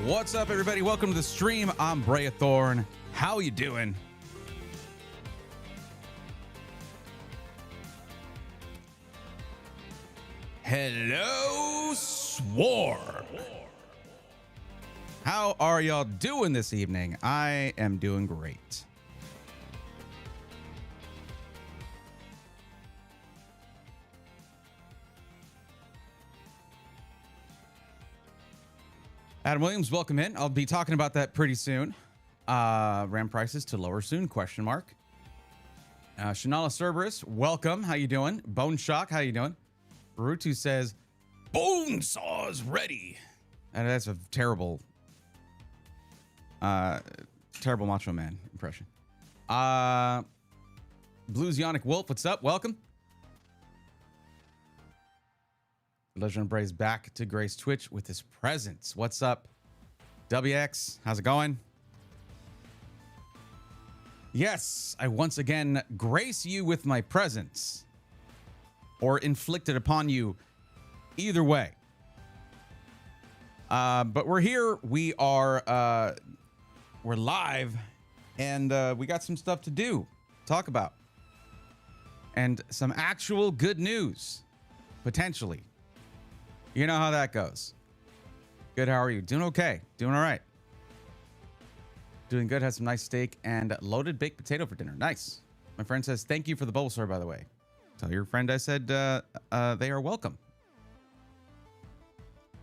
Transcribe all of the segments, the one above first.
What's up, everybody? Welcome to the stream. I'm Brea Thorne. How you doing? Hello, Swarm. How are y'all doing this evening? I am doing great. Adam Williams, welcome in. I'll be talking about that pretty soon. RAM prices to lower soon, question mark. Shanala Cerberus, welcome. How you doing? Bone Shock, how you doing? Barutu says, Bone Saw's ready. And that's a terrible Macho Man impression. Blues Yonic Wolf, what's up? Welcome. Legend Bray's back to grace Twitch with his presence. What's up, WX? How's it going? Yes, I once again grace you with my presence, or inflict it upon you. Either way. But we're here. We are we're live, and we got some stuff to do, talk about, and some actual good news, potentially. You know how that goes. Good, how are you? Doing okay. Doing all right. Doing good. Had some nice steak and loaded baked potato for dinner. Nice. My friend says, thank you for the Bulbasaur, by the way. Tell your friend I said they are welcome.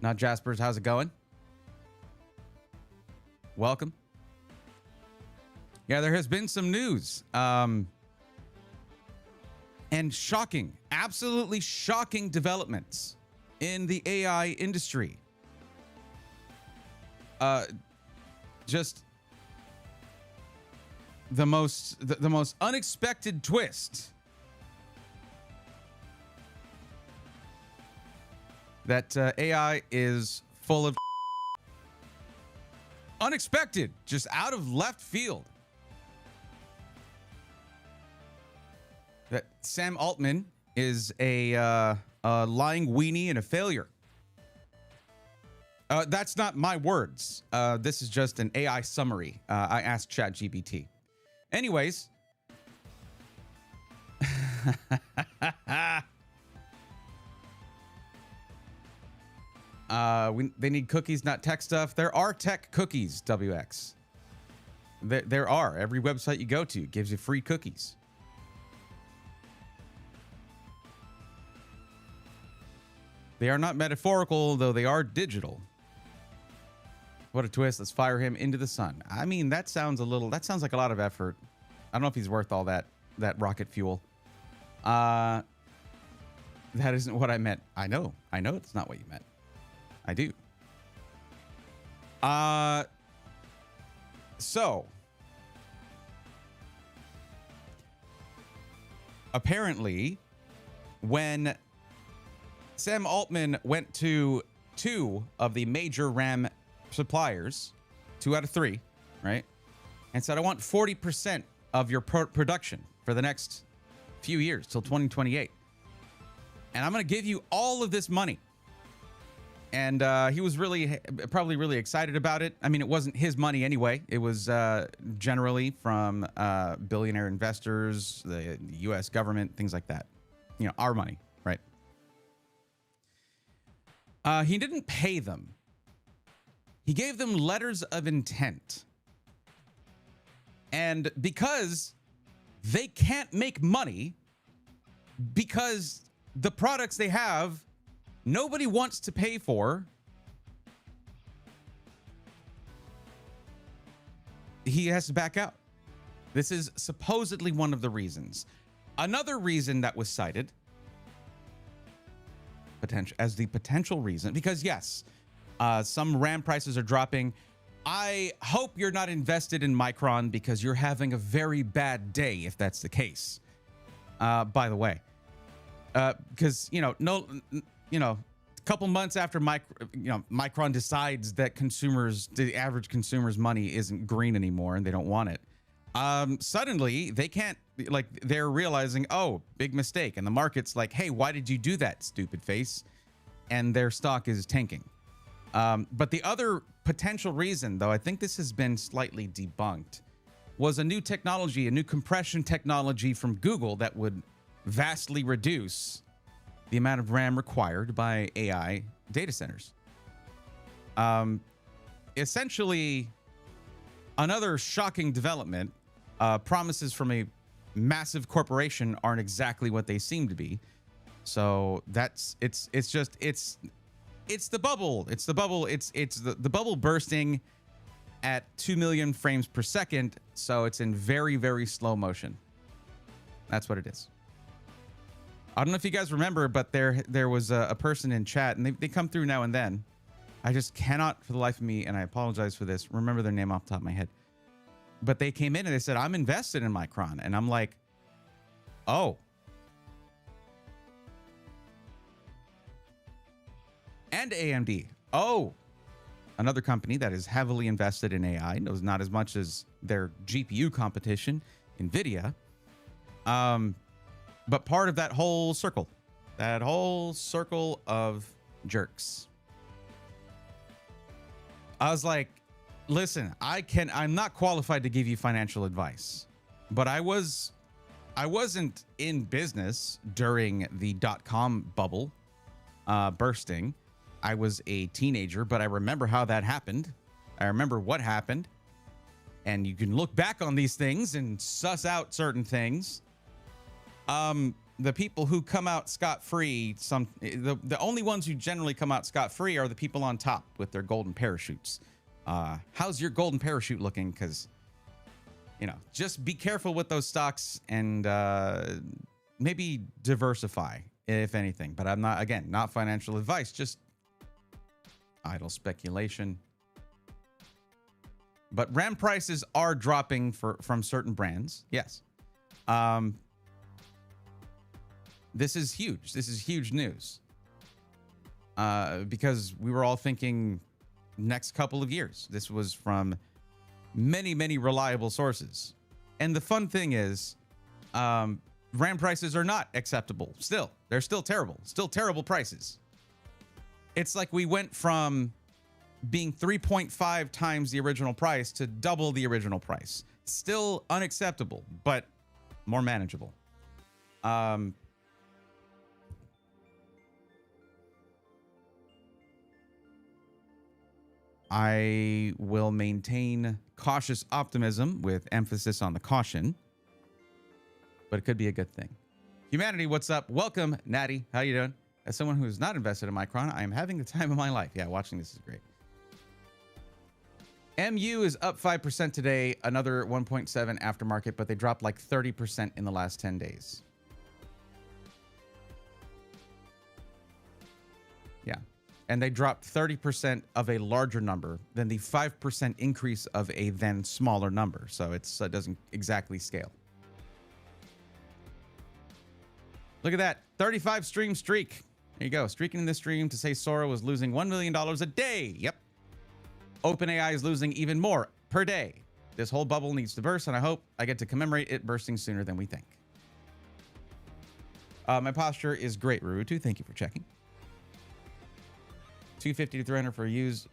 Not Jaspers, how's it going? Welcome. Yeah, there has been some news. And shocking, absolutely shocking developments in the AI industry. Just the most unexpected twist that AI is full of unexpected, just out of left field. That Sam Altman is a lying weenie and a failure. That's not my words. This is just an AI summary. I asked ChatGPT. Anyways. They need cookies, not tech stuff. There are tech cookies, WX. There are. Every website you go to gives you free cookies. They are not metaphorical, though they are digital. What a twist. Let's fire him into the sun. I mean, that sounds like a lot of effort. I don't know if he's worth all that rocket fuel. That isn't what I meant. I know it's not what you meant. I do. So apparently when Sam Altman went to 2 of the major RAM suppliers, 2 out of 3, right? And said, I want 40% of your production for the next few years till 2028. And I'm going to give you all of this money. And he was probably really excited about it. I mean, it wasn't his money anyway. It was generally from billionaire investors, the U.S. government, things like that. You know, our money, right? He didn't pay them. He gave them letters of intent. And because they can't make money, because the products they have, nobody wants to pay for, he has to back out. This is supposedly one of the reasons. Another reason that was cited as the potential reason, because yes, some RAM prices are dropping. I hope you're not invested in Micron because you're having a very bad day if that's the case. By the way, because a couple months after Micron decides that the average consumer's money isn't green anymore and they don't want it, suddenly they can't, they're realizing, oh, big mistake, and the market's like, hey, why did you do that, stupid face? And their stock is tanking. But the other potential reason, though I think this has been slightly debunked, was a new technology, a new compression technology from Google that would vastly reduce the amount of RAM required by AI data centers. Essentially, another shocking development. Promises from a massive corporation aren't exactly what they seem to be. So it's the bubble. It's the bubble. It's the bubble bursting at 2 million frames per second. So it's in very, very slow motion. That's what it is. I don't know if you guys remember, but there was a person in chat, and they come through now and then. I just cannot for the life of me, and I apologize for this, remember their name off the top of my head. But they came in and they said, I'm invested in Micron. And I'm like, oh. And AMD. Oh. Another company that is heavily invested in AI, knows not as much as their GPU competition, NVIDIA. But part of that whole circle of jerks. I was like, listen, I'm not qualified to give you financial advice, but I wasn't in business during the .com bubble bursting. I was a teenager, but I remember how that happened. I remember what happened. And you can look back on these things and suss out certain things. The people who come out scot-free, the only ones who generally come out scot-free are the people on top with their golden parachutes. How's your golden parachute looking? Because, just be careful with those stocks and maybe diversify, if anything. But I'm not financial advice, just idle speculation. But RAM prices are dropping from certain brands. Yes. This is huge. This is huge news. Because we were all thinking next couple of years. This was from many, many reliable sources. And the fun thing is, RAM prices are not acceptable. Still, they're still terrible. Still terrible prices. It's like we went from being 3.5 times the original price to double the original price. Still unacceptable, but more manageable. I will maintain cautious optimism with emphasis on the caution, but it could be a good thing. Humanity, what's up? Welcome, Natty. How you doing? As someone who is not invested in Micron, I am having the time of my life. Yeah, watching this is great. MU is up 5% today, another 1.7 aftermarket, but they dropped like 30% in the last 10 days. Yeah. And they dropped 30% of a larger number than the 5% increase of a then smaller number. So it doesn't exactly scale. Look at that. 35 stream streak. There you go. Streaking in this stream to say Sora was losing $1 million a day. Yep. OpenAI is losing even more per day. This whole bubble needs to burst, and I hope I get to commemorate it bursting sooner than we think. My posture is great, Ruutu. Thank you for checking. 250 to 300 for used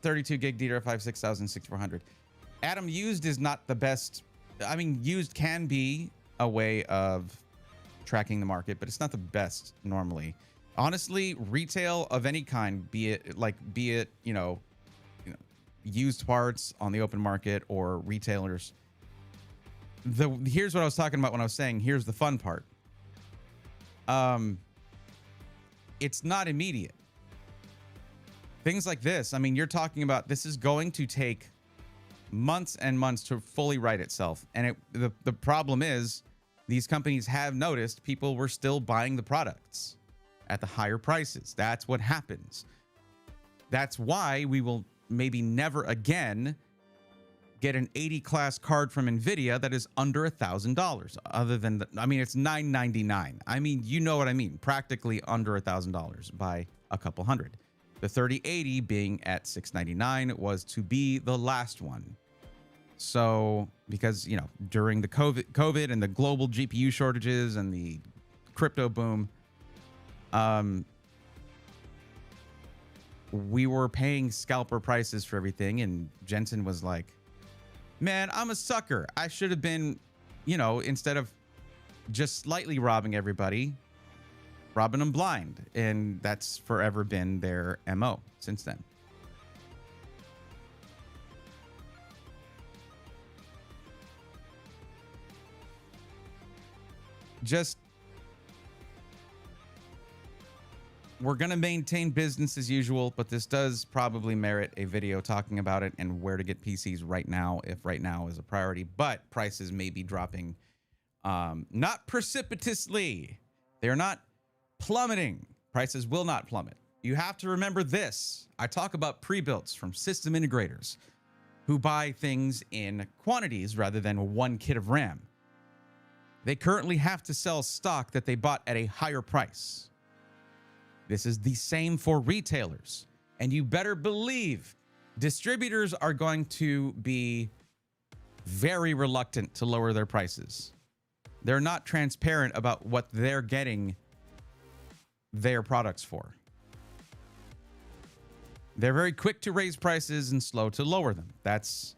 32 gig DDR5 6000 6400. Adam, used is not the best. I mean, used can be a way of tracking the market, but it's not the best normally. Honestly, retail of any kind, be it used parts on the open market or retailers. Here's what I was talking about when I was saying here's the fun part. It's not immediate. Things like this, I mean, you're talking about this is going to take months and months to fully right itself. And the problem is these companies have noticed people were still buying the products at the higher prices. That's what happens. That's why we will maybe never again get an 80 class card from NVIDIA that is under $1,000. Other than, it's $999. I mean, you know what I mean. Practically under $1,000 by a couple hundred. The 3080 being at $699 was to be the last one. So, because, during the COVID and the global GPU shortages and the crypto boom, we were paying scalper prices for everything, and Jensen was like, man, I'm a sucker. I should have been, you know, instead of just slightly robbing everybody, robbing them blind. And that's forever been their MO since then. Just, we're going to maintain business as usual, but this does probably merit a video talking about it and where to get PCs right now, if right now is a priority. But prices may be dropping, not precipitously. They're not plummeting. Prices will not plummet. You have to remember this. I talk about pre-builts from system integrators who buy things in quantities rather than one kit of RAM. They currently have to sell stock that they bought at a higher price. This is the same for retailers. And you better believe distributors are going to be very reluctant to lower their prices. They're not transparent about what they're getting their products for. They're very quick to raise prices and slow to lower them. That's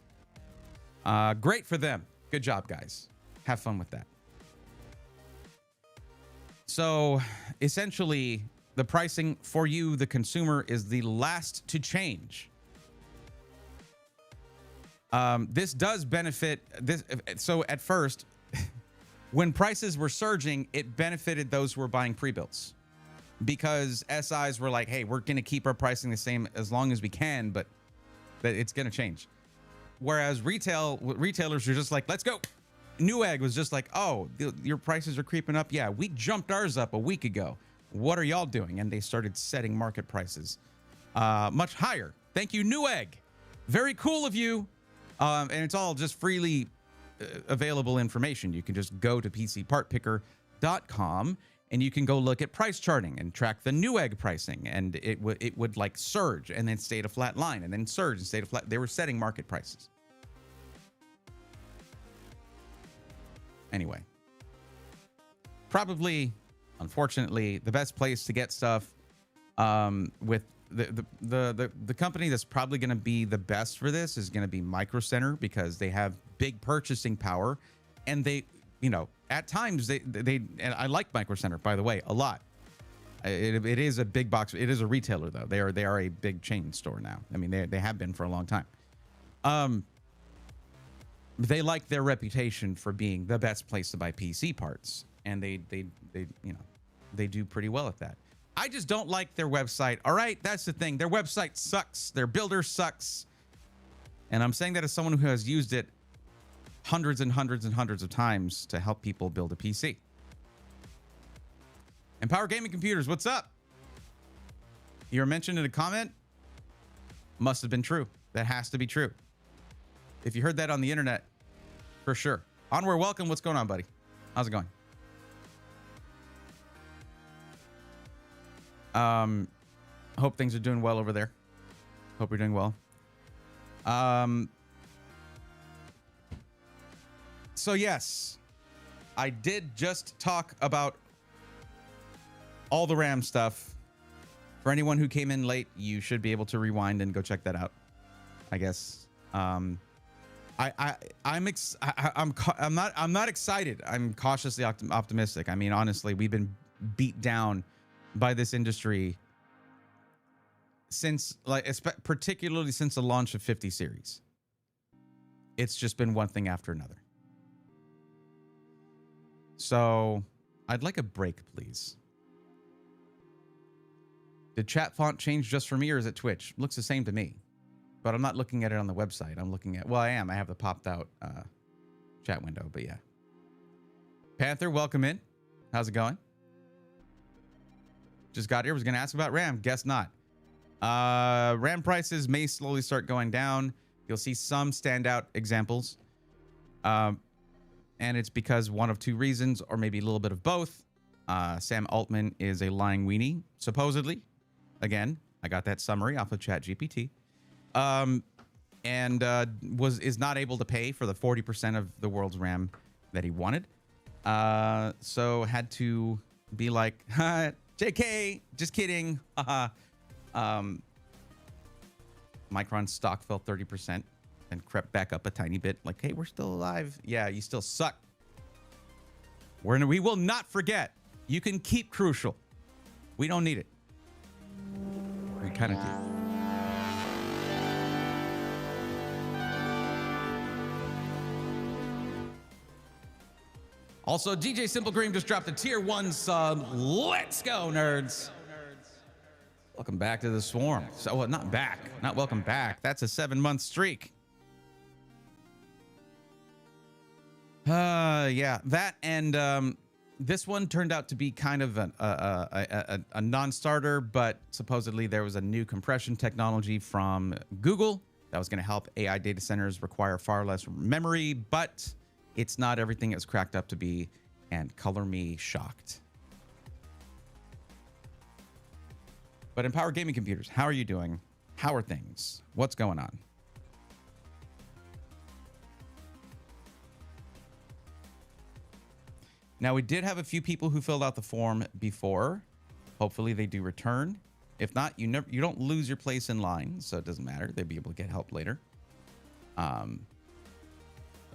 great for them. Good job, guys. Have fun with that. So essentially, the pricing for you, the consumer, is the last to change. This does benefit this. So at first, when prices were surging, it benefited those who were buying pre-builts, because SIs were like, hey, we're going to keep our pricing the same as long as we can, but it's going to change. Whereas retailers are just like, let's go. Newegg was just like, oh, your prices are creeping up. Yeah, we jumped ours up a week ago. What are y'all doing? And they started setting market prices much higher. Thank you, Newegg. Very cool of you. And it's all just freely available information. You can just go to pcpartpicker.com and you can go look at price charting and track the Newegg pricing. And it would like surge and then stay at a flat line and then surge and stay at a flat. They were setting market prices. Anyway, probably, unfortunately, the best place to get stuff with the company that's probably going to be the best for this is going to be Micro Center, because they have big purchasing power, and they, you know, at times they and I like Micro Center, by the way, a lot. It is a big box. It is a retailer though. They are a big chain store now. I mean, they have been for a long time. They like their reputation for being the best place to buy PC parts, and they you know, they do pretty well at that. I just don't like their website. All right, that's the thing. Their website sucks. Their builder sucks. And I'm saying that as someone who has used it hundreds and hundreds and hundreds of times to help people build a PC. Empower Gaming Computers, what's up? You were mentioned in a comment? Must have been true. That has to be true. If you heard that on the internet, for sure. Onward, welcome. What's going on, buddy? How's it going? Hope things are doing well over there. Hope you're doing well. So yes, I did just talk about all the RAM stuff. For anyone who came in late, you should be able to rewind and go check that out, I guess. I'm not excited. I'm cautiously optimistic. I mean, honestly, we've been beat down by this industry since, like, particularly since the launch of 50 series. It's just been one thing after another. So I'd like a break, please. Did chat font change just for me, or is it Twitch? Looks the same to me, but I'm not looking at it on the website. I'm looking at, well, I am. I have the popped out chat window, but yeah. Panther, welcome in. How's it going? Just got here. Was going to ask about RAM. Guess not. RAM prices may slowly start going down. You'll see some standout examples. And it's because one of two reasons, or maybe a little bit of both. Sam Altman is a lying weenie, supposedly. Again, I got that summary off of ChatGPT. And is not able to pay for the 40% of the world's RAM that he wanted. So had to be like, JK, just kidding. Micron stock fell 30% and crept back up a tiny bit. Like, hey, we're still alive. Yeah, you still suck. We will not forget. You can keep Crucial. We don't need it. We kind of do. Also, DJ Simple Cream just dropped a tier 1 sub. Let's go, nerds. Welcome back to the Swarm. So, well, not back. Not welcome back. That's a 7-month streak. Yeah, that and this one turned out to be kind of a non-starter, but supposedly there was a new compression technology from Google that was going to help AI data centers require far less memory, but it's not everything it's cracked up to be, and color me shocked. But in Power Gaming Computers, how are you doing? How are things? What's going on? Now, we did have a few people who filled out the form before. Hopefully they do return. If not, you don't lose your place in line, so it doesn't matter. They'll be able to get help later.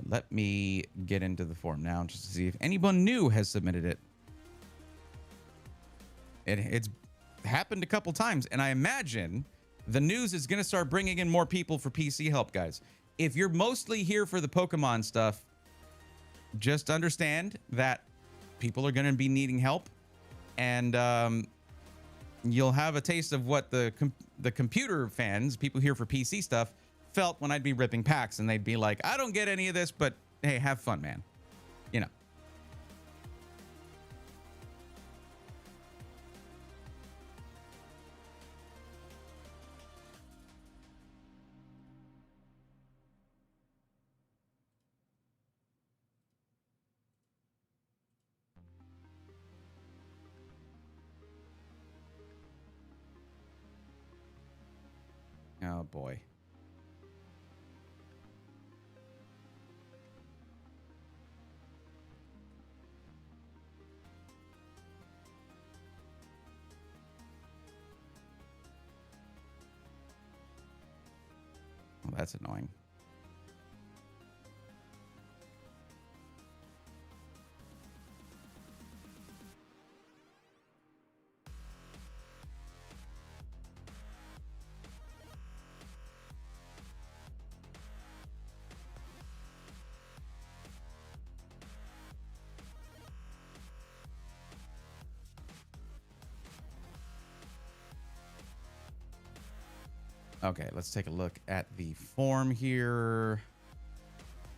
Let me get into the form now just to see if anyone new has submitted it. It's happened a couple times, and I imagine the news is going to start bringing in more people for PC help, guys. If you're mostly here for the Pokemon stuff, just understand that people are going to be needing help, and you'll have a taste of what the computer fans, people here for PC stuff, felt when I'd be ripping packs, and they'd be like, I don't get any of this, but hey, have fun, man. You know. Oh boy. Well, that's annoying. Okay, let's take a look at the form here.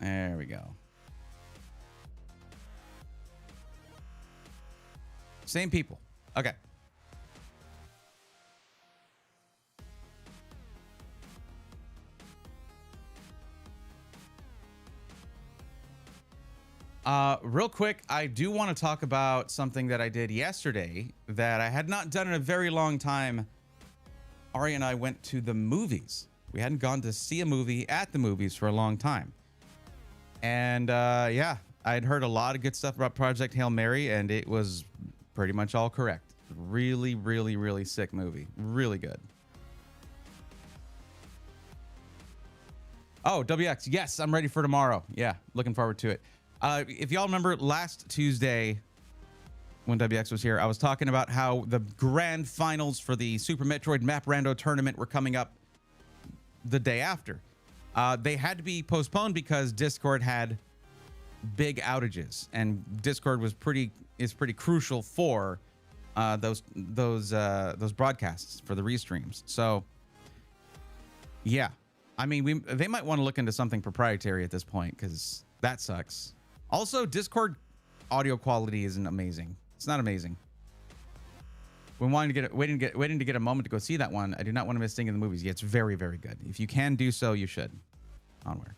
There we go. Same people. Okay. Real quick, I do want to talk about something that I did yesterday that I had not done in a very long time. Ari and I went to the movies. We hadn't gone to see a movie at the movies for a long time. And yeah, I'd heard a lot of good stuff about Project Hail Mary, and it was pretty much all correct. Really, really, really sick movie. Really good. Oh, WX. Yes, I'm ready for tomorrow. Yeah, looking forward to it. If y'all remember last Tuesday when WX was here, I was talking about how the grand finals for the Super Metroid Map Rando tournament were coming up the day after. They had to be postponed because Discord had big outages, and Discord is pretty crucial for those broadcasts for the restreams. So yeah, I mean, they might want to look into something proprietary at this point, because that sucks. Also, Discord audio quality isn't amazing. It's not amazing. When waiting to get a moment to go see that one, I do not want to miss seeing in the movies. Yeah, it's very, very good. If you can do so, you should. Onward.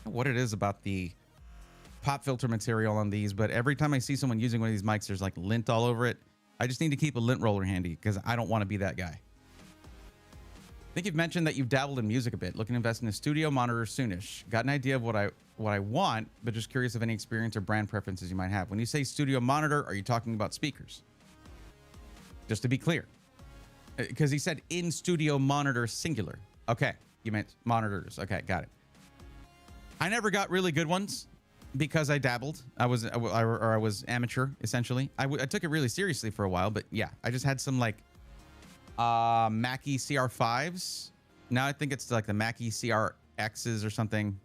What it is about the pop filter material on these, but every time I see someone using one of these mics, there's like lint all over it. I just need to keep a lint roller handy because I don't want to be that guy. think you've mentioned that you've dabbled in music a bit. Looking to invest in a studio monitor soonish. Got an idea of what I want, but just curious of any experience or brand preferences you might have. When you say studio monitor, are you talking about speakers? Just to be clear. Because he said in studio monitor singular. Okay. You meant monitors. Okay, got it. I never got really good ones because I dabbled. I was amateur, essentially. I took it really seriously for a while, but yeah, I just had some like Mackie CR5s. Now I think it's like the Mackie CRXs or something.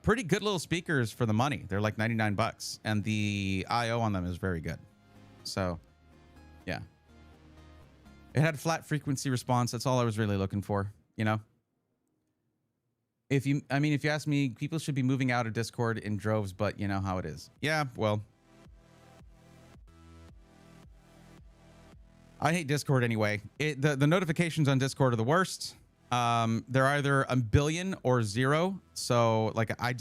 Pretty good little speakers for the money. They're like 99 bucks, and the IO on them is very good. So, yeah. It had flat frequency response. That's all I was really looking for, you know? If you ask me, people should be moving out of Discord in droves, but you know how it is. Yeah, well, I hate Discord anyway. The notifications on Discord are the worst. They're either a billion or zero. So like I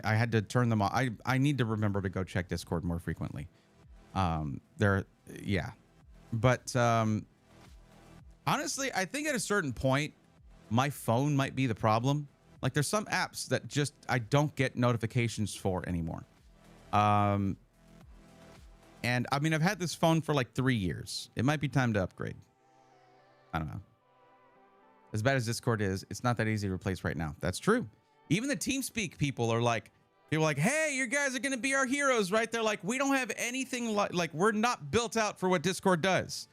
had to turn them off. I need to remember to go check Discord more frequently. Yeah. But honestly, I think at a certain point, my phone might be the problem. Like there's some apps that just I don't get notifications for anymore. And I mean, I've had this phone for like 3 years. It might be time to upgrade. I don't know. As bad as Discord is, it's not that easy to replace right now. That's true. Even the TeamSpeak people are like, hey, you guys are going to be our heroes, right? They're like, we don't have anything like we're not built out for what Discord does.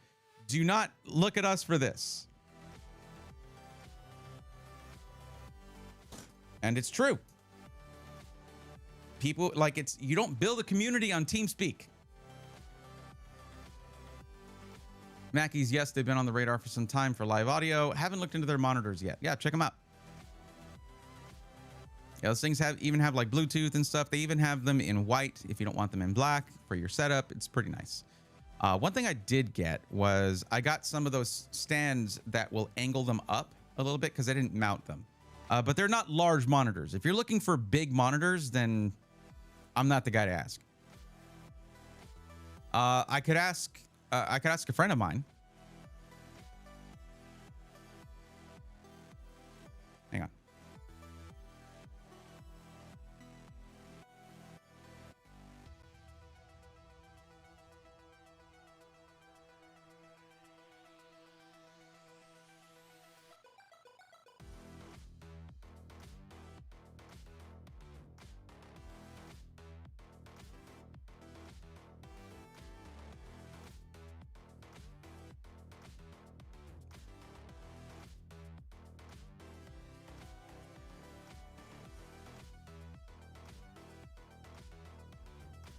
Do not look at us for this. And it's true. People like you don't build a community on TeamSpeak. Mackies, yes, they've been on the radar for some time for live audio. Haven't looked into their monitors yet. Yeah, check them out. Yeah, those things even have like Bluetooth and stuff. They even have them in white if you don't want them in black for your setup. It's pretty nice. One thing I did get was I got some of those stands that will angle them up a little bit because I didn't mount them. But they're not large monitors. If you're looking for big monitors, then I'm not the guy to ask. I could ask a friend of mine. Hang on.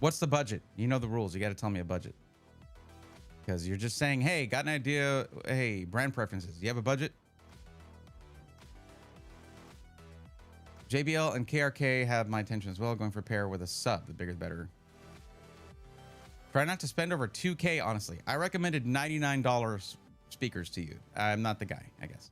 What's the budget? You know the rules. You got to tell me a budget. Because you're just saying, hey, got an idea. Hey, brand preferences. Do you have a budget? JBL and KRK have my attention as well. Going for a pair with a sub. The bigger the better. Try not to spend over 2K, honestly. I recommended $99 speakers to you. I'm not the guy, I guess.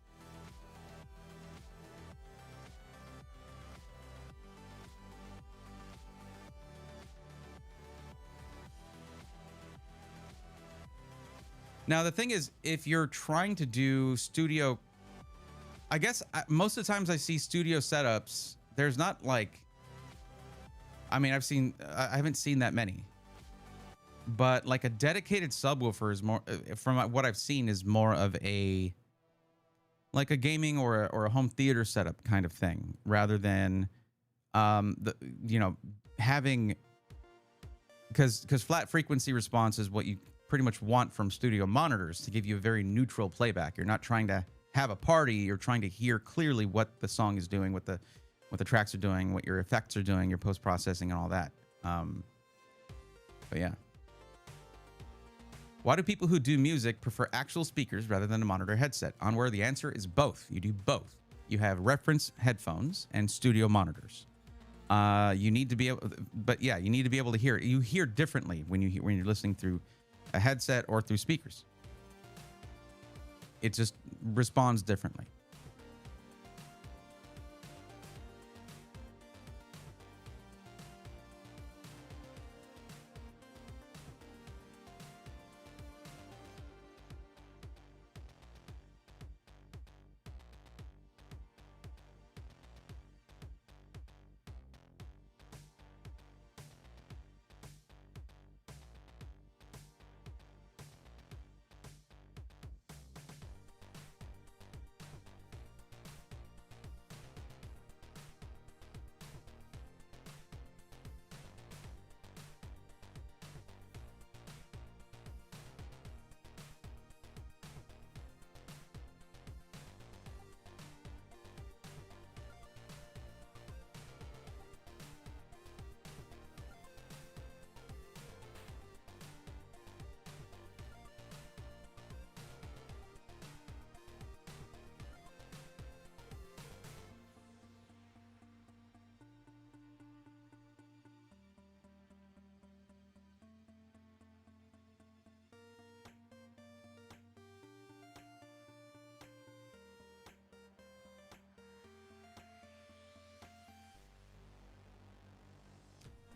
Now, the thing is, if you're trying to do studio, I guess most of the times I see studio setups, there's not like, I mean, I haven't seen that many, but like a dedicated subwoofer is more, from what I've seen, is more of a, like a gaming or a home theater setup kind of thing, rather than, having, because flat frequency response is what you pretty much want from studio monitors to give you a very neutral playback. You're not trying to have a party. You're trying to hear clearly what the song is doing, what the tracks are doing, what your effects are doing, your post-processing and all that. But yeah. Why do people who do music prefer actual speakers rather than a monitor headset? Onward, the answer is both. You do both. You have reference headphones and studio monitors. You need to be able, but yeah, you need to be able to hear it. You hear differently when you're listening through a headset or through speakers. It just responds differently.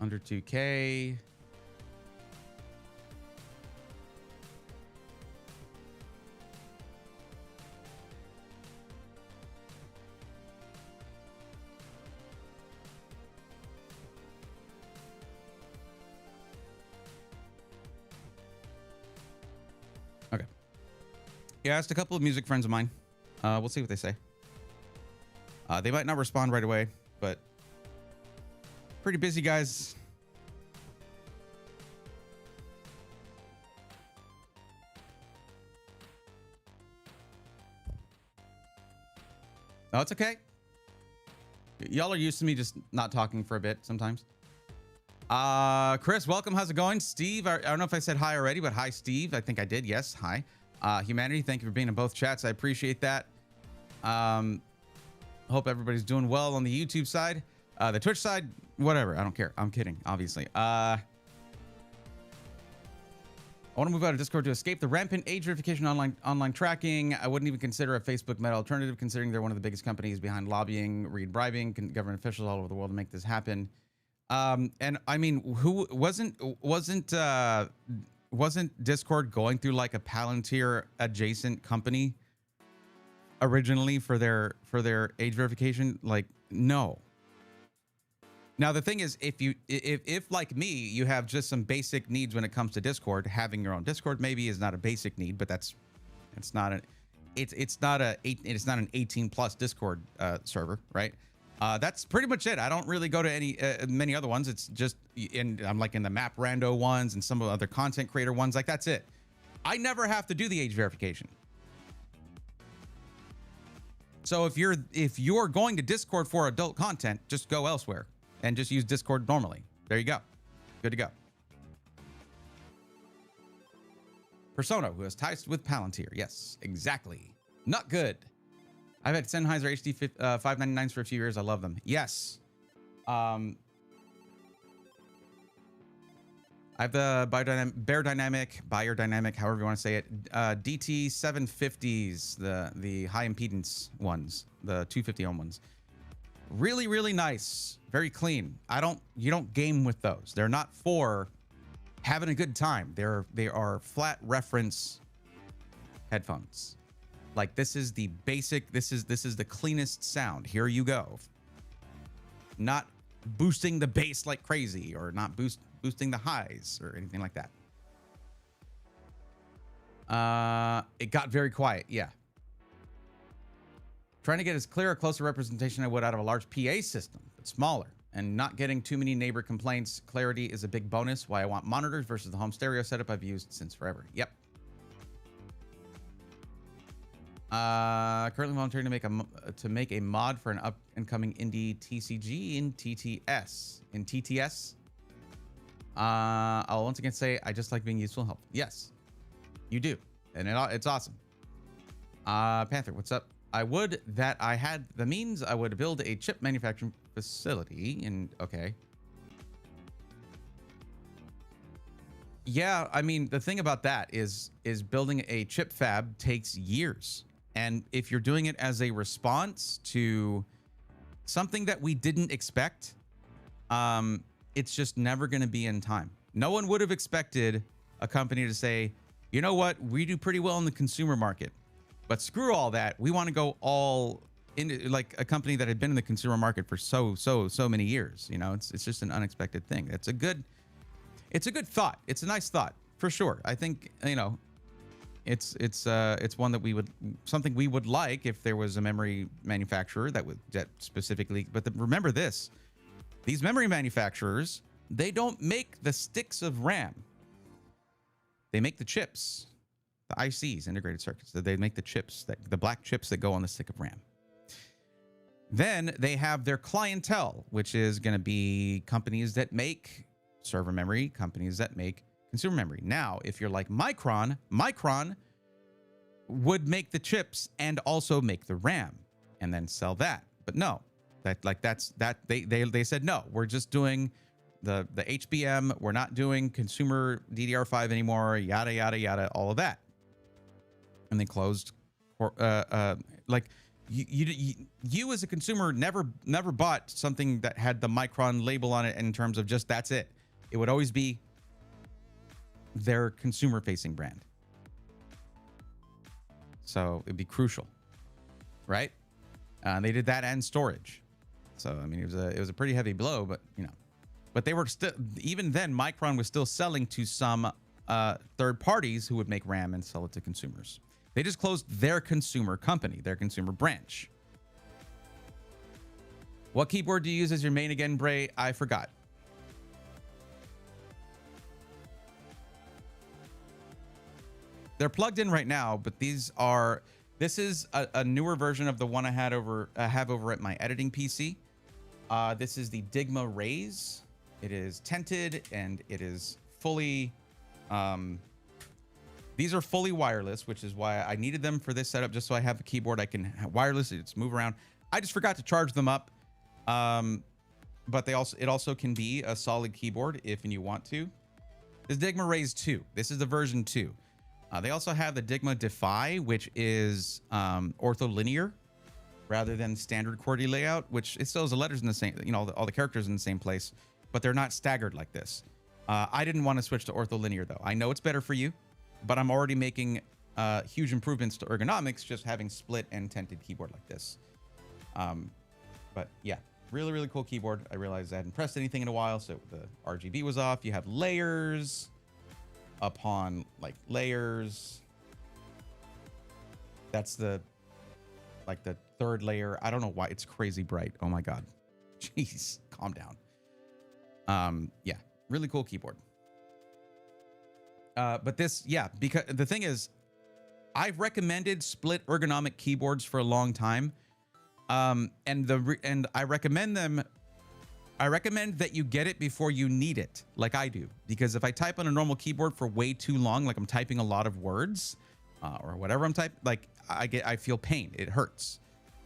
Under 2K. Okay. Yeah, I asked a couple of music friends of mine. We'll see what they say. They might not respond right away, but pretty busy guys. Oh, it's okay. Y'all are used to me just not talking for a bit sometimes. Chris, welcome. How's it going? Steve, I don't know if I said hi already, but hi, Steve. I think I did. Yes. Hi. Humanity, thank you for being in both chats. I appreciate that. Hope everybody's doing well on the YouTube side. The Twitch side, whatever. I don't care. I'm kidding, obviously. I want to move out of Discord to escape the rampant age verification online tracking. I wouldn't even consider a Facebook Meta alternative, considering they're one of the biggest companies behind lobbying, bribing government officials all over the world to make this happen. And I mean, who wasn't Discord going through like a Palantir adjacent company originally for their age verification? Like, no. Now the thing is, if like me, you have just some basic needs when it comes to Discord, having your own Discord maybe is not a basic need, but it's not an 18 plus Discord server, right? That's pretty much it. I don't really go to any many other ones. It's just I'm like in the Map Rando ones and some of the other content creator ones. Like, that's it. I never have to do the age verification. So if you're going to Discord for adult content, just go elsewhere and just use Discord normally. There you go. Good to go. Persona, who has ties with Palantir. Yes, exactly. Not good. I've had Sennheiser HD 599s for a few years. I love them. Yes. I have the Bear Dynamic, however you want to say it. DT 750s, the high impedance ones, the 250 ohm ones. Really, really nice. Very clean. You don't game with those. They're not for having a good time. They are flat reference headphones. Like, this is the basic, this is the cleanest sound. Here you go. Not boosting the bass like crazy, or not boosting the highs or anything like that. It got very quiet. Yeah. Trying to get as clear or closer representation I would out of a large PA system, but smaller, and not getting too many neighbor complaints. Clarity is a big bonus. Why I want monitors versus the home stereo setup I've used since forever. Yep. Currently volunteering to make a mod for an up and coming indie TCG in TTS. In TTS. I'll once again say I just like being useful and helpful. Yes, you do, and it's awesome. Panther, what's up? I would that I had the means. I would build a chip manufacturing facility. And okay. Yeah, I mean, the thing about that is building a chip fab takes years. And if you're doing it as a response to something that we didn't expect, it's just never going to be in time. No one would have expected a company to say, you know what, we do pretty well in the consumer market, but screw all that. We want to go all into, like, a company that had been in the consumer market for so many years. You know, it's just an unexpected thing. It's a good thought. It's a nice thought for sure. I think, you know, it's one that something we would like if there was a memory manufacturer that specifically, but remember this, these memory manufacturers, they don't make the sticks of RAM. They make the chips, the ICs, integrated circuits. They make the chips, the black chips that go on the stick of RAM. Then they have their clientele, which is going to be companies that make server memory, companies that make consumer memory. Now, if you're like Micron would make the chips and also make the RAM and then sell that. But no, they said, no, we're just doing the HBM. We're not doing consumer DDR5 anymore, yada, yada, yada, all of that. And they closed, like, you as a consumer never bought something that had the Micron label on it in terms of just that's it. It would always be their consumer facing brand. So it'd be crucial, right? They did that and storage. So I mean, it was a pretty heavy blow, but you know, but they were still, even then, Micron was still selling to some third parties who would make RAM and sell it to consumers. They just closed their consumer company, their consumer branch. What keyboard do you use as your main again, Bray? I forgot. They're plugged in right now, but this is a newer version of the one I have over at my editing PC. This is the Digma Raise. It is tinted and it is fully, these are fully wireless, which is why I needed them for this setup, just so I have a keyboard I can wireless, it's move around. I just forgot to charge them up. But it also can be a solid keyboard if you want to. This Digma Raise 2. This is the version 2. They also have the Digma Defy, which is ortholinear rather than standard QWERTY layout, which it still has the letters in the same, you know, all the characters in the same place, but they're not staggered like this. I didn't want to switch to ortholinear though. I know it's better for you, but I'm already making huge improvements to ergonomics just having split and tented keyboard like this. But yeah, really, really cool keyboard. I realized I hadn't pressed anything in a while, so the RGB was off. You have layers upon like layers. That's the third layer. I don't know why it's crazy bright. Oh my God. Jeez, calm down. Yeah, really cool keyboard. But this, yeah, because the thing is, I've recommended split ergonomic keyboards for a long time. And I recommend them. I recommend that you get it before you need it, like I do, because if I type on a normal keyboard for way too long, like I'm typing a lot of words, or whatever I'm typing, like I feel pain. It hurts.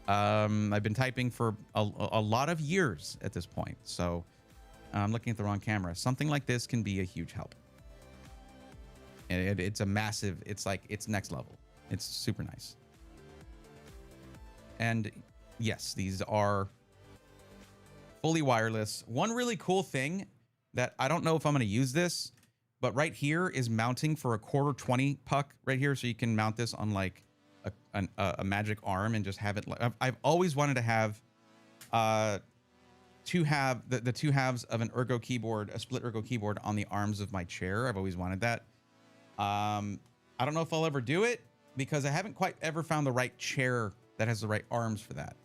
I've been typing for a lot of years at this point, so I'm looking at the wrong camera. Something like this can be a huge help. And it's a massive. It's like it's next level. It's super nice. And yes, these are fully wireless. One really cool thing that I don't know if I'm going to use this, but right here is mounting for a quarter 20 puck right here. So you can mount this on like a magic arm and just have it. I've always wanted to have the two halves of an ergo keyboard, a split ergo keyboard on the arms of my chair. I've always wanted that. I don't know if I'll ever do it because I haven't quite ever found the right chair that has the right arms for that.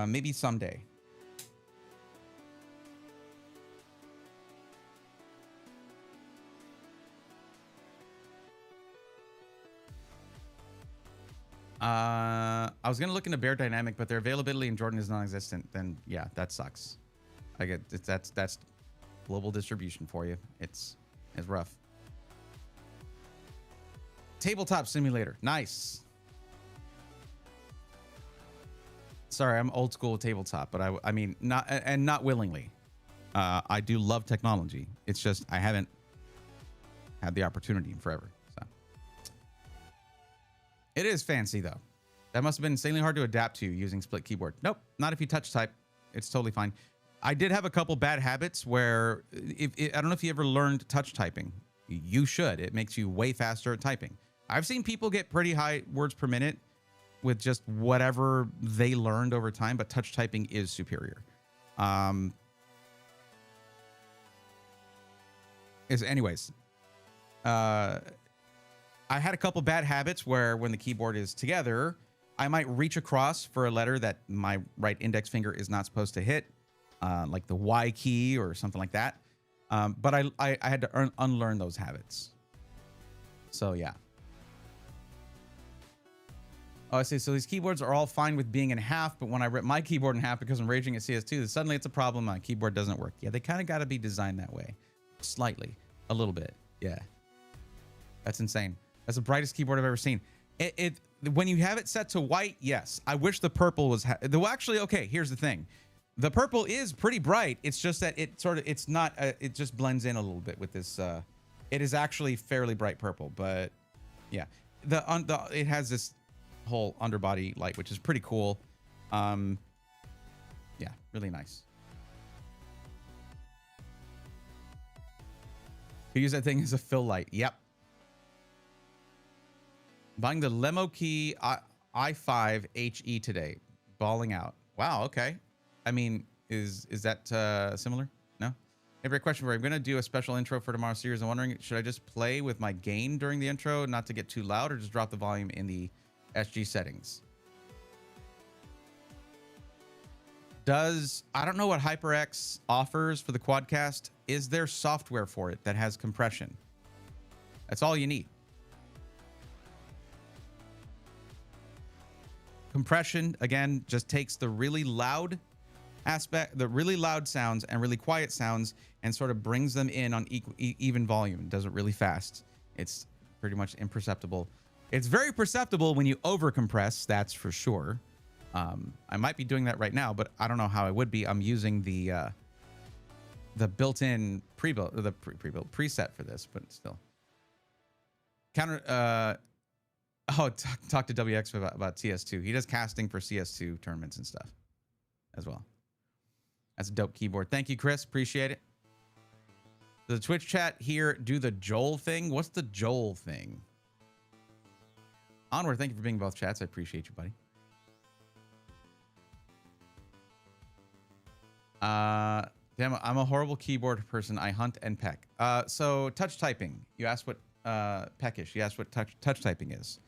Maybe someday. I was gonna look into Bear Dynamic, but their availability in Jordan is non-existent. Then yeah, that sucks. I get that's global distribution for you. It's rough. Tabletop simulator, nice. Sorry, I'm old school tabletop, but I mean not willingly. I do love technology. It's just I haven't had the opportunity in forever. So it is fancy though. That must have been insanely hard to adapt to using split keyboard. Nope, not if you touch type. It's totally fine. I did have a couple bad habits where I don't know if you ever learned touch typing. You should. It makes you way faster at typing. I've seen people get pretty high words per minute with just whatever they learned over time, but touch typing is superior. Anyways, I had a couple bad habits where when the keyboard is together, I might reach across for a letter that my right index finger is not supposed to hit, like the Y key or something like that. But I had to unlearn those habits. So yeah. Oh, I see. So these keyboards are all fine with being in half, but when I rip my keyboard in half because I'm raging at CS2, suddenly it's a problem. My keyboard doesn't work. Yeah, they kind of got to be designed that way. Slightly. A little bit. Yeah. That's insane. That's the brightest keyboard I've ever seen. When you have it set to white, yes. I wish the purple was... Well, actually, okay, here's the thing. The purple is pretty bright. It's just that it's not... it just blends in a little bit with this... it is actually fairly bright purple, but yeah. It has this... whole underbody light, which is pretty cool. Yeah, really nice. You use that thing as a fill light. Yep. Buying the Lemo Key i5 HE today. Balling out. Wow, okay. I mean, is that similar? No? Every question for you. I'm going to do a special intro for tomorrow's series. I'm wondering, should I just play with my gain during the intro, not to get too loud, or just drop the volume in the SG settings? I don't know what HyperX offers for the Quadcast. Is there software for it that has compression? That's all you need. Compression, again, just takes the really loud aspect, the really loud sounds and really quiet sounds, and sort of brings them in on even volume. It does it really fast. It's pretty much imperceptible. It's very perceptible when you overcompress, that's for sure. I might be doing that right now, but I don't know how I would be. I'm using the built-in pre-built preset for this, but still. Talk to WX about CS2. He does casting for CS2 tournaments and stuff as well. That's a dope keyboard. Thank you, Chris. Appreciate it. The Twitch chat here do the Joel thing. What's the Joel thing? Onward, thank you for being both chats. I appreciate you, buddy. Damn, I'm a horrible keyboard person. I hunt and peck. So touch typing. You asked what peckish. You asked what touch typing is.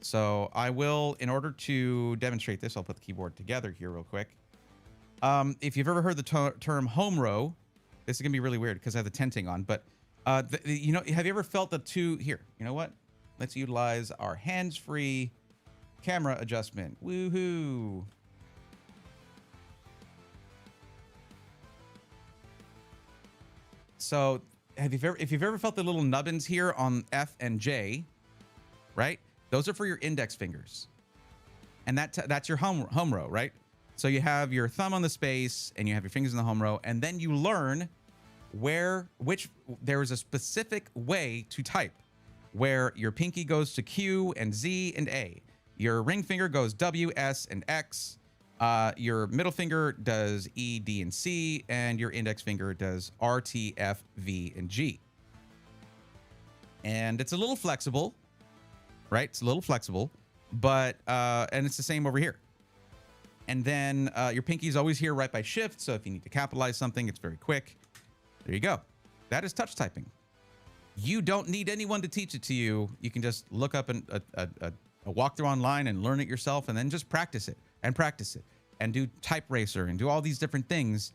So I will, in order to demonstrate this, I'll put the keyboard together here real quick. If you've ever heard the term home row, this is gonna be really weird because I have the tenting on. But you know, have you ever felt the two here? You know what? Let's utilize our hands-free camera adjustment. Woohoo! So if you've ever felt the little nubbins here on F and J, right? Those are for your index fingers, and that's your home row, right? So you have your thumb on the space, and you have your fingers in the home row, and then you learn which there is a specific way to type, where your pinky goes to Q and Z and A, your ring finger goes W, S, and X. Your middle finger does E, D, and C, and your index finger does R, T, F, V, and G. And it's a little flexible, right? It's a little flexible, but, and it's the same over here. And then your pinky is always here right by shift, so if you need to capitalize something, it's very quick. There you go. That is touch typing. You don't need anyone to teach it to you. You can just look up a walkthrough online and learn it yourself, and then just practice it and practice it. And do type racer and do all these different things.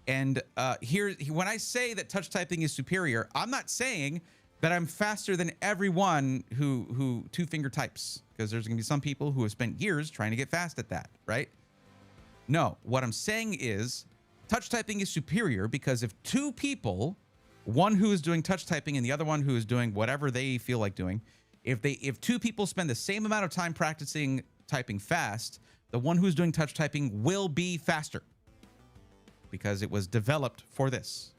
And when I say that touch typing is superior, I'm not saying that I'm faster than everyone who two-finger types, because there's going to be some people who have spent years trying to get fast at that, right? No, what I'm saying is touch typing is superior because if two people, one who is doing touch typing and the other one who is doing whatever they feel like doing, if two people spend the same amount of time practicing typing fast, the one who's doing touch typing will be faster because it was developed for this.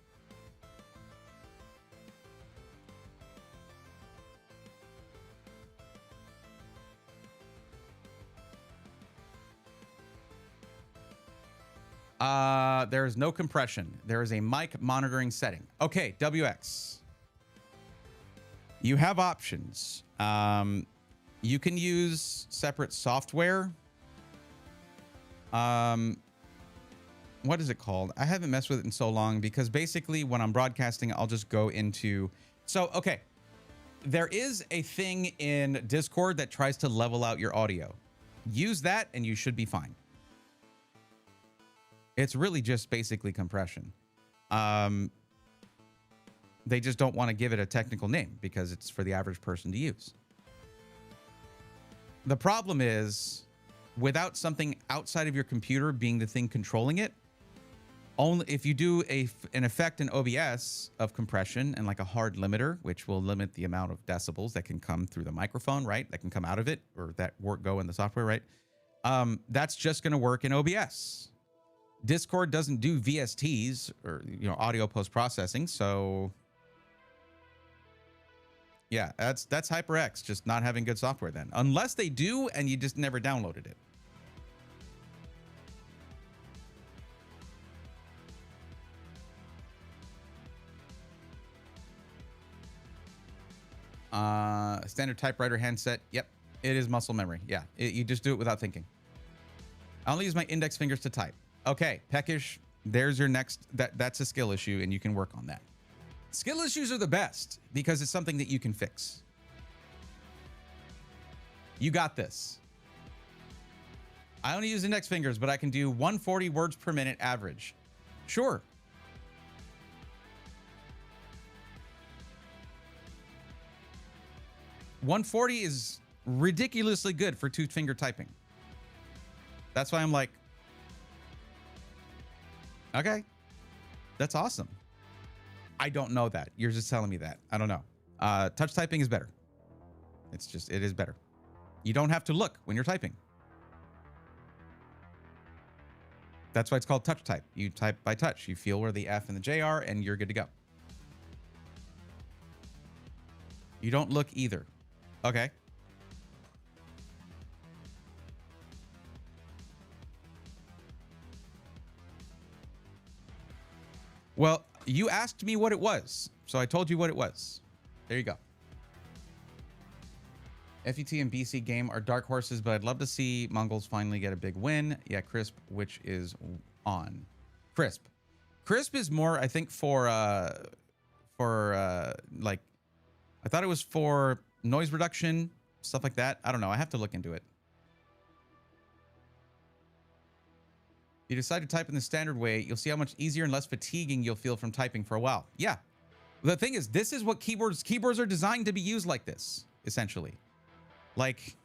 There is no compression. There is a mic monitoring setting. Okay, WX. You have options. You can use separate software. What is it called? I haven't messed with it in so long because basically when I'm broadcasting, I'll just go into... So, okay. There is a thing in Discord that tries to level out your audio. Use that and you should be fine. It's really just basically compression. They just don't want to give it a technical name because it's for the average person to use. The problem is, without something outside of your computer being the thing controlling it, only if you do an effect in OBS of compression and like a hard limiter, which will limit the amount of decibels that can come through the microphone, right? That can come out of it or that go in the software, right? That's just going to work in OBS. Discord doesn't do VSTs or, audio post-processing. So Yeah, that's HyperX just not having good software then. Unless they do and you just never downloaded it. Standard typewriter handset. Yep, it is muscle memory. Yeah, you just do it without thinking. I only use my index fingers to type. Okay, peckish. There's your next. That's a skill issue, and you can work on that. Skill issues are the best because it's something that you can fix. You got this. I only use index fingers, but I can do 140 words per minute average. Sure. $140 is ridiculously good for two-finger typing. That's why I'm like, okay, that's awesome. I don't know that. You're just telling me that. I don't know. Touch typing is better. It is better. You don't have to look when you're typing. That's why it's called touch type. You type by touch. You feel where the F and the J are, and you're good to go. You don't look either. Okay. Well, you asked me what it was, so I told you what it was. There you go. FET and BC game are dark horses, but I'd love to see Mongols finally get a big win. Yeah, Crisp, which is on. Crisp. Crisp is more, I think, for like, I thought it was for noise reduction, stuff like that. I don't know. I have to look into it. You decide to type in the standard way, you'll see how much easier and less fatiguing you'll feel from typing for a while. Yeah. The thing is, this is what keyboards are designed to be used like this, essentially. Like,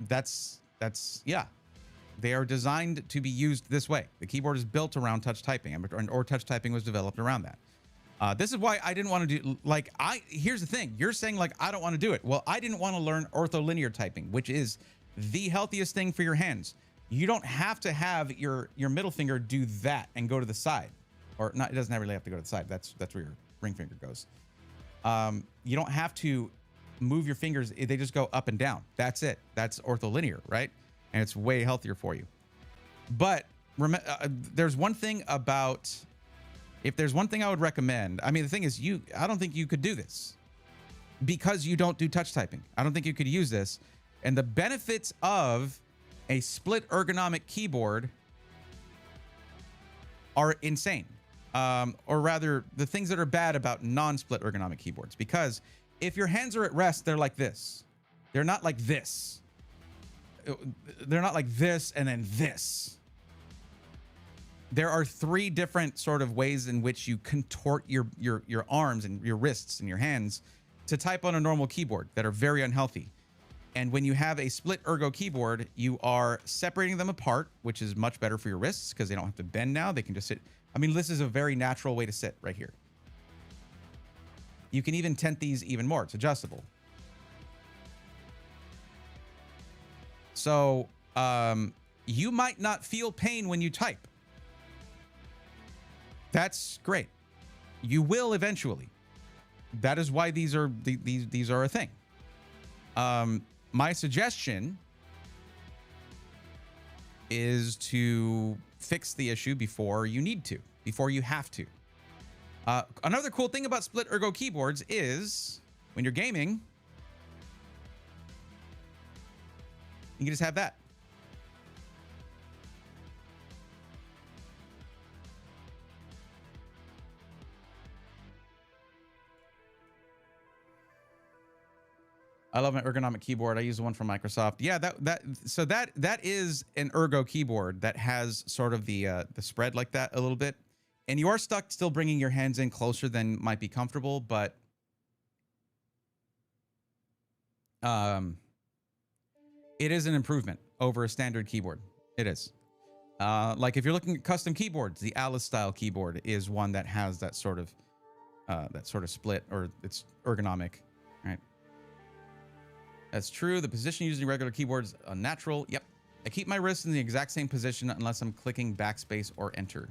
that's yeah. They are designed to be used this way. The keyboard is built around touch typing, or touch typing was developed around that. This is why I didn't want to do, like, here's the thing. You're saying, like, I don't want to do it. Well, I didn't want to learn ortholinear typing, which is the healthiest thing for your hands. You don't have to have your middle finger do that and go to the side. Or not, it doesn't really have to go to the side. That's where your ring finger goes. You don't have to move your fingers. They just go up and down. That's it. That's ortholinear, right? And it's way healthier for you. But there's one thing about, if there's one thing I would recommend, I mean, the thing is, I don't think you could do this because you don't do touch typing. I don't think you could use this. And the benefits of a split ergonomic keyboard are insane. Or rather, the things that are bad about non-split ergonomic keyboards. Because if your hands are at rest, they're like this. They're not like this. They're not like this and then this. There are three different sort of ways in which you contort your arms and your wrists and your hands to type on a normal keyboard that are very unhealthy. And when you have a split ergo keyboard, you are separating them apart, which is much better for your wrists because they don't have to bend now. They can just sit. I mean, this is a very natural way to sit right here. You can even tent these even more. It's adjustable. So you might not feel pain when you type. That's great. You will eventually. That is why these are a thing. My suggestion is to fix the issue before you need to, before you have to. Another cool thing about split ergo keyboards is when you're gaming, you can just have that. I love my ergonomic keyboard. I use the one from Microsoft. Yeah, that is an ergo keyboard that has sort of the spread like that a little bit, and you are stuck still bringing your hands in closer than might be comfortable, but it is an improvement over a standard keyboard. It is. Like if you're looking at custom keyboards, the Alice style keyboard is one that has that sort of split, or it's ergonomic, right? That's true. The position using regular keyboards unnatural. Yep. I keep my wrists in the exact same position unless I'm clicking backspace or enter.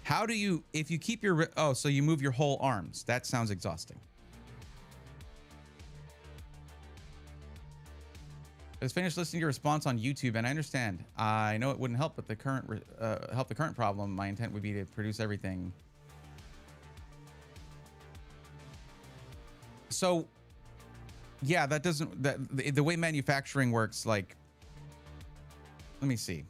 How do you, if you keep your, oh, so you move your whole arms. That sounds exhausting. I just finished listening to your response on YouTube, and I understand. I know it wouldn't help, but the current help the current problem. My intent would be to produce everything. So, yeah, that doesn't. The way manufacturing works, like, let me see.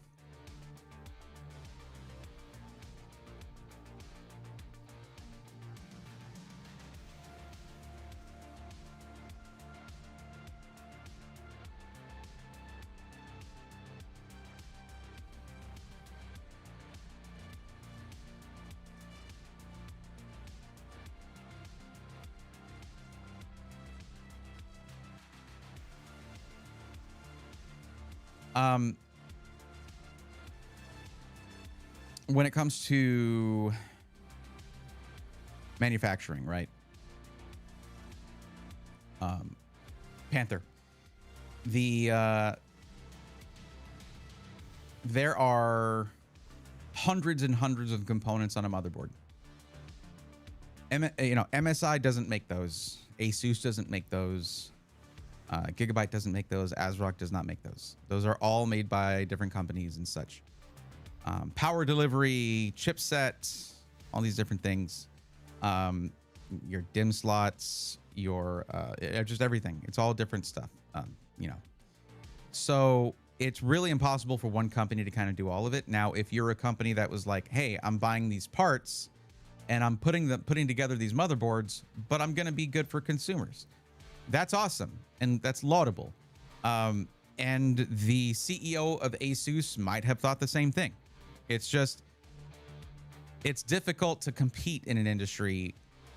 When it comes to manufacturing, right? Panther. There are hundreds and hundreds of components on a motherboard. MSI doesn't make those. Asus doesn't make those. Gigabyte doesn't make those. ASRock does not make those. Those are all made by different companies and such. Power delivery, chipset, all these different things. Your DIMM slots, your just everything. It's all different stuff. So it's really impossible for one company to kind of do all of it. Now, if you're a company that was like, hey, I'm buying these parts and I'm putting together these motherboards, but I'm going to be good for consumers. That's awesome. And that's laudable. And the CEO of Asus might have thought the same thing. It's just, it's difficult to compete in an industry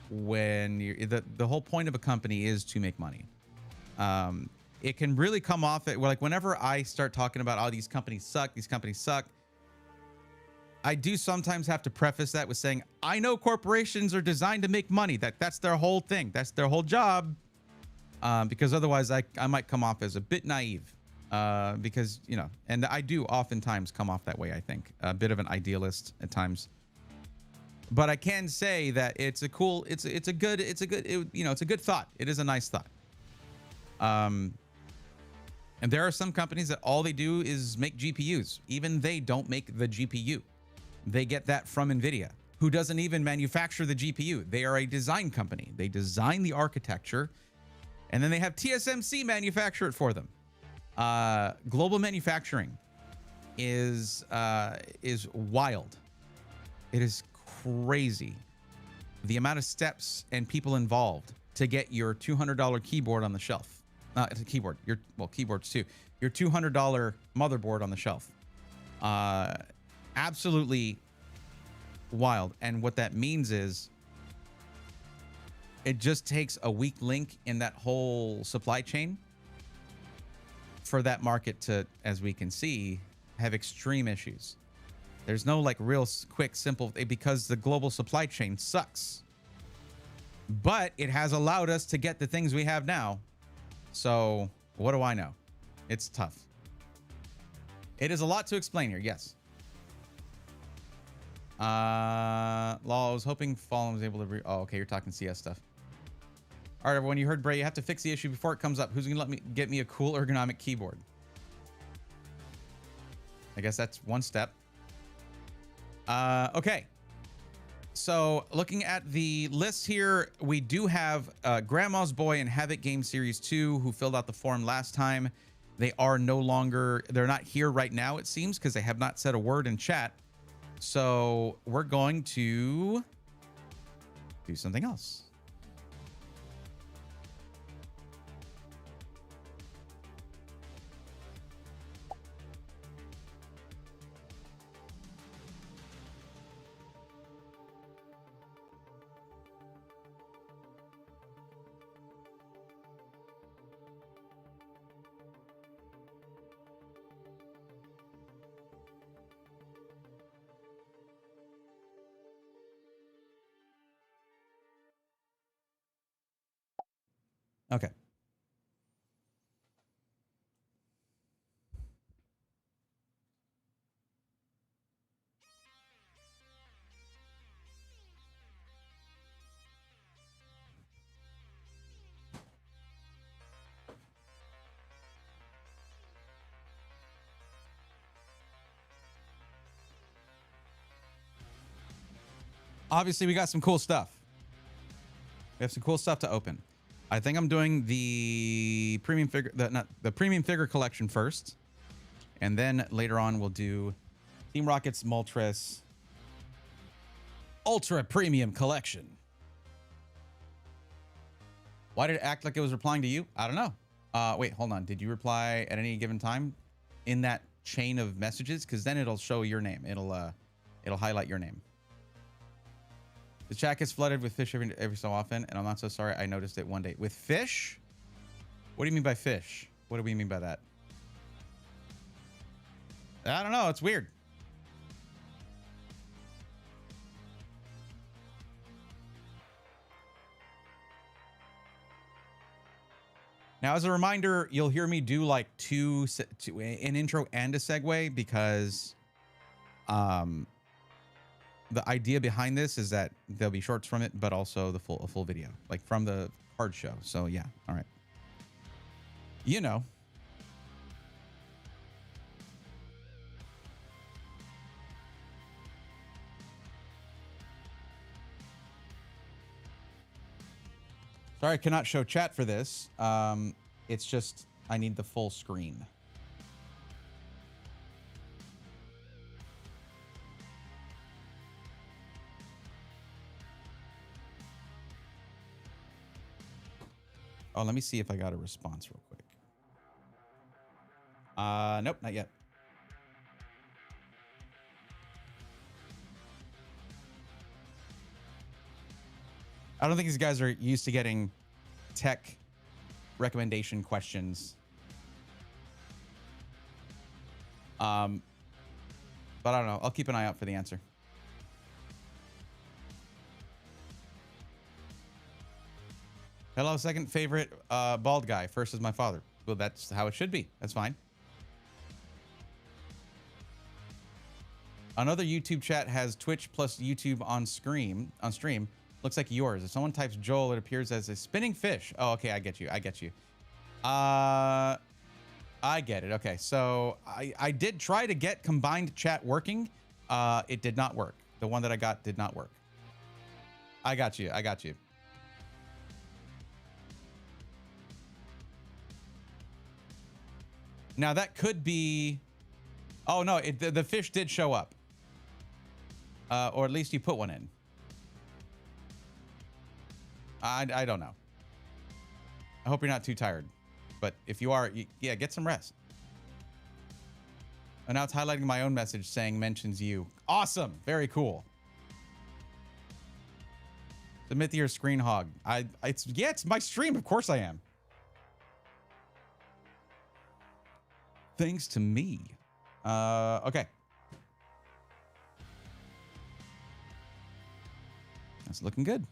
when the whole point of a company is to make money. It can really come off at, like, whenever I start talking about, oh, these companies suck, I do sometimes have to preface that with saying, I know corporations are designed to make money. That's their whole thing. That's their whole job. Because otherwise I might come off as a bit naive. Because, and I do oftentimes come off that way, I think. A bit of an idealist at times. But I can say that it's a good thought. It is a nice thought. And there are some companies that all they do is make GPUs. Even they don't make the GPU. They get that from NVIDIA, who doesn't even manufacture the GPU. They are a design company. They design the architecture, and then they have TSMC manufacture it for them. Global manufacturing is wild. It is crazy. The amount of steps and people involved to get your $200 keyboard on the shelf. It's a keyboard. Keyboards too. Your $200 motherboard on the shelf. Absolutely wild. And what that means is it just takes a weak link in that whole supply chain for that market to, as we can see, have extreme issues. There's no like real quick, simple, because the global supply chain sucks. But it has allowed us to get the things we have now. So what do I know? It's tough. It is a lot to explain here. Yes. Law, I was hoping Fallen was able to oh, okay. You're talking CS stuff. All right, everyone. You heard Bray. You have to fix the issue before it comes up. Who's going to get me a cool ergonomic keyboard? I guess that's one step. Okay. So looking at the list here, we do have Grandma's Boy and Havoc Game Series 2 who filled out the form last time. They are no longer, they're not here right now, it seems, because they have not said a word in chat. So we're going to do something else. Okay. obviously we got some cool stuff. We have some cool stuff to open. I think I'm doing the premium figure, the premium figure collection first, and then later on we'll do Team Rocket's Moltres Ultra Premium Collection. Why did it act like it was replying to you? I don't know. Wait, hold on. Did you reply at any given time in that chain of messages? Because then it'll show your name. It'll highlight your name. The chat gets flooded with fish every so often, and I'm not so sorry. I noticed it one day. With fish? What do you mean by fish? What do we mean by that? I don't know. It's weird. Now, as a reminder, you'll hear me do like an intro and a segue because the idea behind this is that there'll be shorts from it, but also a full video, like from the card show. So yeah, all right. You know. Sorry, I cannot show chat for this. It's just I need the full screen. Oh, let me see if I got a response real quick. Nope, not yet. I don't think these guys are used to getting tech recommendation questions. But I don't know. I'll keep an eye out for the answer. Hello, second favorite bald guy. First is my father. Well, that's how it should be. That's fine. Another YouTube chat has Twitch plus YouTube on stream. Looks like yours. If someone types Joel, it appears as a spinning fish. Oh, okay. I get you. I get you. I get it. Okay. So I did try to get combined chat working. It did not work. The one that I got did not work. I got you. I got you. Now that could be, oh no, the fish did show up. Or at least you put one in. I don't know. I hope you're not too tired. But if you are, yeah, get some rest. And now it's highlighting my own message saying mentions you. Awesome. Very cool. Submit to your screen hog. It's my stream. Of course I am. Thanks to me. Okay. That's looking good.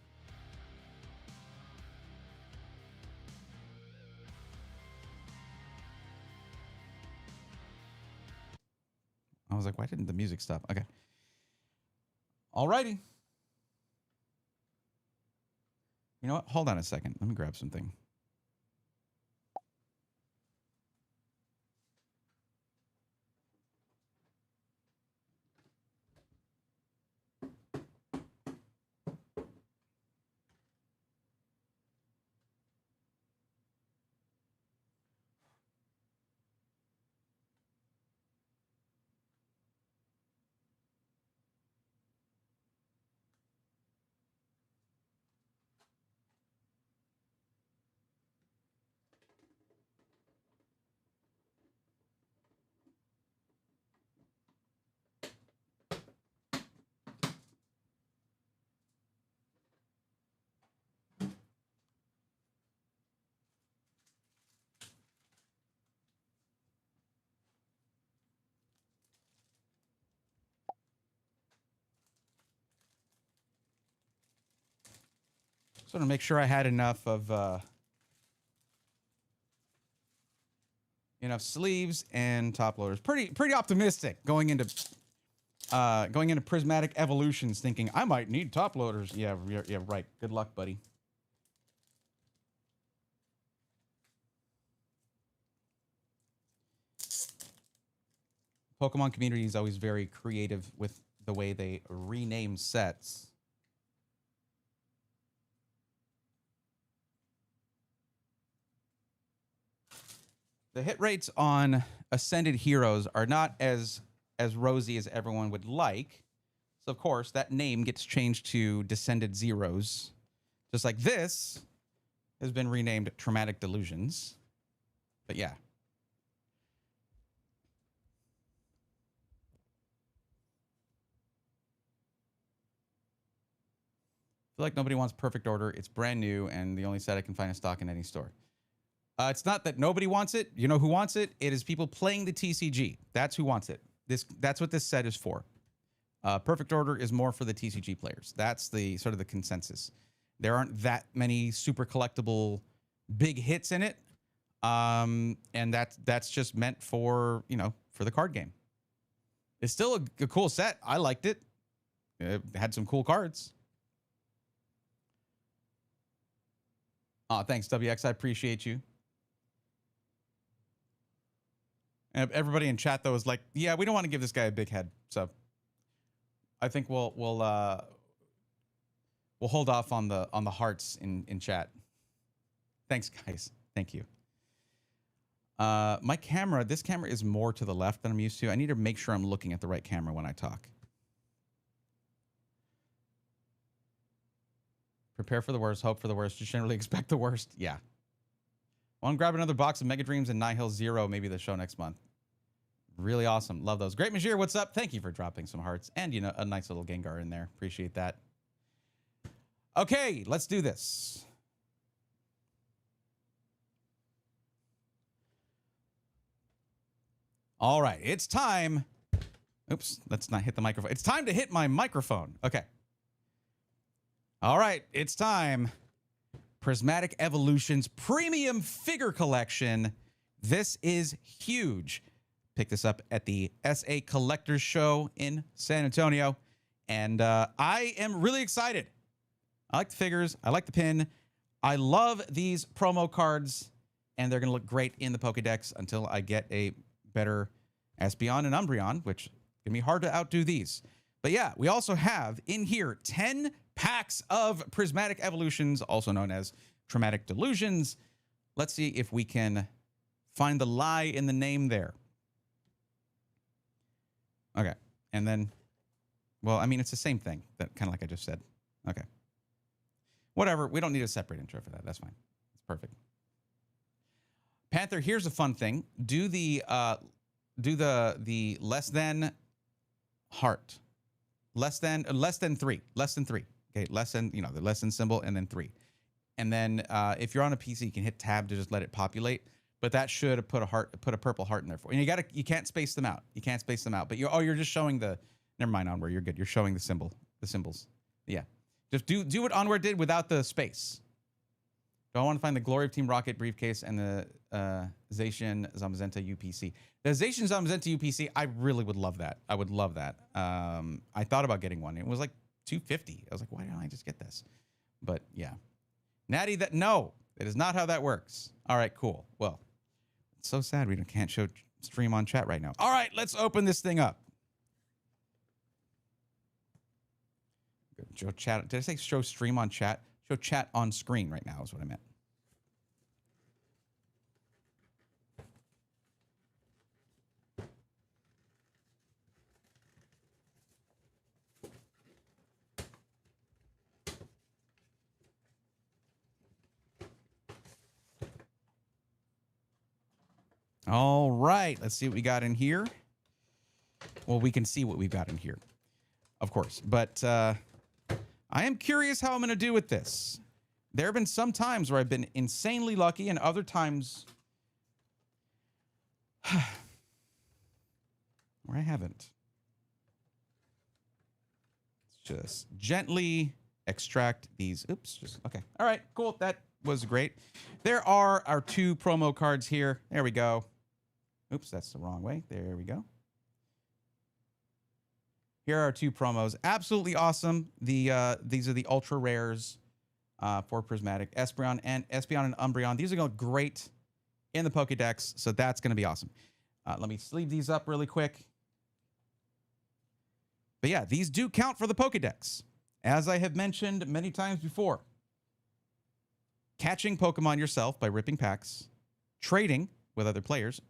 I was like, why didn't the music stop? Okay. Alrighty. You know what? Hold on a second. Let me grab something. Sort of make sure I had enough of enough sleeves and top loaders. Pretty optimistic going into prismatic evolutions, thinking I might need top loaders. Yeah, right. Good luck, buddy. Pokemon community is always very creative with the way they rename sets. The hit rates on Ascended Heroes are not as rosy as everyone would like. So, of course, that name gets changed to Descended Zeros. Just like this has been renamed Traumatic Delusions. But yeah. I feel like nobody wants Perfect Order. It's brand new and the only set I can find in stock in any store. It's not that nobody wants it. You know who wants it? It is people playing the TCG. That's who wants it. That's what this set is for. Perfect Order is more for the TCG players. That's the sort of the consensus. There aren't that many super collectible big hits in it. And that's just meant for, you know, for the card game. It's still a cool set. I liked it. It had some cool cards. Thanks, WX. I appreciate you. And everybody in chat, though, is like, yeah, we don't want to give this guy a big head. So I think we'll hold off on the hearts in chat. Thanks, guys. Thank you. This camera is more to the left than I'm used to. I need to make sure I'm looking at the right camera when I talk. Prepare for the worst, hope for the worst. Just generally expect the worst. Yeah. Want to grab another box of Mega Dreams and Nihil Zero, maybe the show next month. Really awesome. Love those. Great Majir, what's up? Thank you for dropping some hearts. And, you know, a nice little Gengar in there. Appreciate that. Okay, let's do this. All right, it's time. Oops, let's not hit the microphone. It's time to hit my microphone. Okay. All right, it's time. Prismatic Evolutions Premium Figure Collection. This is huge. Pick this up at the SA Collectors Show in San Antonio. And I am really excited. I like the figures. I like the pin. I love these promo cards. And they're going to look great in the Pokédex until I get a better Espeon and Umbreon, which can be hard to outdo these. But yeah, we also have in here 10 packs of Prismatic Evolutions, also known as Traumatic Delusions. Let's see if we can find the lie in the name there. Okay. And then, well, I mean, it's the same thing, that kind of like I just said. Okay. Whatever. We don't need a separate intro for that. That's fine. It's perfect. Panther, here's a fun thing. Do the less than heart. Less than 3. Less than 3. Okay, less than, you know, the less than symbol and then 3. And then if you're on a PC, you can hit tab to just let it populate. But that should put a purple heart in there for you. And you can't space them out. You can't space them out. But you're just showing the, never mind Onward, you're good. You're showing the symbols. Yeah. Just do what Onward did without the space. Do I want to find the Glory of Team Rocket briefcase and the Zacian Zamazenta UPC? The Zacian Zamazenta UPC, I really would love that. I would love that. I thought about getting one. It was like $250. I was like, why don't I just get this? But yeah. Natty, no, that is not how that works. All right, cool. Well, it's so sad we can't show stream on chat right now. All right, let's open this thing up. Show chat. Did I say show stream on chat? Show chat on screen right now is what I meant. All right, let's see what we got in here. Well, we can see what we've got in here, of course. But I am curious how I'm going to do with this. There have been some times where I've been insanely lucky and other times where I haven't. Let's just gently extract these. Oops, just okay. All right, cool. That was great. There are our 2 promo cards here. There we go. Oops, that's the wrong way. There we go. Here are our 2 promos. Absolutely awesome. These are the ultra rares for Prismatic. Espeon and Umbreon. These are going to look great in the Pokédex, so that's going to be awesome. Let me sleeve these up really quick. But yeah, these do count for the Pokédex. As I have mentioned many times before, catching Pokemon yourself by ripping packs, trading with other players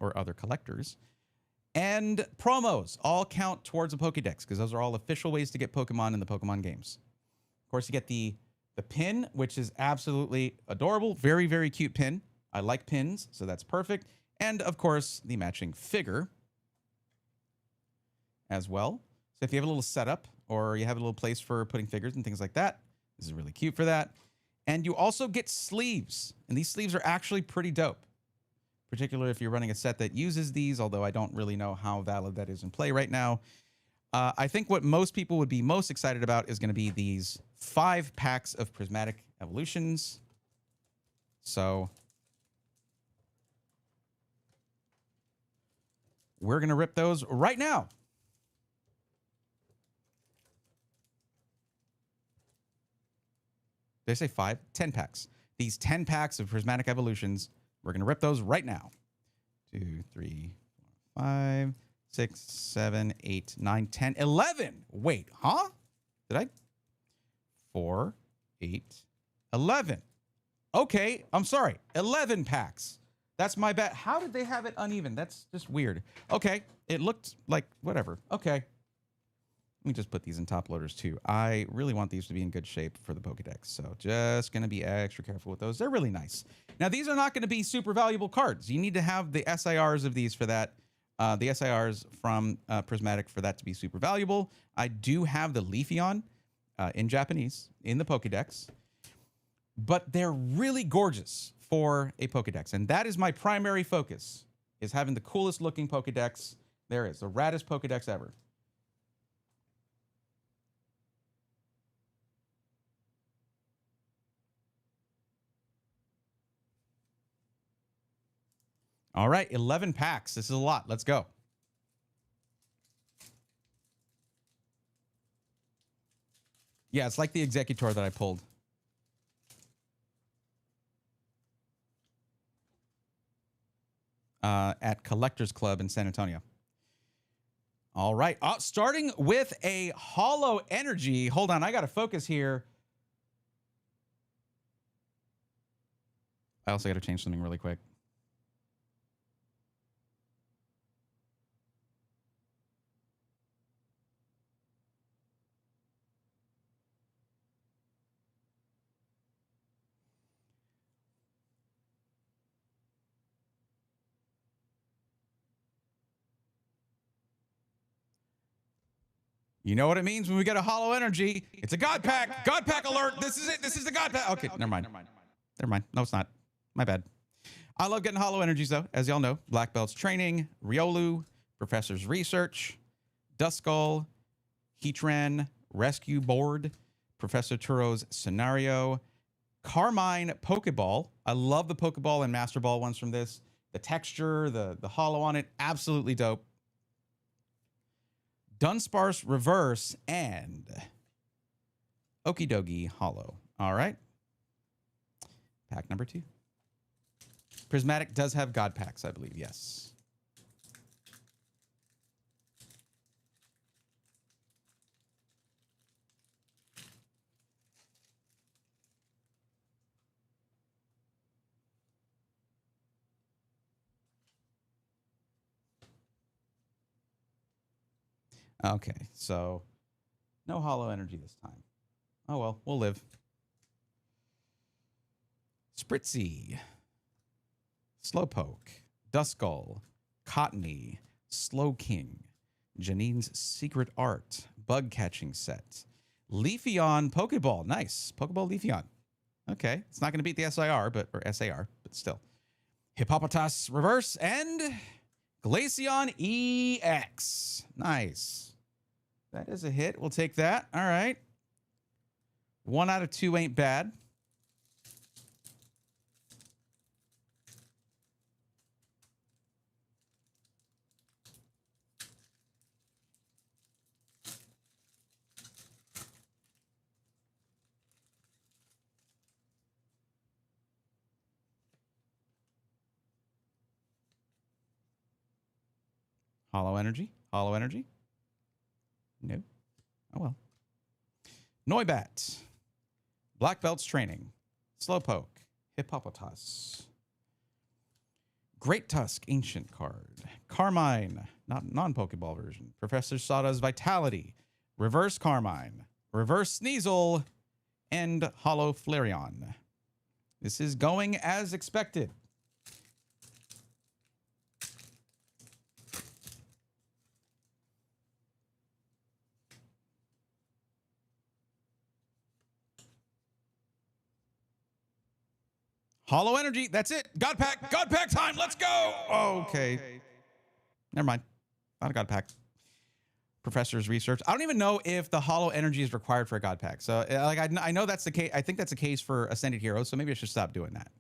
or other collectors. And promos all count towards a Pokédex because those are all official ways to get Pokemon in the Pokemon games. Of course, you get the pin, which is absolutely adorable. Very, very cute pin. I like pins, so that's perfect. And, of course, the matching figure as well. So if you have a little setup or you have a little place for putting figures and things like that, this is really cute for that. And you also get sleeves. And these sleeves are actually pretty dope. Particularly if you're running a set that uses these, although I don't really know how valid that is in play right now. I think what most people would be most excited about is going to be these 5 packs of Prismatic Evolutions. So we're going to rip those right now. Did I say 5? 10 packs. These 10 packs of Prismatic Evolutions, we're going to rip those right now. 2, 3, 4, 5, 6, 7, 8, 9, 10, 11. Wait, huh? Did I? 4, 8, 11. Okay, I'm sorry. 11 packs. That's my bet. How did they have it uneven? That's just weird. Okay, it looked like whatever. Okay. Let me just put these in top loaders too. I really want these to be in good shape for the Pokedex. So just going to be extra careful with those. They're really nice. Now, these are not going to be super valuable cards. You need to have the SIRs of these for that. The SIRs from Prismatic for that to be super valuable. I do have the Leafeon in Japanese in the Pokedex. But they're really gorgeous for a Pokedex. And that is my primary focus, is having the coolest looking Pokedex there is. The raddest Pokedex ever. All right, 11 packs. This is a lot. Let's go. Yeah, it's like the Executor that I pulled. At Collectors Club in San Antonio. All right. Starting with a Hollow Energy. Hold on. I got to focus here. I also got to change something really quick. You know what it means when we get a Hollow Energy. It's a God Pack. God Pack alert. This is it. This is the God Pack. Okay, never mind. Never mind. No, it's not. My bad. I love getting Hollow Energies, though. As y'all know, Black Belt's Training, Riolu, Professor's Research, Duskull, Heatran, Rescue Board, Professor Turo's Scenario, Carmine Pokeball. I love the Pokeball and Master Ball ones from this. The texture, the hollow on it, absolutely dope. Dunsparce Reverse and Okidogi Hollow. All right. Pack number 2. Prismatic does have God Packs, I believe. Yes. Okay, so no Hollow Energy this time. Oh well, we'll live. Spritzy, Slowpoke, Duskull, Cottony, Slowking, Janine's Secret Art, Bug Catching Set, Leafeon Pokeball. Nice. Pokeball Leafeon. Okay, it's not going to beat the SIR, or SAR, but still. Hippopotas Reverse and Glaceon EX. Nice. That is a hit. We'll take that. All right. 1 out of 2 ain't bad. Hollow Energy. Hollow Energy. No. Oh, well. Noibat. Black Belt's Training. Slowpoke. Hippopotas. Great Tusk, ancient card. Carmine, not non-Pokeball version. Professor Sawdust Vitality. Reverse Carmine. Reverse Sneasel. And Hollow Flareon. This is going as expected. Hollow Energy. That's it. God Pack. God Pack time. Let's go. Okay. Never mind. Not a God Pack. Professor's research. I don't even know if the Hollow Energy is required for a God Pack. So, like, I know that's the case. I think that's the case for Ascended Heroes. So maybe I should stop doing that.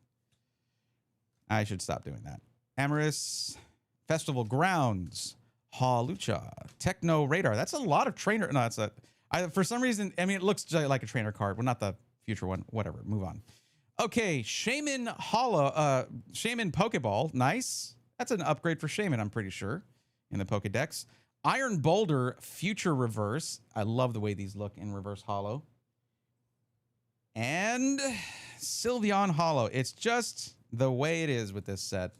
I should stop doing that. Amorous Festival Grounds. Hawlucha. Techno Radar. That's a lot of trainer. No, that's a. For some reason, I mean, it looks like a trainer card. Well, not the future one. Whatever. Move on. Okay, Shaman Hollow, Shaman Pokeball, nice. That's an upgrade for Shaman, I'm pretty sure, in the Pokedex. Iron Boulder, Future Reverse. I love the way these look in Reverse Hollow. And Sylveon Hollow. It's just the way it is with this set.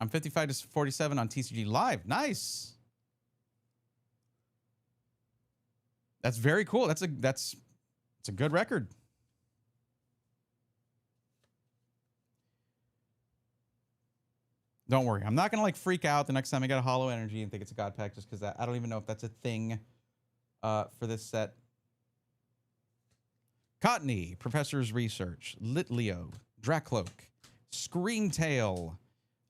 I'm 55 to 47 on TCG Live. Nice. That's very cool. That's a good record. Don't worry. I'm not going to like freak out the next time I get a Hollow Energy and think it's a God Pack just because I don't even know if that's a thing for this set. Cottony, Professor's Research, Litleo, Dracloak, Screamtail,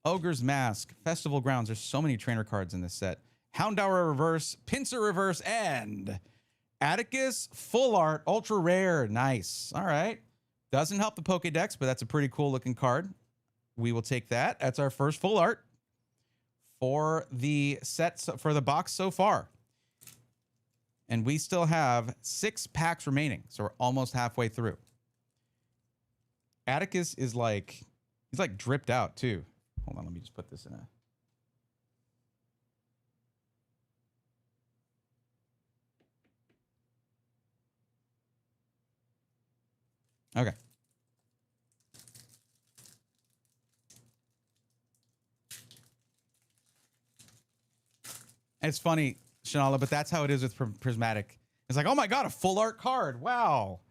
Ogre's Mask, Festival Grounds. There's so many trainer cards in this set. Houndour Reverse, Pinsir Reverse, and Atticus Full Art Ultra Rare. Nice. All right. Doesn't help the Pokédex, but that's a pretty cool looking card. We will take that. That's our first full art for the set, for the box so far. And we still have 6 packs remaining, so we're almost halfway through. Atticus is like, he's like dripped out too. Hold on, let me just put this in a... Okay. It's funny, Shanala, but that's how it is with Prismatic. It's like, oh my god, a full art card! Wow,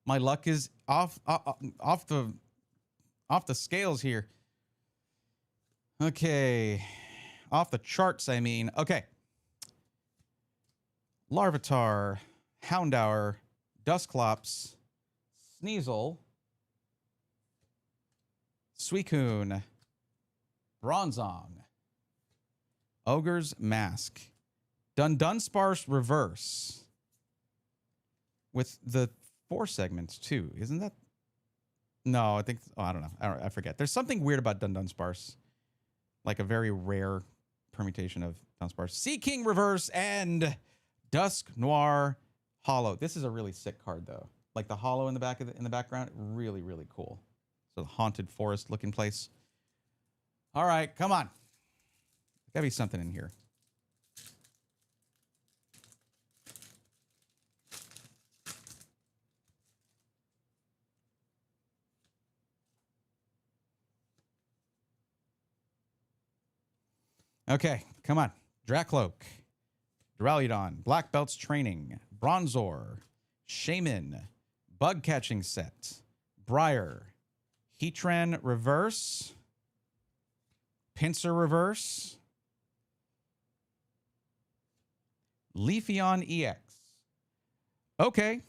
my luck is off the scales here. Okay, off the charts, I mean. Okay, Larvitar, Houndour, Dusclops, Sneasel, Suicune, Bronzong, Ogre's Mask, Dunsparce Reverse with the 4 segments too, isn't that? No, I think. Oh, I don't know. I forget. There's something weird about Dunsparce, like a very rare permutation of Dunsparce. Sea King Reverse and Dusk Noir Hollow. This is a really sick card though. Like the hollow in the back of in the background, really really cool. So the haunted forest looking place. All right, come on. Gotta be something in here. Okay, come on. Dracloak, Duraludon, Black Belt's Training, Bronzor, Shaman, Bug Catching Set, Briar, Heatran Reverse, Pinsir Reverse, Leafeon EX. Okay.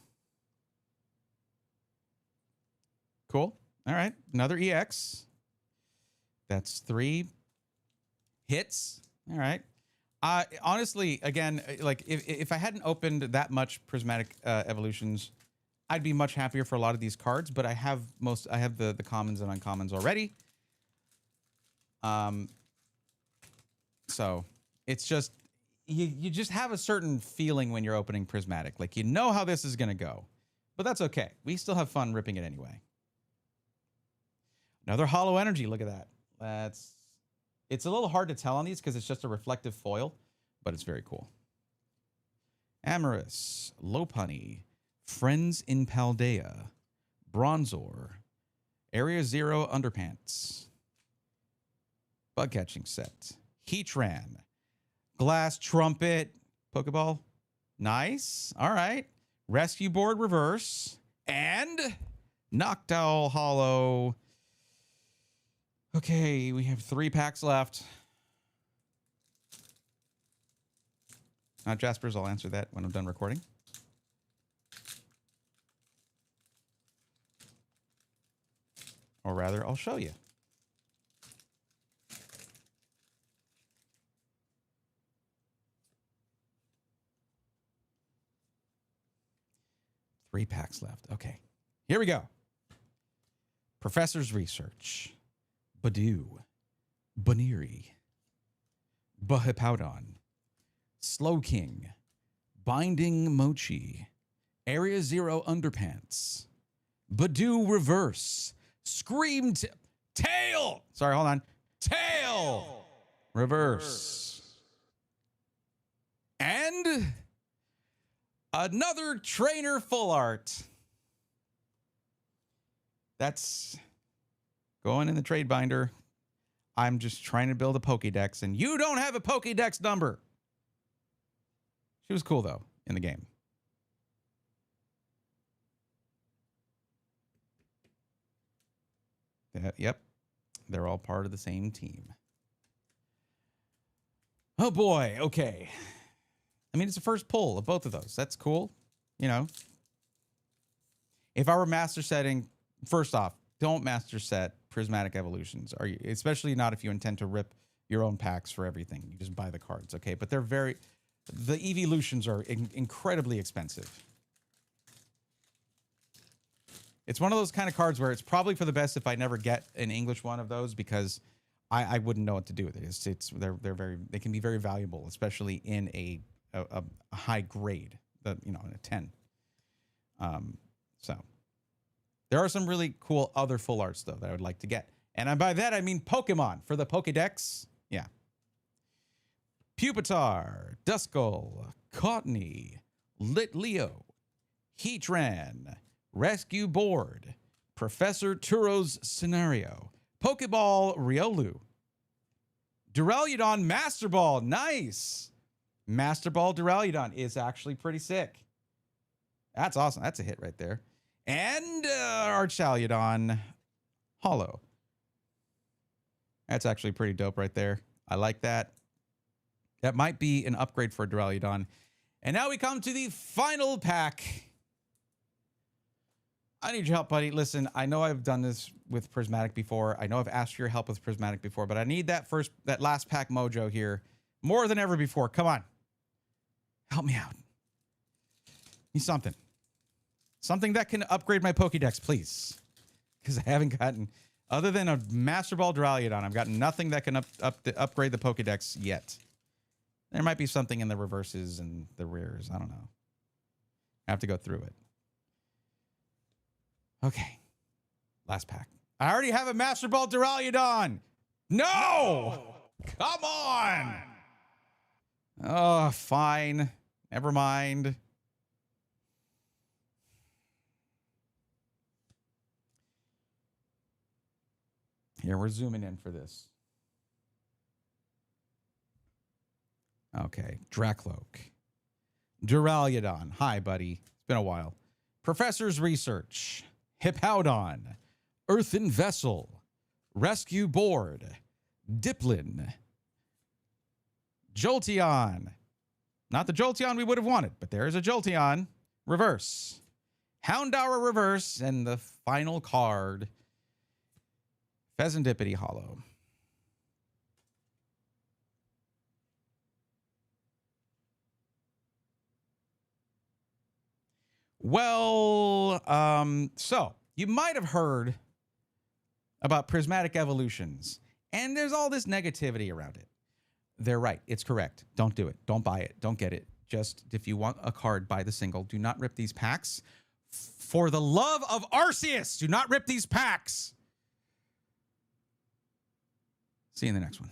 Cool. All right. Another EX. That's 3 hits. All right. Honestly, again, like if I hadn't opened that much Prismatic Evolutions, I'd be much happier for a lot of these cards, but I have the commons and uncommons already. So it's just you just have a certain feeling when you're opening Prismatic. Like you know how this is gonna go. But that's okay. We still have fun ripping it anyway. Another Hollow Energy. Look at that. It's a little hard to tell on these because it's just a reflective foil, but it's very cool. Amorous, Lopunny, Friends in Paldea, Bronzor, Area Zero Underpants, Bug Catching Set, Heatran, Glass Trumpet, Pokeball. Nice. All right. Rescue Board Reverse, and Noctowl Hollow. Okay, we have 3 packs left. Jaspers, I'll answer that when I'm done recording. Or rather, I'll show you. Three packs left. Okay, here we go. Professor's Research, Badoo, Baniri, Bahippowdon, Slowking, Binding Mochi, Area Zero Underpants, Badoo Reverse, Scream Tail. Sorry, hold on. Tail Reverse. And another Trainer Full Art. That's going in the trade binder. I'm just trying to build a Pokédex, and you don't have a Pokédex number. She was cool, though, in the game. Yep. They're all part of the same team. Oh, boy. Okay. I mean, it's the first pull of both of those. That's cool. You know. If I were master setting, first off, don't master set prismatic evolutions. Are you, especially not if you intend to rip your own packs for everything. You just buy the cards, okay? But they're very... The evolutions are incredibly expensive. It's one of those kind of cards where it's probably for the best if I never get an English one of those, because I wouldn't know what to do with it. They can be very valuable, especially in a high grade, in a 10. So there are some really cool other full arts though that I would like to get, and by that I mean Pokemon for the Pokédex. Yeah. Pupitar, Duskull, Cottony, Litleo, Heatran, Rescue Board, Professor Turo's Scenario, Pokeball Riolu, Duraludon Master Ball. Nice. Master Ball Duraludon is actually pretty sick. That's awesome. That's a hit right there. And Archaludon Hollow. That's actually pretty dope right there. I like that. That might be an upgrade for Duraludon. And now we come to the final pack. I need your help, buddy. Listen, I know I've done this with Prismatic before. I know I've asked for your help with Prismatic before, but I need that last pack mojo here more than ever before. Come on. Help me out. Need something. Something that can upgrade my Pokédex, please. Because I haven't gotten, other than a Master Ball Duraludon, I've got nothing that can upgrade the Pokédex yet. There might be something in the reverses and the rares. I don't know. I have to go through it. Okay. Last pack. I already have a Master Ball Duraludon. No! Come on! Oh, fine. Never mind. Here, we're zooming in for this. Okay, Dracloak. Duraludon. Hi, buddy. It's been a while. Professor's Research. Hippowdon. Earthen Vessel. Rescue Board. Diplin. Jolteon. Not the Jolteon we would have wanted, but there is a Jolteon. Reverse. Houndour Reverse. And the final card. Pheasantipity Hollow. Well, so you might have heard about prismatic evolutions, and there's all this negativity around it. They're right. It's correct. Don't do it. Don't buy it. Don't get it. Just if you want a card, buy the single. Do not rip these packs. For the love of Arceus, do not rip these packs. See you in the next one.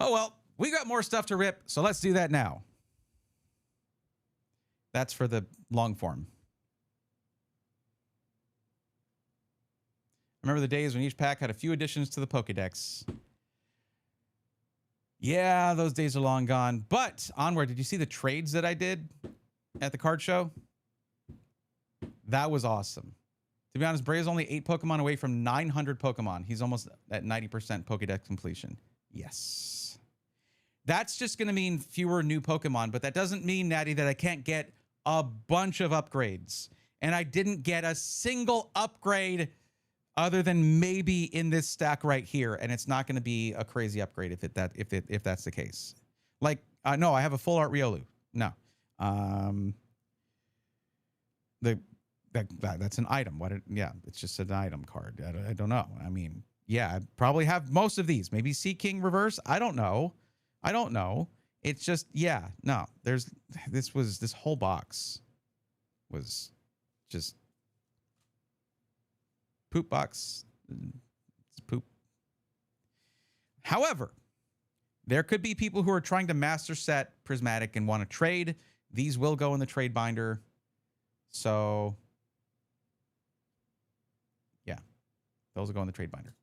Oh, well, we got more stuff to rip, so let's do that now. That's for the long form. I remember the days when each pack had a few additions to the Pokédex. Yeah, those days are long gone. But onward, did you see the trades that I did at the card show? That was awesome. To be honest, Bray is only 8 Pokemon away from 900 Pokemon. He's almost at 90% Pokédex completion. Yes. That's just going to mean fewer new Pokemon, but that doesn't mean, Natty, that I can't get a bunch of upgrades. And I didn't get a single upgrade other than maybe in this stack right here, and it's not going to be a crazy upgrade if that's the case. Like, no, I have a full art Riolu. No. That's an item. Yeah, it's just an item card. I don't know. I mean, yeah, I probably have most of these. Maybe Sea King reverse. I don't know. It's just, yeah, no. This whole box was just poop box. It's poop. However, there could be people who are trying to master set Prismatic and want to trade. These will go in the trade binder. So yeah, those will go in the trade binder.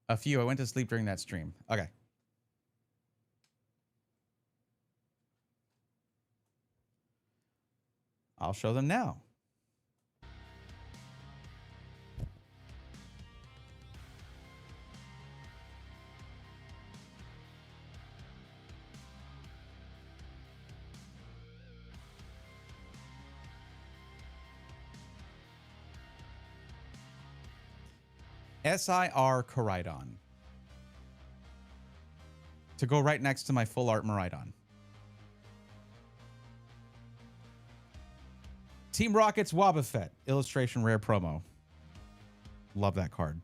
A few. I went to sleep during that stream. Okay. I'll show them now. SIR Koraidon. To go right next to my full art Miraidon. Team Rocket's Wobbuffet. Illustration rare promo. Love that card.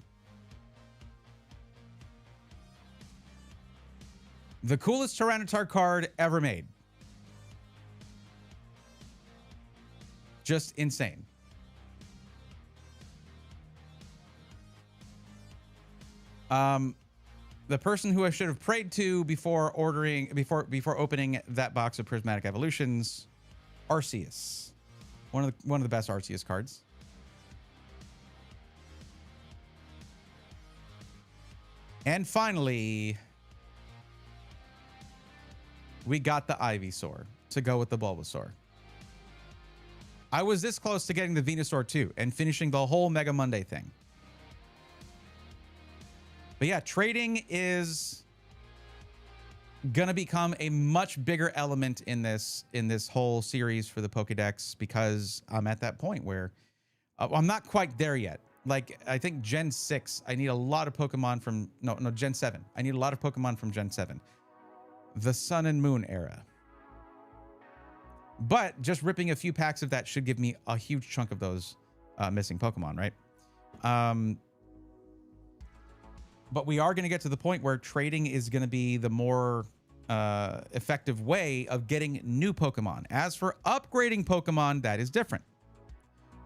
The coolest Tyranitar card ever made. Just insane. The person who I should have prayed to before opening that box of Prismatic Evolutions, Arceus. One of the best Arceus cards. And finally, we got the Ivysaur to go with the Bulbasaur. I was this close to getting the Venusaur too and finishing the whole Mega Monday thing. But yeah, trading is gonna become a much bigger element in this whole series for the Pokédex, because I'm at that point where I'm not quite there yet. Like, I think Gen 6, I need a lot of Pokemon from no Gen 7. I need a lot of Pokemon from Gen 7. The Sun and Moon era. But just ripping a few packs of that should give me a huge chunk of those missing Pokemon, right? But we are going to get to the point where trading is going to be the more effective way of getting new Pokemon. As for upgrading Pokemon, that is different.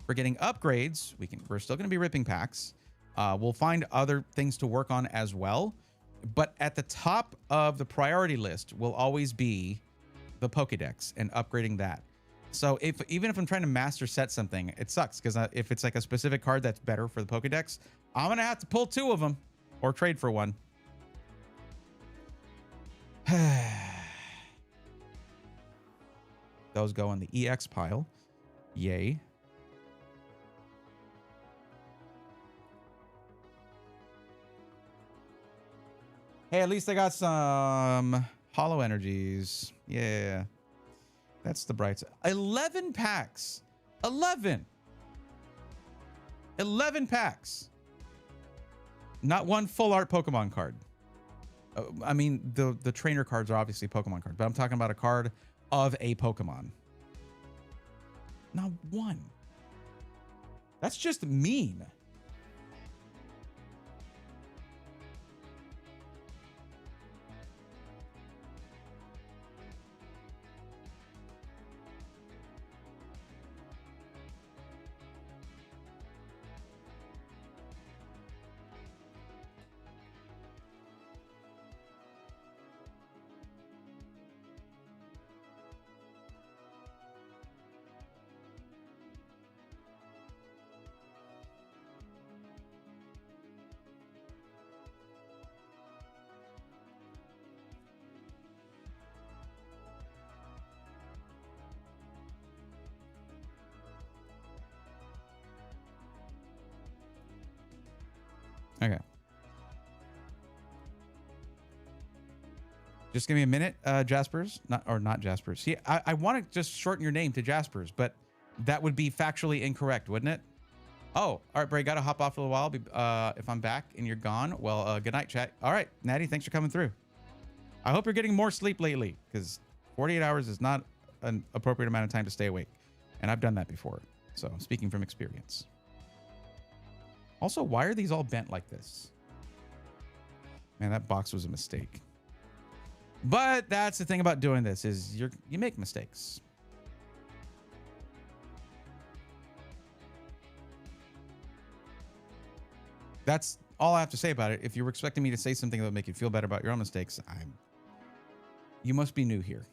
For getting upgrades, we're still going to be ripping packs. We'll find other things to work on as well. But at the top of the priority list will always be the Pokédex and upgrading that. So even if I'm trying to master set something, it sucks, because if it's like a specific card that's better for the Pokédex, I'm going to have to pull 2 of them. Or trade for 1. Those go in the EX pile. Yay. Hey, at least I got some hollow energies. Yeah. That's the bright side. 11 packs. 11 packs. Not one full art Pokemon card. I mean, the trainer cards are obviously Pokemon cards, but I'm talking about a card of a Pokemon. Not one. That's just mean. Just give me a minute, Jaspers. Not Jaspers. See, I want to just shorten your name to Jaspers, but that would be factually incorrect, wouldn't it? Oh, all right, Bray. Got to hop off for a while. If I'm back and you're gone, well, good night, chat. All right, Natty, thanks for coming through. I hope you're getting more sleep lately, because 48 hours is not an appropriate amount of time to stay awake, and I've done that before. So, speaking from experience. Also, why are these all bent like this? Man, that box was a mistake. But that's the thing about doing this is you make mistakes. That's all I have to say about it. If you were expecting me to say something that would make you feel better about your own mistakes, you must be new here.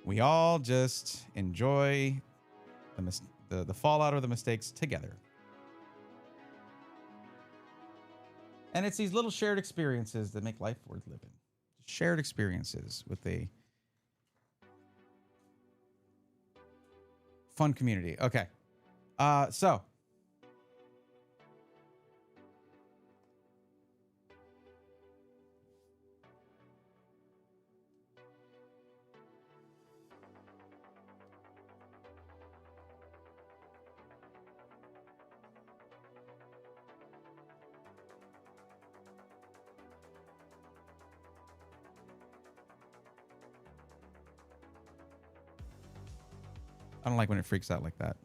We all just enjoy the fallout of the mistakes together. And it's these little shared experiences that make life worth living. Shared experiences with a fun community. Okay. So. I don't like when it freaks out like that.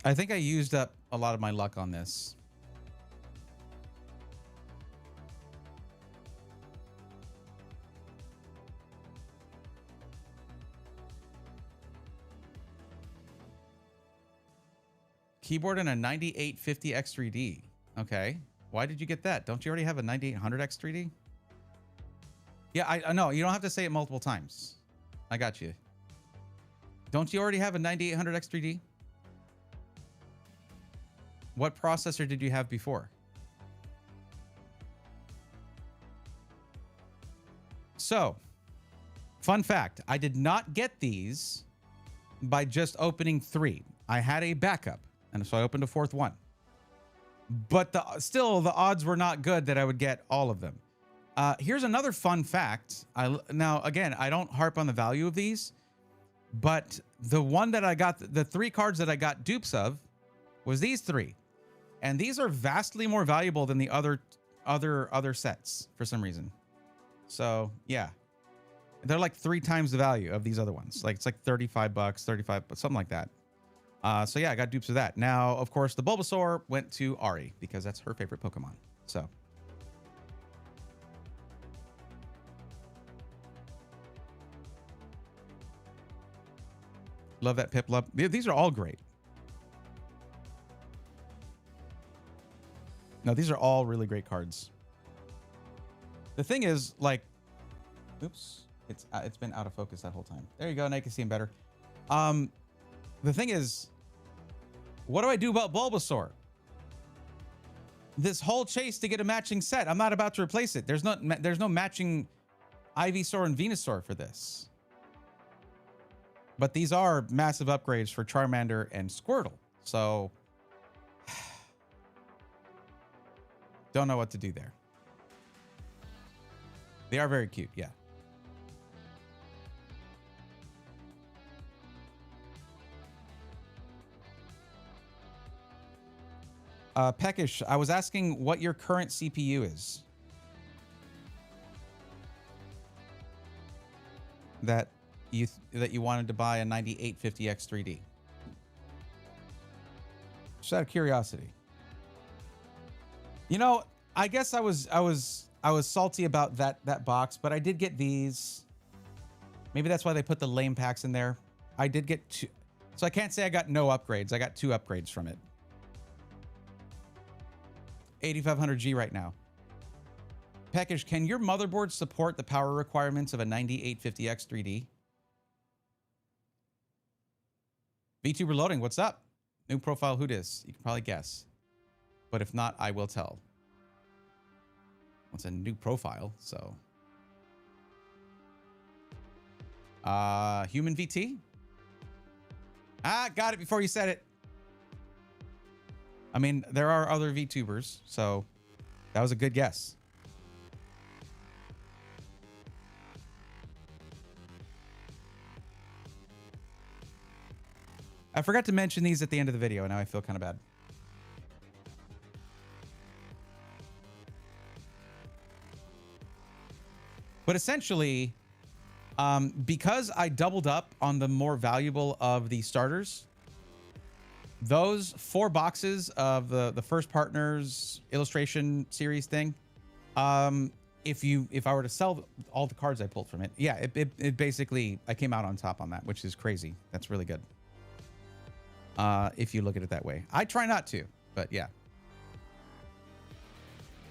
I think I used up a lot of my luck on this. Keyboard and a 9850 X3D. Okay. Why did you get that? Don't you already have a 9800 X3D? Yeah, I know. You don't have to say it multiple times. I got you. Don't you already have a 9800 X3D? What processor did you have before? So, fun fact, I did not get these by just opening 3. I had a backup, and so I opened a 4th one. But still, the odds were not good that I would get all of them. Here's another fun fact. Now, again, I don't harp on the value of these, but the one that I got, the 3 cards that I got dupes of, was these 3. And these are vastly more valuable than the other sets for some reason. So, yeah. They're like 3 times the value of these other ones. Like, it's like $35, 35, something like that. So yeah, I got dupes of that. Now, of course, the Bulbasaur went to Ari because that's her favorite Pokemon. So. Love that Piplup. These are all great. No, these are all really great cards. The thing is, like, oops, it's been out of focus that whole time. There you go. Now you can see him better. The thing is, what do I do about Bulbasaur? This whole chase to get a matching set, I'm not about to replace it. There's no matching Ivysaur and Venusaur for this. But these are massive upgrades for Charmander and Squirtle. So, don't know what to do there. They are very cute, yeah. Peckish, I was asking what your current CPU is. That you wanted to buy a 9850 X3D. Just out of curiosity. You know, I guess I was salty about that box, but I did get these. Maybe that's why they put the lame packs in there. I did get 2. So I can't say I got no upgrades. I got 2 upgrades from it. 8500G right now. Peckish, can your motherboard support the power requirements of a 9850X 3D? VTuber loading, what's up? New profile, who dis? You can probably guess. But if not, I will tell. It's a new profile, so. Human VT? Ah, got it before you said it. I mean, there are other VTubers, so that was a good guess. I forgot to mention these at the end of the video, and now I feel kind of bad. But essentially, because I doubled up on the more valuable of the starters, those 4 boxes of the First Partners illustration series thing, if I were to sell all the cards I pulled from it, yeah, it basically, I came out on top on that, which is crazy. That's really good. If you look at it that way. I try not to, but yeah.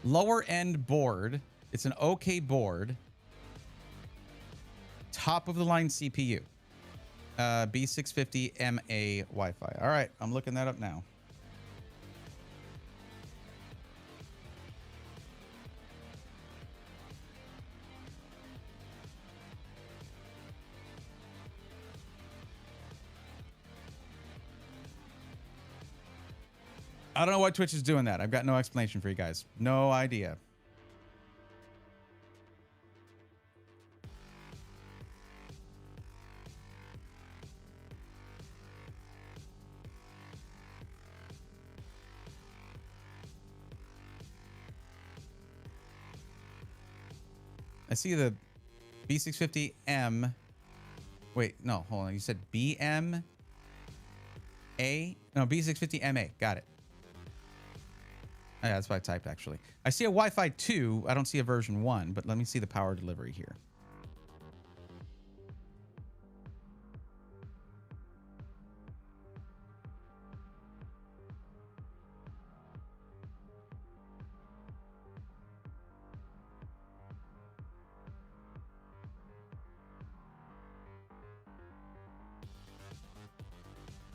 Lower end board. It's an okay board. Top of the line CPU. B650 MA Wi-Fi. All right, I'm looking that up now. I don't know why Twitch is doing that. I've got no explanation for you guys. No idea. I see the B650M. Wait, no, hold on. You said BM A? No, B650MA. Got it. Oh, yeah, that's what I typed, actually. I see a Wi-Fi 2. I don't see a version 1, but let me see the power delivery here.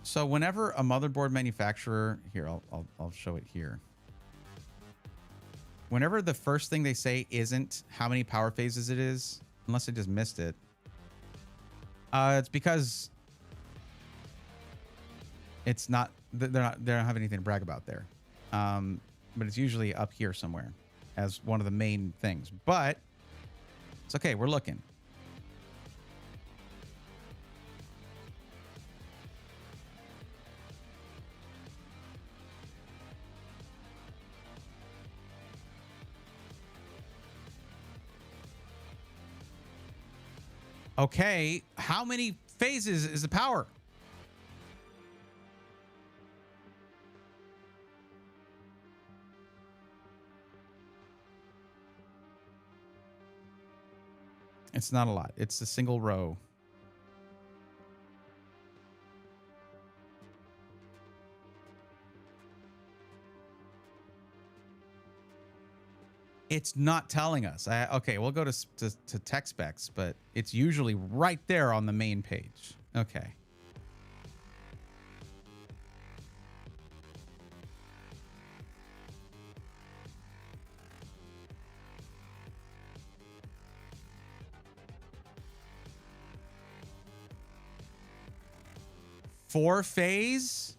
So whenever a motherboard manufacturer, here, I'll show it here. Whenever the first thing they say isn't how many power phases it is, unless I just missed it, it's because it's not, they don't have anything to brag about there. But it's usually up here somewhere as one of the main things. But it's okay, we're looking. Okay, how many phases is the power? It's not a lot. It's a single row. It's not telling us. Okay, we'll go to tech specs, but it's usually right there on the main page. Okay. Four phase.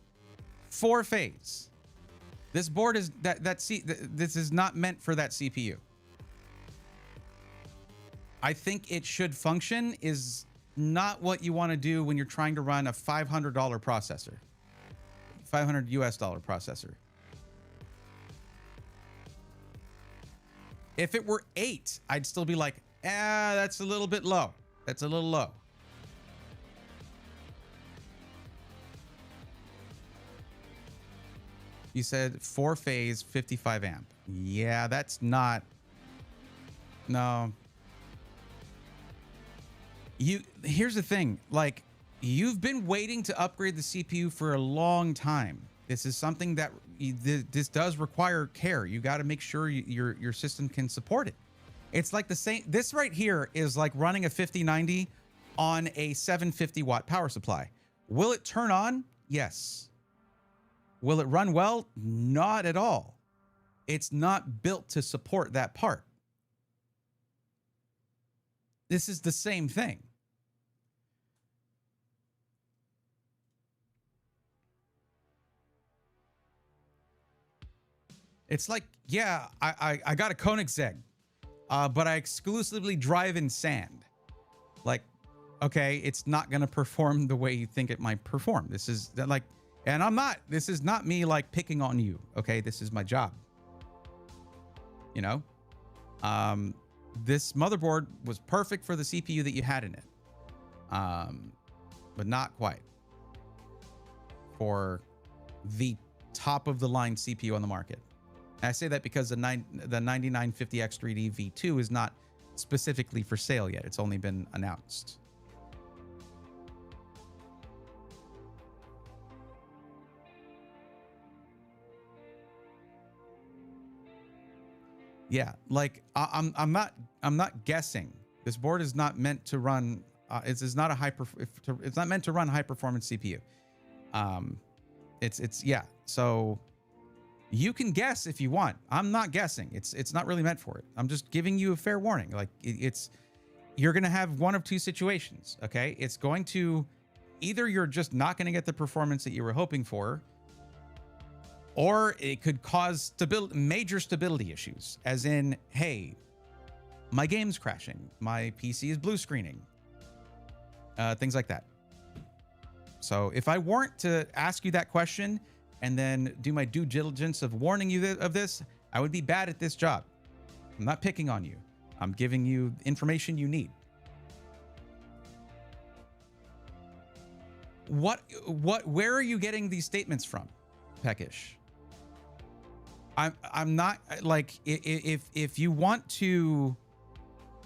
This board is this is not meant for that CPU. I think it should function is not what you want to do when you're trying to run a $500 processor. $500 US processor. If it were 8, I'd still be like, that's a little bit low. That's a little low. You said 4-phase, 55 amp. Yeah, that's not. No. Here's the thing. Like, you've been waiting to upgrade the CPU for a long time. This is something that this does require care. You got to make sure your system can support it. It's like the same. This right here is like running a 5090 on a 750 watt power supply. Will it turn on? Yes. Will it run well? Not at all. It's not built to support that part. This is the same thing. It's like, yeah, I got a Koenigsegg, but I exclusively drive in sand. Like, okay, it's not going to perform the way you think it might perform. This is like, and this is not me like picking on you. Okay. This is my job. You know, this motherboard was perfect for the CPU that you had in it. But not quite for the top of the line CPU on the market. And I say that because the 9950X3D V2 is not specifically for sale yet. It's only been announced. Yeah, like I'm not guessing. This board is not meant to run. It's not meant to run high performance CPU. Yeah. So you can guess if you want. I'm not guessing. It's not really meant for it. I'm just giving you a fair warning. Like you're gonna have one of two situations. Okay, it's going to either you're just not gonna get the performance that you were hoping for, or it could cause major stability issues, as in, hey, my game's crashing, my PC is blue screening, things like that. So if I weren't to ask you that question and then do my due diligence of warning you of this, I would be bad at this job. I'm not picking on you. I'm giving you information you need. Where are you getting these statements from, Peckish? I'm not like, if you want to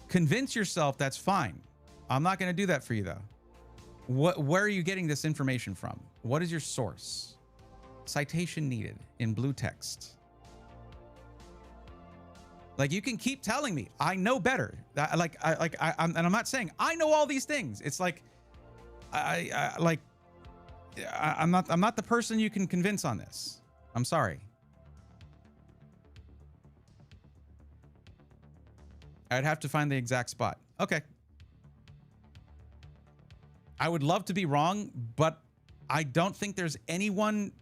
convince yourself, that's fine. I'm not going to do that for you though. Where are you getting this information from? What is your source? Citation needed in blue text. Like, you can keep telling me I know better. I'm not saying I know all these things. It's like I'm not the person you can convince on this. I'm sorry. I'd have to find the exact spot. Okay. I would love to be wrong, but I don't think there's anyone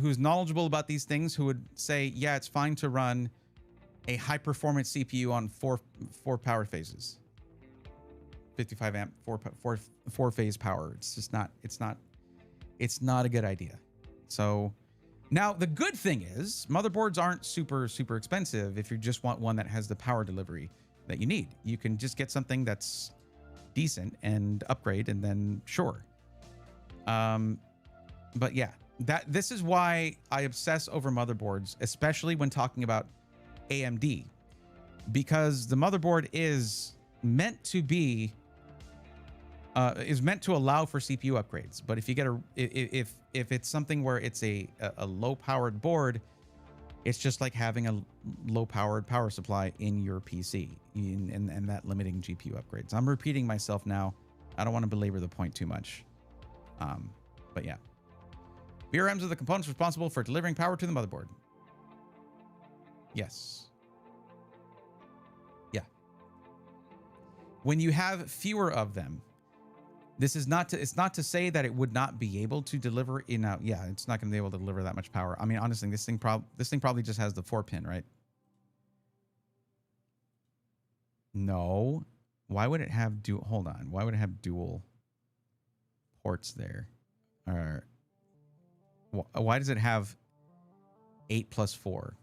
who's knowledgeable about these things who would say, yeah, it's fine to run a high performance CPU on four power phases. 55 amp, four phase power. It's just not, it's not a good idea. So now the good thing is motherboards aren't super expensive. If you just want one that has the power delivery that you need, you can just get something that's decent and upgrade, and then sure. But yeah, this is why I obsess over motherboards, especially when talking about AMD, because the motherboard is meant to be meant to allow for CPU upgrades. But if you get if it's something where it's a low powered board, it's just like having a low powered power supply in your PC, and that limiting GPU upgrades. I'm repeating myself now. I don't want to belabor the point too much. But yeah, VRMs are the components responsible for delivering power to the motherboard. Yes. Yeah. When you have fewer of them, this is not to, it's not to say that it would not be able to deliver yeah, it's not going to be able to deliver that much power. I mean, honestly, this thing probably just has the 4-pin, right? No. Why would it have hold on. Why would it have dual ports there? Or why does it have 8 plus 4?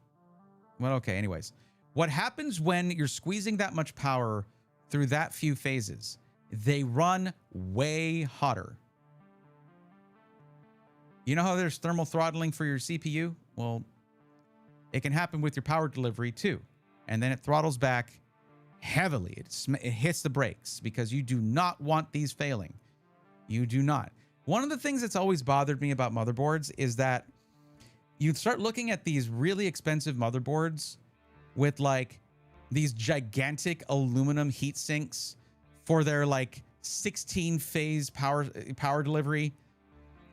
Well, okay, anyways. What happens when you're squeezing that much power through that few phases? They run way hotter. You know how there's thermal throttling for your CPU? Well, it can happen with your power delivery too. And then it throttles back heavily. It hits the brakes because you do not want these failing. You do not. One of the things that's always bothered me about motherboards is that you start looking at these really expensive motherboards with like these gigantic aluminum heat sinks for their like 16 phase power delivery.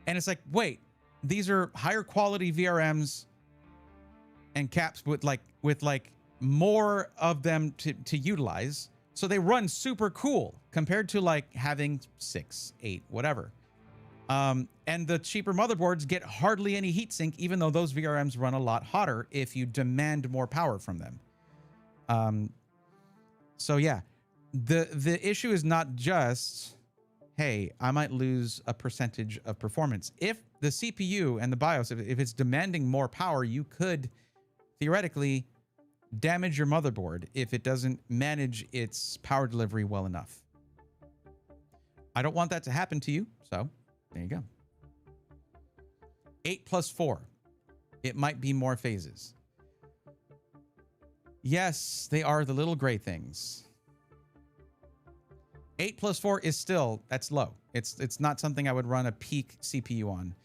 And it's like, wait, these are higher quality VRMs and caps with like more of them to utilize. So they run super cool compared to like having 6, 8, whatever. And the cheaper motherboards get hardly any heatsink, even though those VRMs run a lot hotter if you demand more power from them. So yeah, the issue is not just, hey, I might lose a percentage of performance. If the CPU and the BIOS, if it's demanding more power, you could theoretically damage your motherboard if it doesn't manage its power delivery well enough. I don't want that to happen to you, so there you go. 8 plus 4. It might be more phases. Yes, they are the little gray things. 8 plus 4 is still, that's low. It's not something I would run a peak CPU on.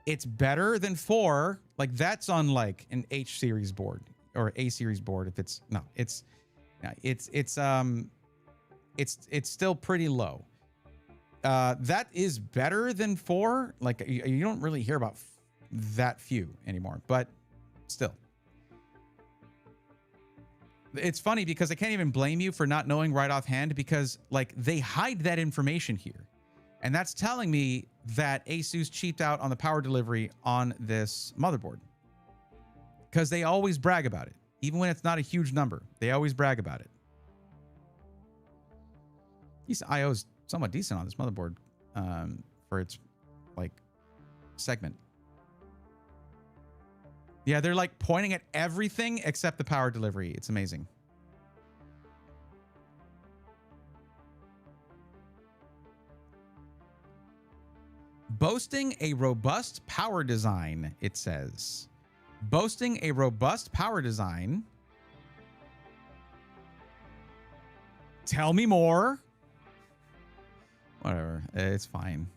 It's better than 4. Like that's on like an H series board or A series board. If it's no, it's still pretty low. That is better than 4. Like you don't really hear about that few anymore, but still. It's funny because I can't even blame you for not knowing right offhand because like they hide that information here. And that's telling me that ASUS cheaped out on the power delivery on this motherboard. Because they always brag about it. Even when it's not a huge number, they always brag about it. IO is somewhat decent on this motherboard for its like segment. Yeah, they're like pointing at everything except the power delivery. It's amazing. Boasting a robust power design, it says. Boasting a robust power design. Tell me more. Whatever. It's fine.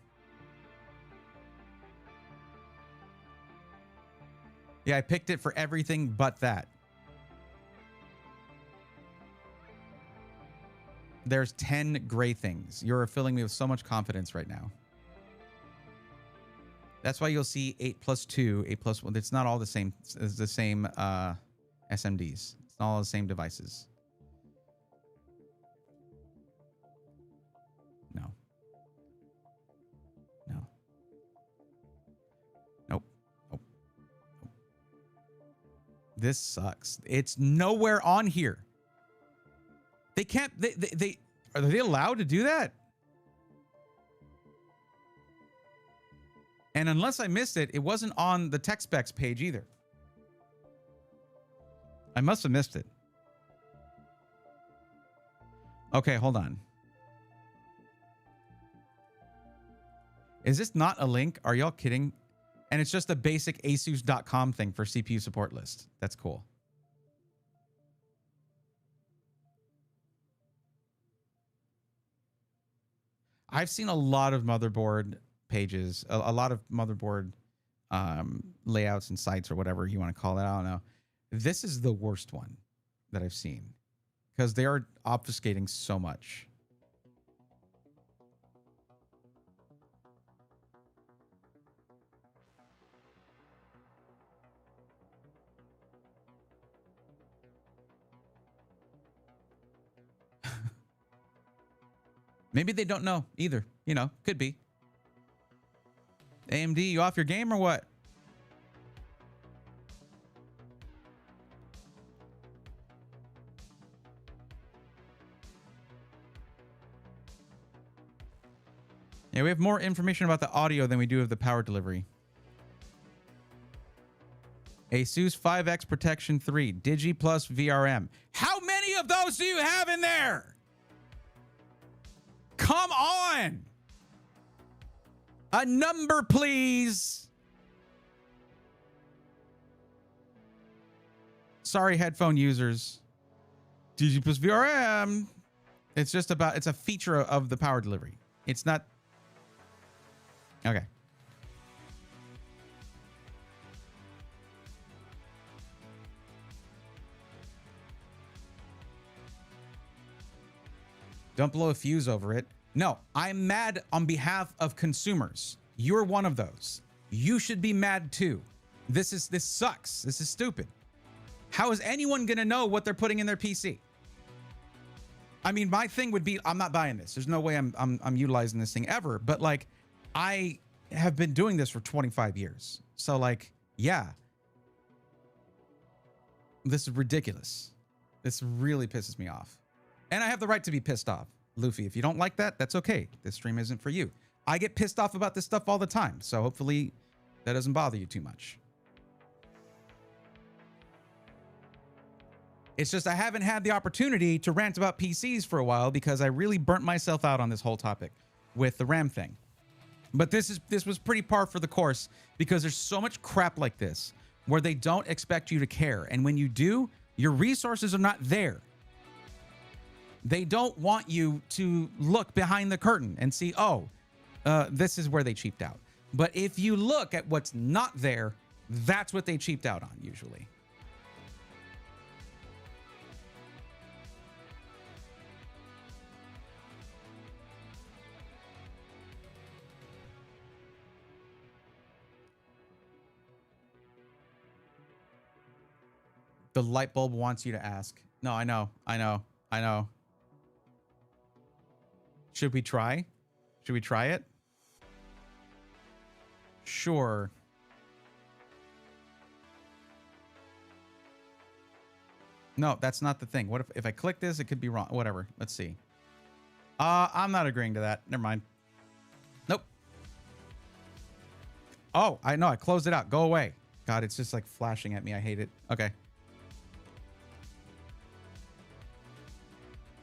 Yeah, I picked it for everything but that. There's 10 gray things. You're filling me with so much confidence right now. That's why you'll see 8 plus 2, 8 plus 1. It's not all the same. It's the same SMDs. It's not all the same devices. No. No. Nope. Nope. Nope. This sucks. It's nowhere on here. They can't. They are they allowed to do that? And unless I missed it, it wasn't on the tech specs page either. I must have missed it. Okay, hold on. Is this not a link? Are y'all kidding? And it's just a basic asus.com thing for CPU support list. That's cool. I've seen a lot of motherboard pages, a lot of motherboard layouts and sites or whatever you want to call it. I don't know. This is the worst one that I've seen because they are obfuscating so much. Maybe they don't know either. You know, could be. AMD, you off your game or what? Yeah, we have more information about the audio than we do of the power delivery. ASUS 5X Protection 3, Digi Plus VRM. How many of those do you have in there? Come on! A number, please. Sorry, headphone users. Digi Plus VRM. It's just about, it's a feature of the power delivery. It's not. Okay. Don't blow a fuse over it. No, I'm mad on behalf of consumers. You're one of those. You should be mad too. This sucks. This is stupid. How is anyone going to know what they're putting in their PC? I mean, my thing would be, I'm not buying this. There's no way I'm utilizing this thing ever. But like, I have been doing this for 25 years. So like, yeah, this is ridiculous. This really pisses me off. And I have the right to be pissed off. Luffy, if you don't like that, that's okay. This stream isn't for you. I get pissed off about this stuff all the time. So hopefully that doesn't bother you too much. It's just I haven't had the opportunity to rant about PCs for a while because I really burnt myself out on this whole topic with the RAM thing. But this was pretty par for the course because there's so much crap like this where they don't expect you to care. And when you do, your resources are not there. They don't want you to look behind the curtain and see, oh, this is where they cheaped out. But if you look at what's not there, that's what they cheaped out on usually. The light bulb wants you to ask. No, I know. Should we try? Should we try it? Sure. No, that's not the thing. What if I click this, it could be wrong. Whatever. Let's see. I'm not agreeing to that. Never mind. Nope. Oh, I know. I closed it out. Go away. God, it's just like flashing at me. I hate it. Okay.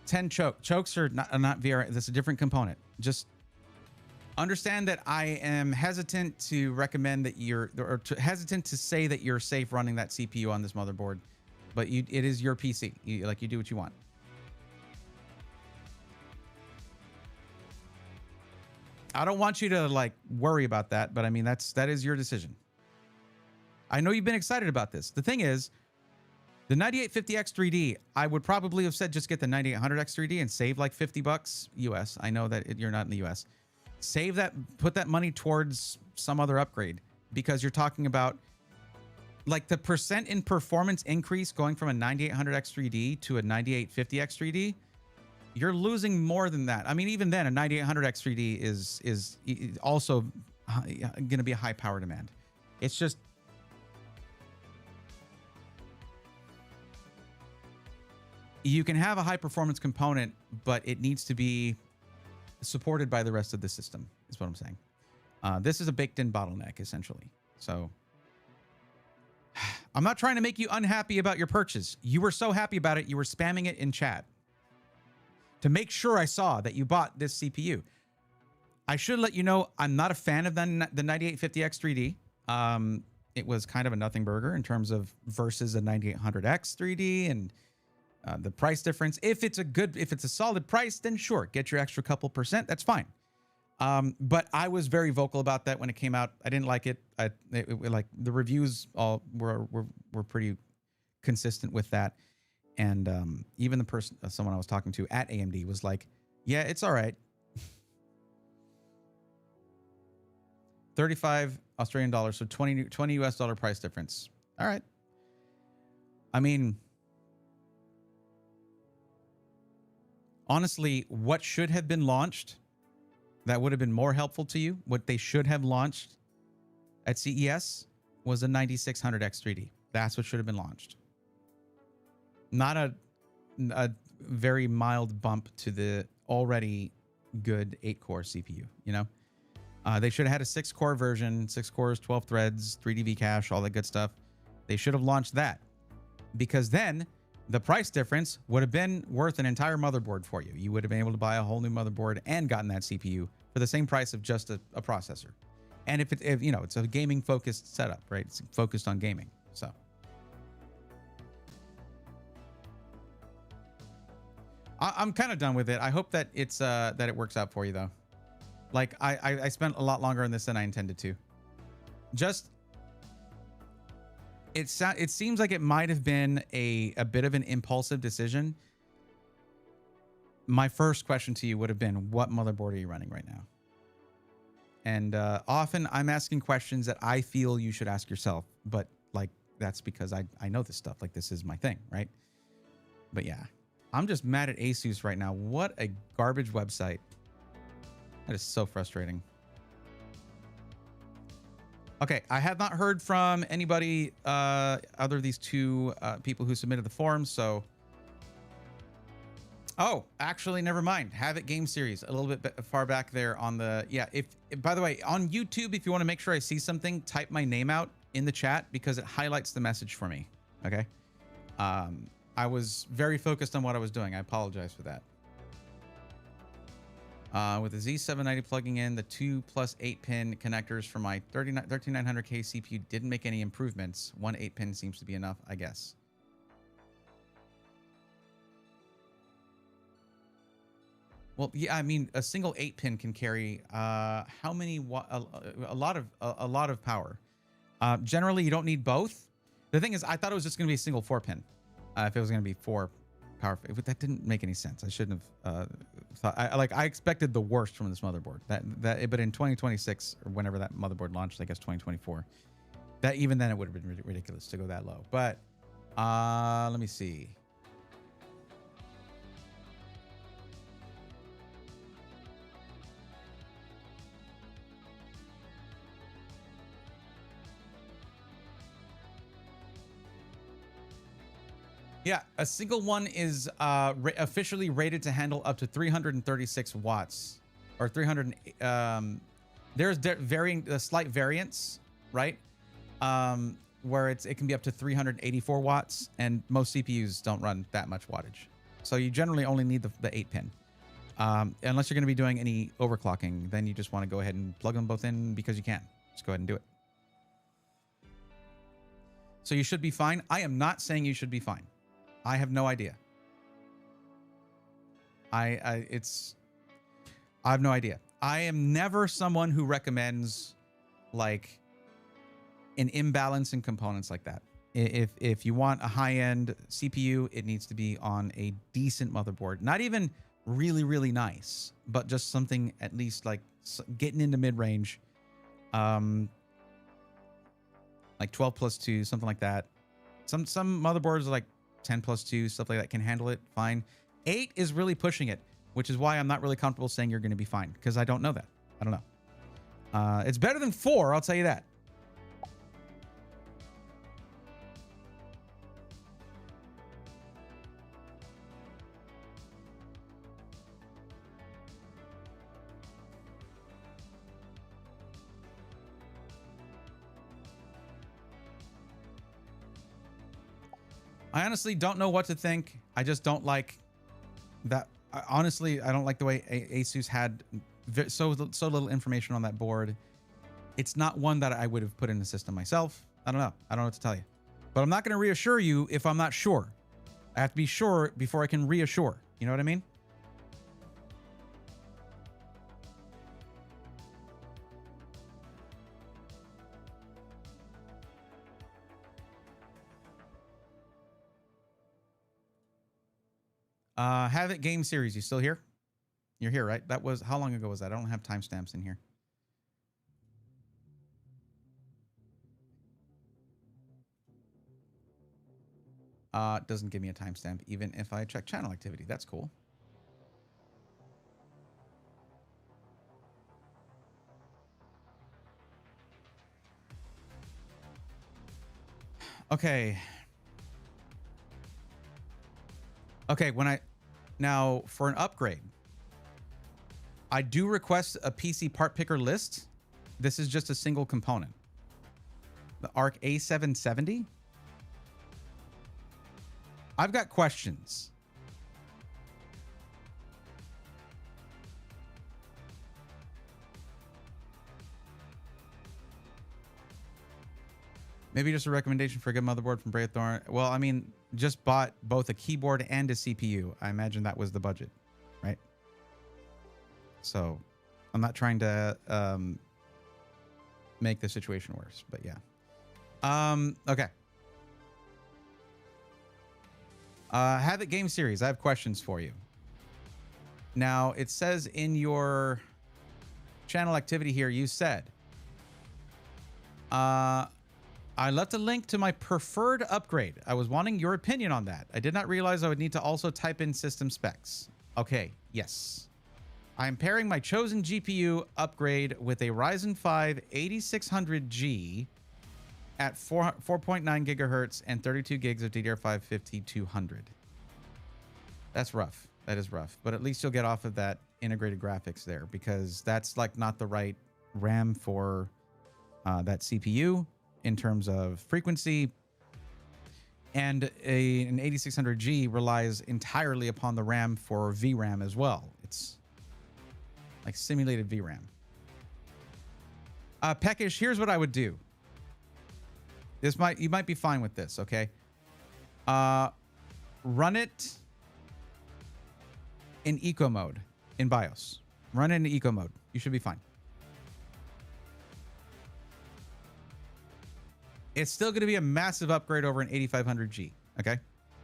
10 chokes are not VR. That's a different component. Just understand that I am hesitant to recommend that hesitant to say that you're safe running that CPU on this motherboard, but it is your PC. You do what you want. I don't want you to like worry about that, but I mean that is your decision. I know you've been excited about this. The thing is, the 9850X 3D, I would probably have said just get the 9800X 3D and save like $50 US. I know that you're not in the US. Save that, put that money towards some other upgrade because you're talking about like the percent in performance increase going from a 9800X 3D to a 9850X 3D. You're losing more than that. I mean, even then, a 9800X 3D is also going to be a high power demand. It's just. You can have a high performance component, but it needs to be supported by the rest of the system, is what I'm saying. This is a baked in bottleneck, essentially. So I'm not trying to make you unhappy about your purchase. You were so happy about it, you were spamming it in chat to make sure I saw that you bought this CPU. I should let you know I'm not a fan of the 9850X 3D. It was kind of a nothing burger in terms of versus a 9800X 3D and the price difference. If it's a solid price, then sure, get your extra couple percent. That's fine. But I was very vocal about that when it came out. I didn't like it. Like the reviews all were pretty consistent with that. And even the person, someone I was talking to at AMD was like, yeah, it's all right. 35 Australian dollars, so 20 US dollar price difference. All right. I mean, honestly, what should have been launched that would have been more helpful to you, what they should have launched at CES was a 9600X 3D. That's what should have been launched. Not a very mild bump to the already good 8-core CPU, you know? They should have had a 6-core version, 6 cores, 12 threads, 3D cache, all that good stuff. They should have launched that because then the price difference would have been worth an entire motherboard for you. You would have been able to buy a whole new motherboard and gotten that CPU for the same price of just a processor. And if you know, it's a gaming focused setup, right? It's focused on gaming. So I'm kind of done with it. I hope that it's that it works out for you though. Like I spent a lot longer on this than I intended to. Just it seems like it might have been a bit of an impulsive decision. My first question to you would have been, what motherboard are you running right now? And often I'm asking questions that I feel you should ask yourself, but like that's because I know this stuff. Like this is my thing, right? But yeah, I'm just mad at Asus right now. What a garbage website. That is so frustrating. Okay, I have not heard from anybody other of these two people who submitted the forms, so... Oh, actually, never mind. Have It Game Series, a little bit far back there on the... Yeah, if by the way, on YouTube, if you want to make sure I see something, type my name out in the chat because it highlights the message for me, okay? I was very focused on what I was doing. I apologize for that. With the Z790 plugging in, the 2 plus 8-pin connectors for my 13900K CPU didn't make any improvements. One 8-pin seems to be enough, I guess. Well, yeah, I mean, a single 8-pin can carry how many? A lot of power. Generally, you don't need both. The thing is, I thought it was just going to be a single 4-pin. If it was going to be 4 power, that didn't make any sense. I shouldn't have thought. I expected the worst from this motherboard. But in 2026 or whenever that motherboard launched, I guess 2024. That even then it would have been ridiculous to go that low. But let me see. Yeah, a single one is officially rated to handle up to 336 watts, or 300. There's varying, slight variance, right? Where it can be up to 384 watts, and most CPUs don't run that much wattage. So you generally only need the 8-pin, unless you're going to be doing any overclocking. Then you just want to go ahead and plug them both in because you can. Just go ahead and do it. So you should be fine. I am not saying you should be fine. I have no idea. I have no idea. I am never someone who recommends like an imbalance in components like that. If you want a high-end CPU, it needs to be on a decent motherboard. Not even really, really nice, but just something at least like getting into mid-range. Like 12 plus 2, something like that. Some motherboards are like 10 plus 2, stuff like that can handle it fine. 8 is really pushing it, which is why I'm not really comfortable saying you're going to be fine, because I don't know that. I don't know. It's better than 4, I'll tell you that. I honestly don't know what to think. I just don't like that. Honestly, I don't like the way Asus had so little information on that board. It's not one that I would have put in the system myself. I don't know. I don't know what to tell you. But I'm not going to reassure you if I'm not sure. I have to be sure before I can reassure. You know what I mean? Have It Game Series, you still here? You're here, right? That was, how long ago was that? I don't have timestamps in here. It doesn't give me a timestamp even if I check channel activity. That's cool. Okay. Okay, now for an upgrade, I do request a PC part picker list. This is just a single component. The ARC A770. I've got questions. Maybe just a recommendation for a good motherboard from Braithorn. Well, I mean, just bought both a keyboard and a CPU. I imagine that was the budget, right? So I'm not trying to make the situation worse, but yeah. Okay. Have It Game Series. I have questions for you. Now, it says in your channel activity here, you said, I left a link to my preferred upgrade. I was wanting your opinion on that. I did not realize I would need to also type in system specs. Okay, yes. I am pairing my chosen GPU upgrade with a Ryzen 5 8600G at 4.9 gigahertz and 32 gigs of DDR5 5200. That's rough. That is rough. But at least you'll get off of that integrated graphics there, because that's like not the right RAM for that CPU in terms of frequency. And an 8600G relies entirely upon the RAM for VRAM as well. It's like simulated VRAM. Peckish, here's what I would do. You might be fine with this, okay? Run it in eco mode in BIOS. Run it in eco mode. You should be fine. It's still going to be a massive upgrade over an 8500G, okay?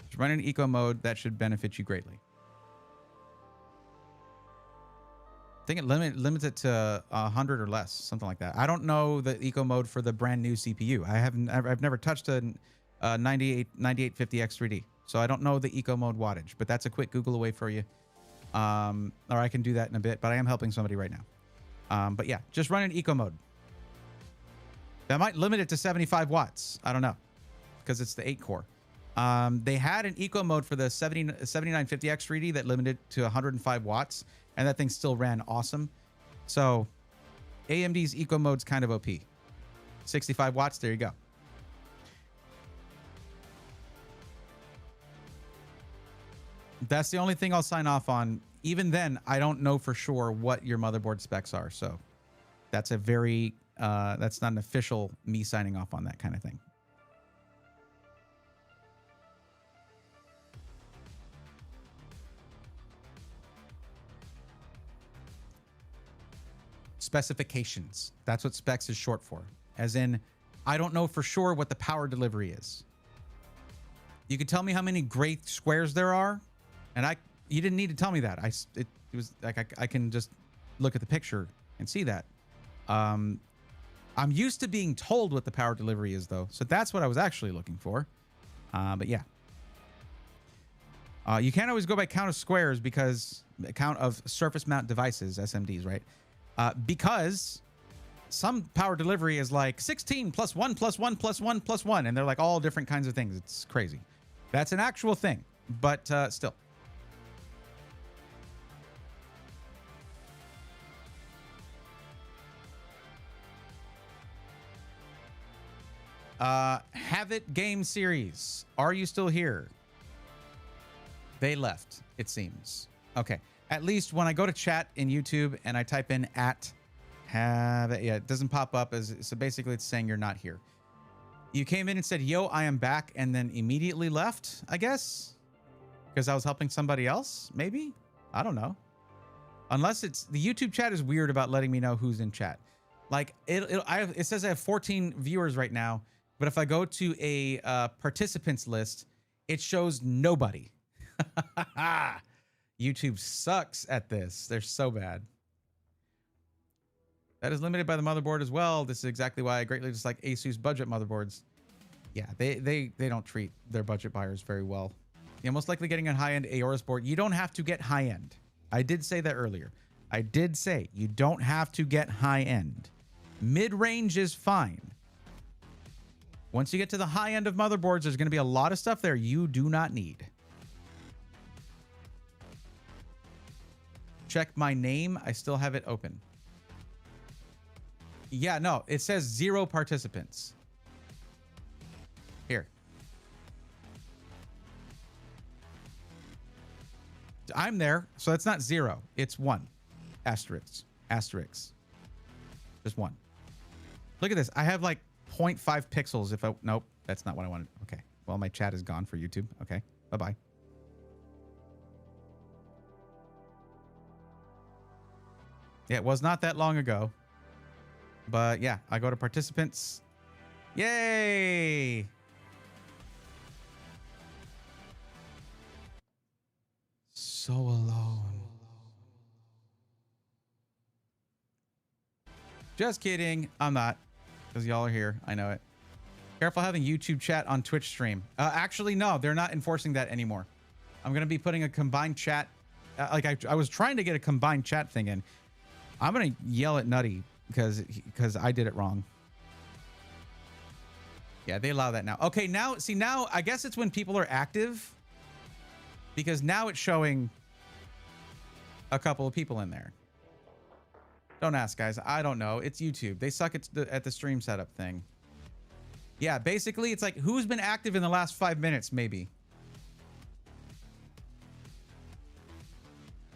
Just run it in eco mode. That should benefit you greatly. I think it limits it to 100 or less, something like that. I don't know the eco mode for the brand new CPU. I've never touched a 9850X3D, so I don't know the eco mode wattage. But that's a quick Google away for you, or I can do that in a bit. But I am helping somebody right now. But yeah, just run in eco mode. That might limit it to 75 watts. I don't know, because it's the 8 core. They had an eco mode for the 7950X3D that limited to 105 watts. And that thing still ran awesome. So AMD's eco mode's kind of OP. 65 watts, there you go. That's the only thing I'll sign off on. Even then, I don't know for sure what your motherboard specs are. So that's a very, that's not an official me signing off on that kind of thing. Specifications. That's what specs is short for. As in, I don't know for sure what the power delivery is. You could tell me how many gray squares there are, and you didn't need to tell me that. It was like I can just look at the picture and see that. I'm used to being told what the power delivery is, though, so that's what I was actually looking for. But yeah, you can't always go by count of squares because count of surface mount devices, SMDs, right? Because some power delivery is like 16 plus 1 plus 1 plus 1 plus 1. And they're like all different kinds of things. It's crazy. That's an actual thing. But still. Have It Game Series. Are you still here? They left, it seems. Okay. At least when I go to chat in YouTube and I type in @have it, yeah, it doesn't pop up so basically it's saying you're not here. You came in and said, yo, I am back, and then immediately left, I guess, because I was helping somebody else. Maybe, I don't know. Unless it's the YouTube chat is weird about letting me know who's in chat. Like it says I have 14 viewers right now, but if I go to a participants list, it shows nobody. YouTube sucks at this. They're so bad. That is limited by the motherboard as well. This is exactly why I greatly dislike Asus budget motherboards. Yeah, they don't treat their budget buyers very well. You're most likely getting a high-end Aorus board. You don't have to get high-end. I did say that earlier. I did say you don't have to get high-end. Mid-range is fine. Once you get to the high end of motherboards, there's going to be a lot of stuff there you do not need. Check my name. I still have it open. Yeah, no, it says 0 participants. Here. I'm there, so it's not 0. It's 1. Asterisk. Asterisk. Just 1. Look at this. I have like 0.5 pixels if I... Nope, that's not what I wanted. Okay. Well, my chat is gone for YouTube. Okay. Bye-bye. Yeah, it was not that long ago. But yeah, I go to participants. Yay! So alone. Just kidding. I'm not. Because y'all are here. I know it. Careful having YouTube chat on Twitch stream. Actually, no, they're not enforcing that anymore. I'm going to be putting a combined chat. I was trying to get a combined chat thing in. I'm going to yell at Nutty because I did it wrong. Yeah, they allow that now. Okay, now, see, now I guess it's when people are active, because now it's showing a couple of people in there. Don't ask, guys. I don't know. It's YouTube. They suck at the stream setup thing. Yeah, basically, it's like, who's been active in the last 5 minutes, maybe?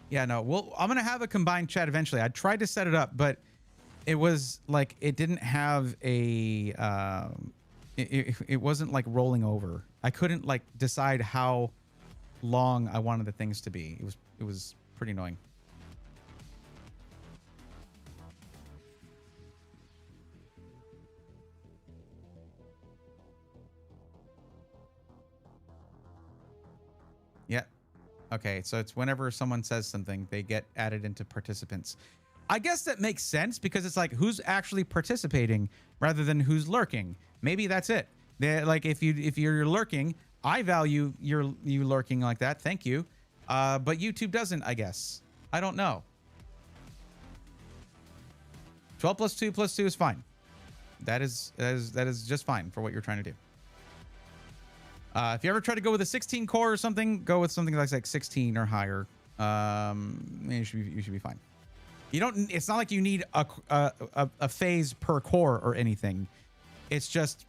Yeah, no. Well, I'm going to have a combined chat eventually. I tried to set it up, but it was like, it didn't have a... It wasn't like rolling over. I couldn't like decide how long I wanted the things to be. It was pretty annoying. Yeah. Okay, so it's whenever someone says something, they get added into participants. I guess that makes sense because it's like who's actually participating rather than who's lurking. Maybe that's it. Like if you're lurking, I value you lurking like that. Thank you. But YouTube doesn't, I guess. I don't know. 12 plus 2 plus 2 is fine. That is just fine for what you're trying to do. If you ever try to go with a 16 core or something, go with something like 16 or higher. You should be fine. You don't. It's not like you need a phase per core or anything. It's just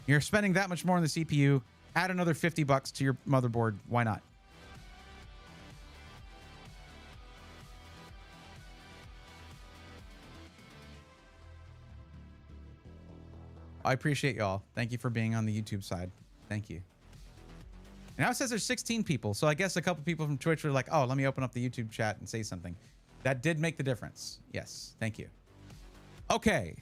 you're spending that much more on the CPU. Add another $50 to your motherboard. Why not? I appreciate y'all. Thank you for being on the YouTube side. Thank you. And now it says there's 16 people. So I guess a couple people from Twitch were like, oh, let me open up the YouTube chat and say something. That did make the difference. Yes. Thank you. Okay.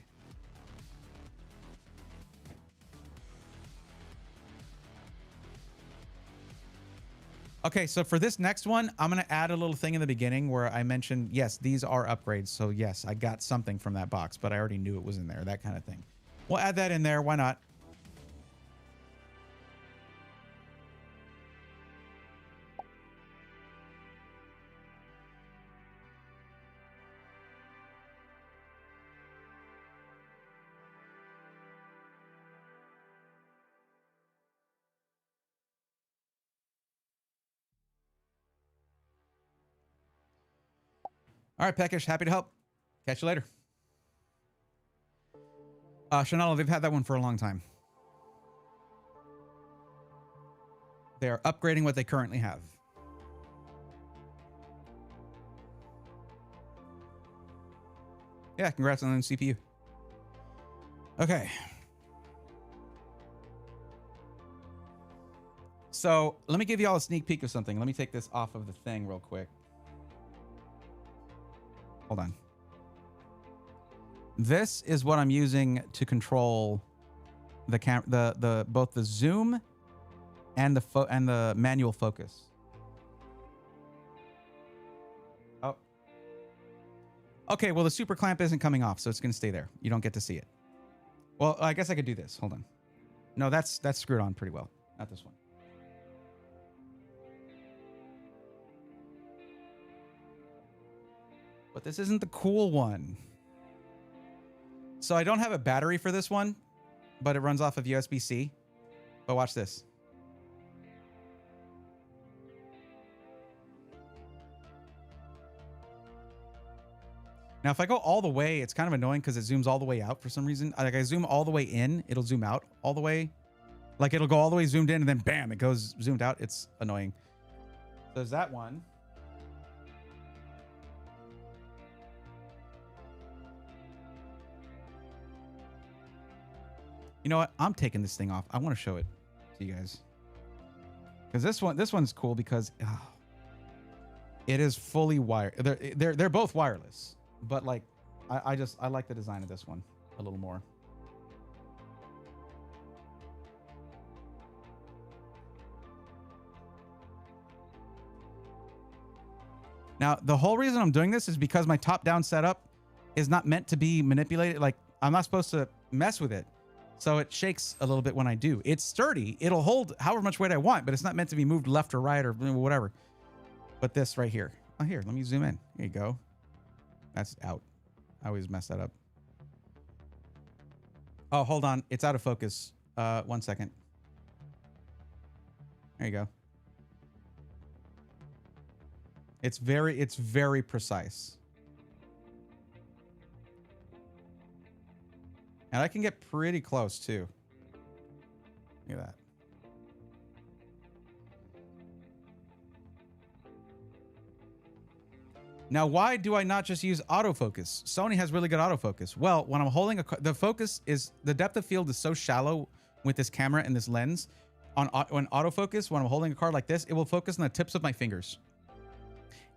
Okay, so for this next one, I'm going to add a little thing in the beginning where I mentioned, yes, these are upgrades. So yes, I got something from that box, but I already knew it was in there, that kind of thing. We'll add that in there. Why not? All right, Peckish, happy to help. Catch you later. Chanel, they've had that one for a long time. They are upgrading what they currently have. Yeah, congrats on the CPU. Okay. So let me give you all a sneak peek of something. Let me take this off of the thing real quick. Hold on. This is what I'm using to control the both the zoom and the manual focus. Oh. Okay, well the super clamp isn't coming off, so it's going to stay there. You don't get to see it. Well, I guess I could do this. Hold on. No, that's screwed on pretty well. Not this one. But this isn't the cool one. So I don't have a battery for this one, but it runs off of USB-C. But watch this. Now, if I go all the way, it's kind of annoying because it zooms all the way out for some reason. Like I zoom all the way in, it'll zoom out all the way. Like it'll go all the way zoomed in and then bam, it goes zoomed out. It's annoying. So there's that one. You know what? I'm taking this thing off. I want to show it to you guys. Because this one's cool because it is fully wired. They're both wireless, but like I like the design of this one a little more. Now, the whole reason I'm doing this is because my top-down setup is not meant to be manipulated. Like I'm not supposed to mess with it. So it shakes a little bit when I do. It's sturdy. It'll hold however much weight I want, but it's not meant to be moved left or right or whatever. But this right here. Oh, here, let me zoom in. Here you go. That's out. I always mess that up. Oh, hold on. It's out of focus. 1 second. There you go. It's very precise. And I can get pretty close too. Look at that. Now, why do I not just use autofocus? Sony has really good autofocus. Well, when I'm holding the focus is, the depth of field is so shallow with this camera and this lens. On autofocus, when I'm holding a card like this, it will focus on the tips of my fingers.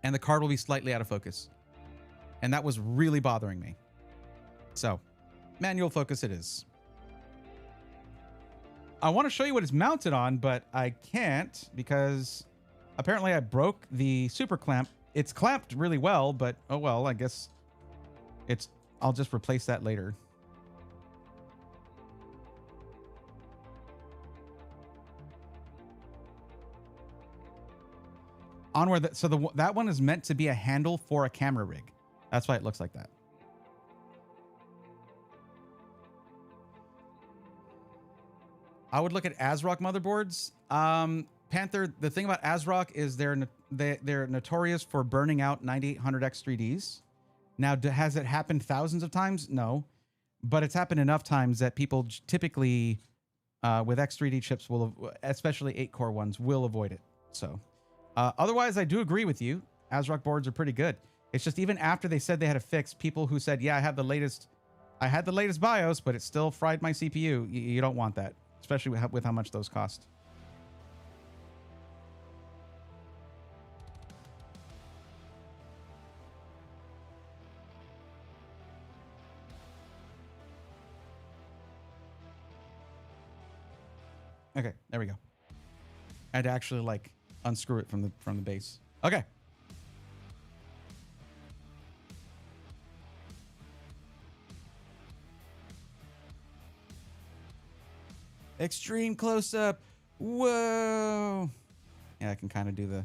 And the card will be slightly out of focus. And that was really bothering me. So, manual focus it is. I want to show you what it's mounted on, but I can't because apparently I broke the super clamp. It's clamped really well, but oh well, I guess I'll just replace that later. Onward, that one is meant to be a handle for a camera rig. That's why it looks like that. I would look at ASRock motherboards. Panther, the thing about ASRock is they're notorious for burning out 9800X 3Ds. Now, has it happened thousands of times? No. But it's happened enough times that people typically, with X3D chips, especially 8-core ones, will avoid it. So, otherwise, I do agree with you. ASRock boards are pretty good. It's just even after they said they had a fix, people who said, yeah, I had the latest BIOS, but it still fried my CPU. You don't want that, especially with how much those cost. Okay, there we go. I had to actually like unscrew it from the base. Okay. Extreme close up. Whoa. Yeah, I can kind of do the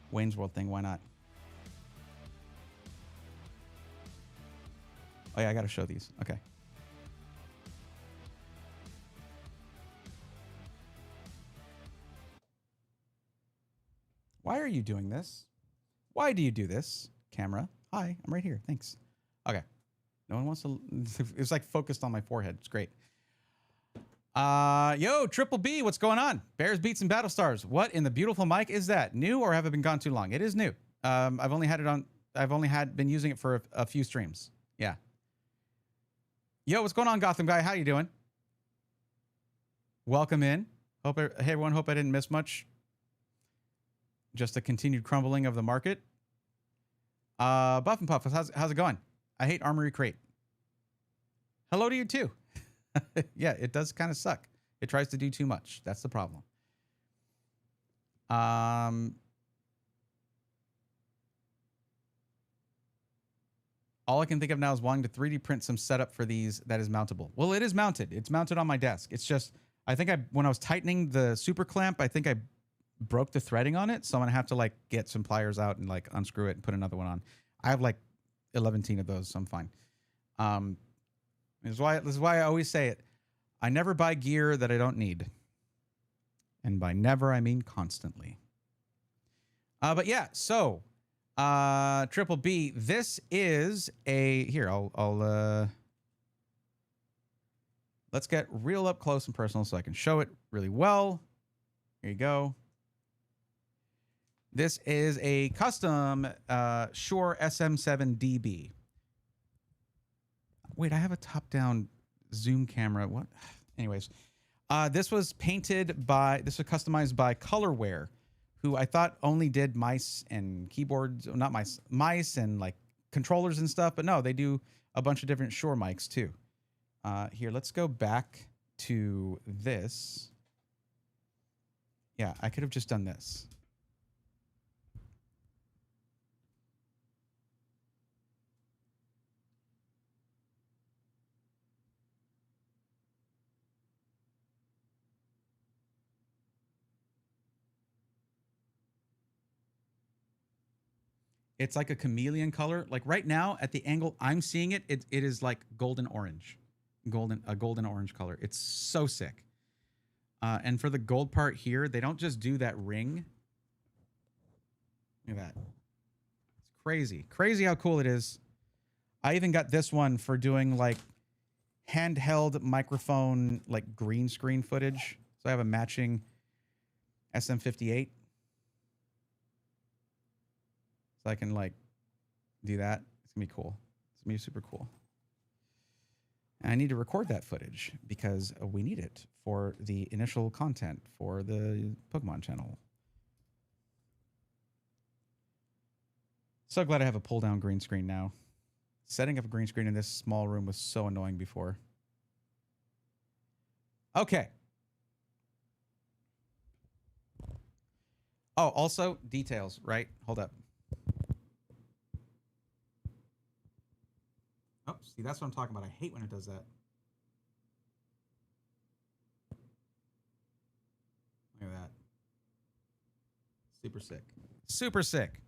Wayne's World thing. Why not? Oh yeah, I got to show these. Okay. Why are you doing this? Why do you do this? Camera. Hi, I'm right here. Thanks. Okay. No one wants to. It's like focused on my forehead. It's great. Yo, Triple B, what's going on? Bears, Beats, and Battlestars. What in the beautiful mic is that? New or have it been gone too long? It is new. I've only been using it for a few streams. Yeah. Yo, what's going on, Gotham guy? How you doing? Welcome in. Hey everyone. Hope I didn't miss much. Just a continued crumbling of the market. Buff and Puff, how's it going? I hate Armory Crate. Hello to you too. Yeah, it does kind of suck. It tries to do too much. That's the problem. All I can think of now is wanting to 3D print some setup for these that is mountable. Well, it is mounted. It's mounted on my desk. It's just, I think when I was tightening the super clamp, I think I broke the threading on it. So I'm going to have to like get some pliers out and like unscrew it and put another one on. I have like 11 of those, so I'm fine. This is why I always say it. I never buy gear that I don't need. And by never, I mean constantly. But yeah, so Triple B, this is here, let's get real up close and personal so I can show it really well. Here you go. This is a custom Shure SM7DB. Wait, I have a top-down zoom camera. What? Anyways, this was customized by Colorware, who I thought only did mice and keyboards, not mice and like controllers and stuff. But no, they do a bunch of different Shure mics too. Here, let's go back to this. Yeah, I could have just done this. It's like a chameleon color. Like right now, at the angle I'm seeing it, it is like golden orange, a golden orange color. It's so sick. And for the gold part here, they don't just do that ring. Look at that. It's crazy. Crazy how cool it is. I even got this one for doing like handheld microphone, like green screen footage. So I have a matching SM58. So I can like do that. It's gonna be cool. It's gonna be super cool. And I need to record that footage because we need it for the initial content for the Pokemon channel. So glad I have a pull down green screen now. Setting up a green screen in this small room was so annoying before. Okay. Oh, also details, right? Hold up. Oh, see, that's what I'm talking about. I hate when it does that. Look at that. Super sick. Super sick.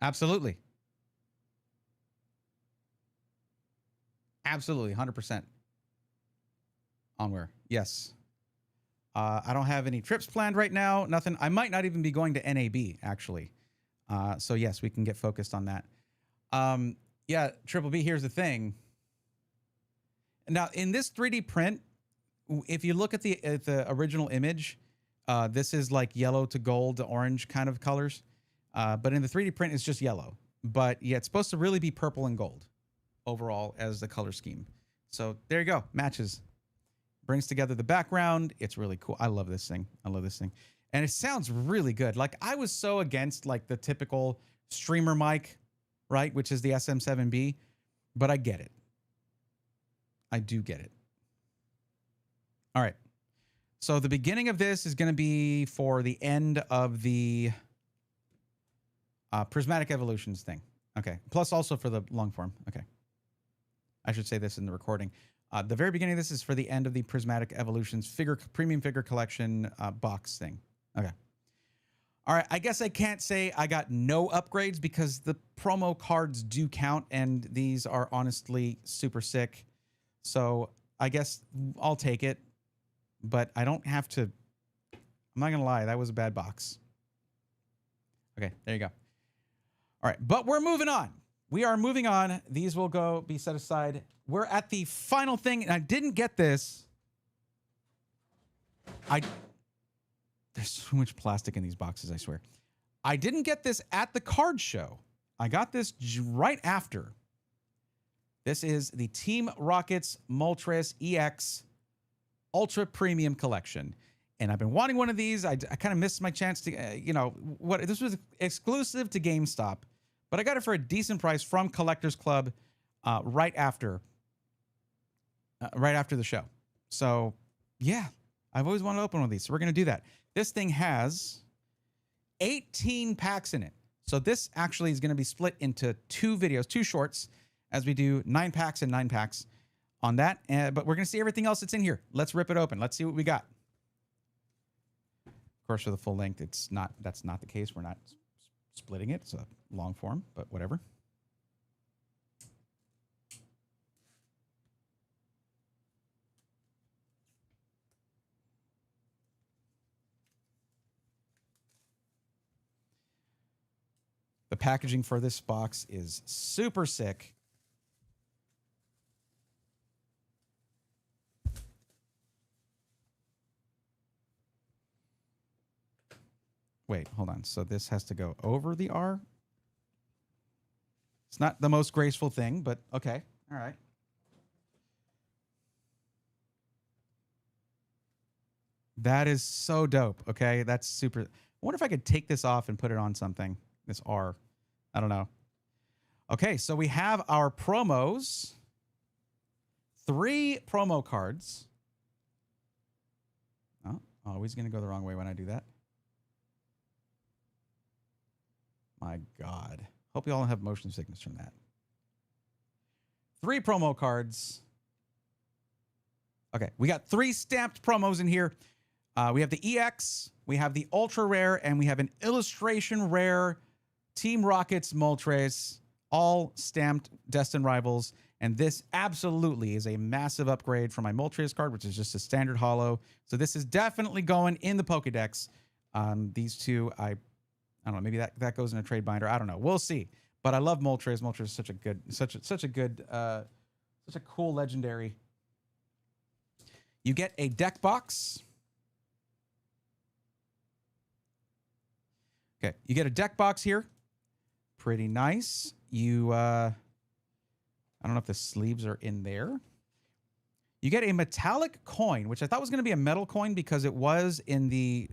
Absolutely. Absolutely. 100%. Onward. Yes. I don't have any trips planned right now. Nothing. I might not even be going to NAB, actually. So, yes, we can get focused on that. Yeah, Triple B, here's the thing. Now, in this 3D print, if you look at the original image, this is like yellow to gold to orange kind of colors. But in the 3D print, it's just yellow. But yeah, it's supposed to really be purple and gold overall as the color scheme. So there you go. Matches. Brings together the background. It's really cool. I love this thing. I love this thing. And it sounds really good. Like I was so against like the typical streamer mic, right? Which is the SM7B. But I get it. I do get it. All right. So the beginning of this is going to be for the end of the prismatic evolutions thing. Okay. Plus also for the long form. Okay. I should say this in the recording. The very beginning of this is for the end of the prismatic evolutions premium figure collection box thing. Okay. All right. I guess I can't say I got no upgrades because the promo cards do count and these are honestly super sick. So I guess I'll take it, but I don't have to. I'm not going to lie. That was a bad box. Okay. There you go. All right. But we're moving on. We are moving on. These will be set aside. We're at the final thing, and I didn't get this. There's so much plastic in these boxes, I swear. I didn't get this at the card show. I got this right after. This is the Team Rocket's Moltres EX Ultra Premium Collection. And I've been wanting one of these. I kind of missed my chance to, this was exclusive to GameStop. But I got it for a decent price from Collectors Club right after the show. So, yeah, I've always wanted to open one of these. So we're going to do that. This thing has 18 packs in it. So this actually is going to be split into 2 videos, 2 shorts, as we do 9 packs and 9 packs on that. But we're going to see everything else that's in here. Let's rip it open. Let's see what we got. Of course, for the full length, that's not the case. We're not splitting it. It's a long form, but whatever. The packaging for this box is super sick. Wait, hold on. So this has to go over the R? It's not the most graceful thing, but okay. All right. That is so dope. Okay, that's super. I wonder if I could take this off and put it on something. This R. I don't know. Okay, so we have our promos. 3 promo cards. Oh, always going to go the wrong way when I do that. My God. Hope you all have motion sickness from that. 3 promo cards. Okay, we got 3 stamped promos in here. We have the EX, we have the Ultra Rare, and we have an Illustration Rare Team Rockets Moltres, all stamped Destined Rivals. And this absolutely is a massive upgrade from my Moltres card, which is just a standard holo. So this is definitely going in the Pokedex. These two, I don't know, maybe that goes in a trade binder. I don't know. We'll see. But I love Moltres. Moltres is such a good, such a cool legendary. You get a deck box. Okay, you get a deck box here. Pretty nice. You, I don't know if the sleeves are in there. You get a metallic coin, which I thought was going to be a metal coin because it was in the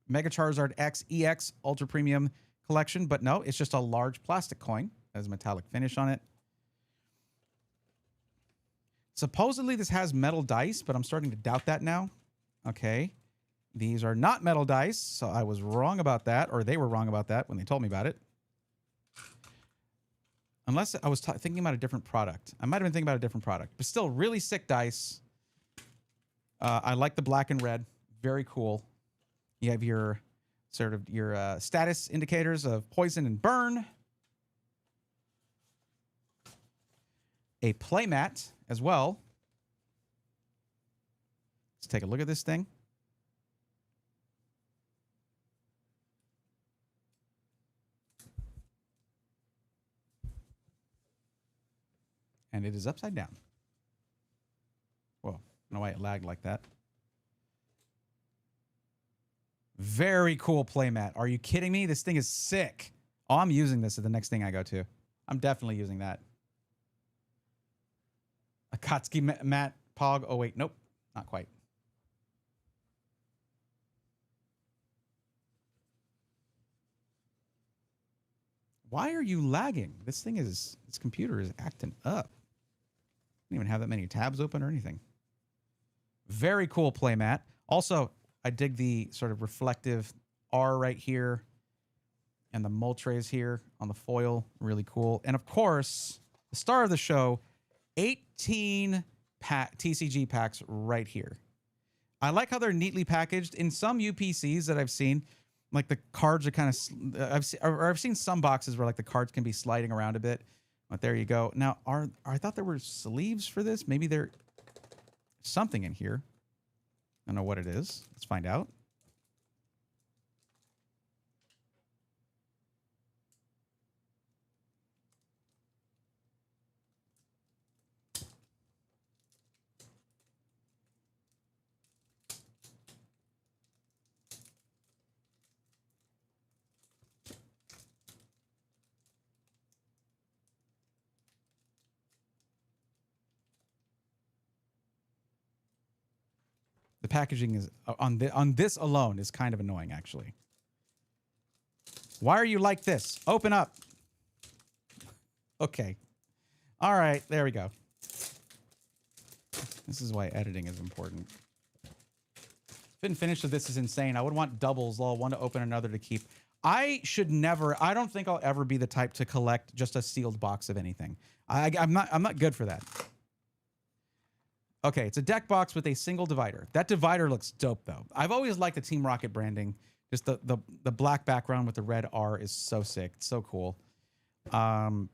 Mega Charizard X EX Ultra Premium collection, but no, it's just a large plastic coin. It has a metallic finish on it. Supposedly this has metal dice, but I'm starting to doubt that now. Okay. These are not metal dice, so I was wrong about that, or they were wrong about that when they told me about it. Unless I was thinking about a different product. I might have been thinking about a different product, but still really sick dice. I like the black and red. Very cool. You have your sort of your status indicators of poison and burn. A playmat as well. Let's take a look at this thing. And it is upside down. Whoa, I don't know why it lagged like that. Very cool playmat. Are you kidding me? This thing is sick. Oh, I'm using this at the next thing I go to. I'm definitely using that. Akatsuki mat Pog. Oh, wait. Nope. Not quite. Why are you lagging? This computer is acting up. I don't even have that many tabs open or anything. Very cool playmat. Also, I dig the sort of reflective R right here and the Moltres here on the foil. Really cool. And of course, the star of the show, 18 TCG packs right here. I like how they're neatly packaged. In some UPCs that I've seen, like the cards are kind of, I've seen some boxes where like the cards can be sliding around a bit. But there you go. Now, I thought there were sleeves for this. Maybe there's something in here. I don't know what it is. Let's find out. The packaging is on this alone is kind of annoying, actually. Why are you like this? Open up. Okay. All right, there we go. This is why editing is important. Fit and finish of this is insane. I would want doubles, one to open, another to keep. I don't think I'll ever be the type to collect just a sealed box of anything. I'm not good for that. Okay, it's a deck box with a single divider. That divider looks dope, though. I've always liked the Team Rocket branding. Just the black background with the red R is so sick. It's so cool. And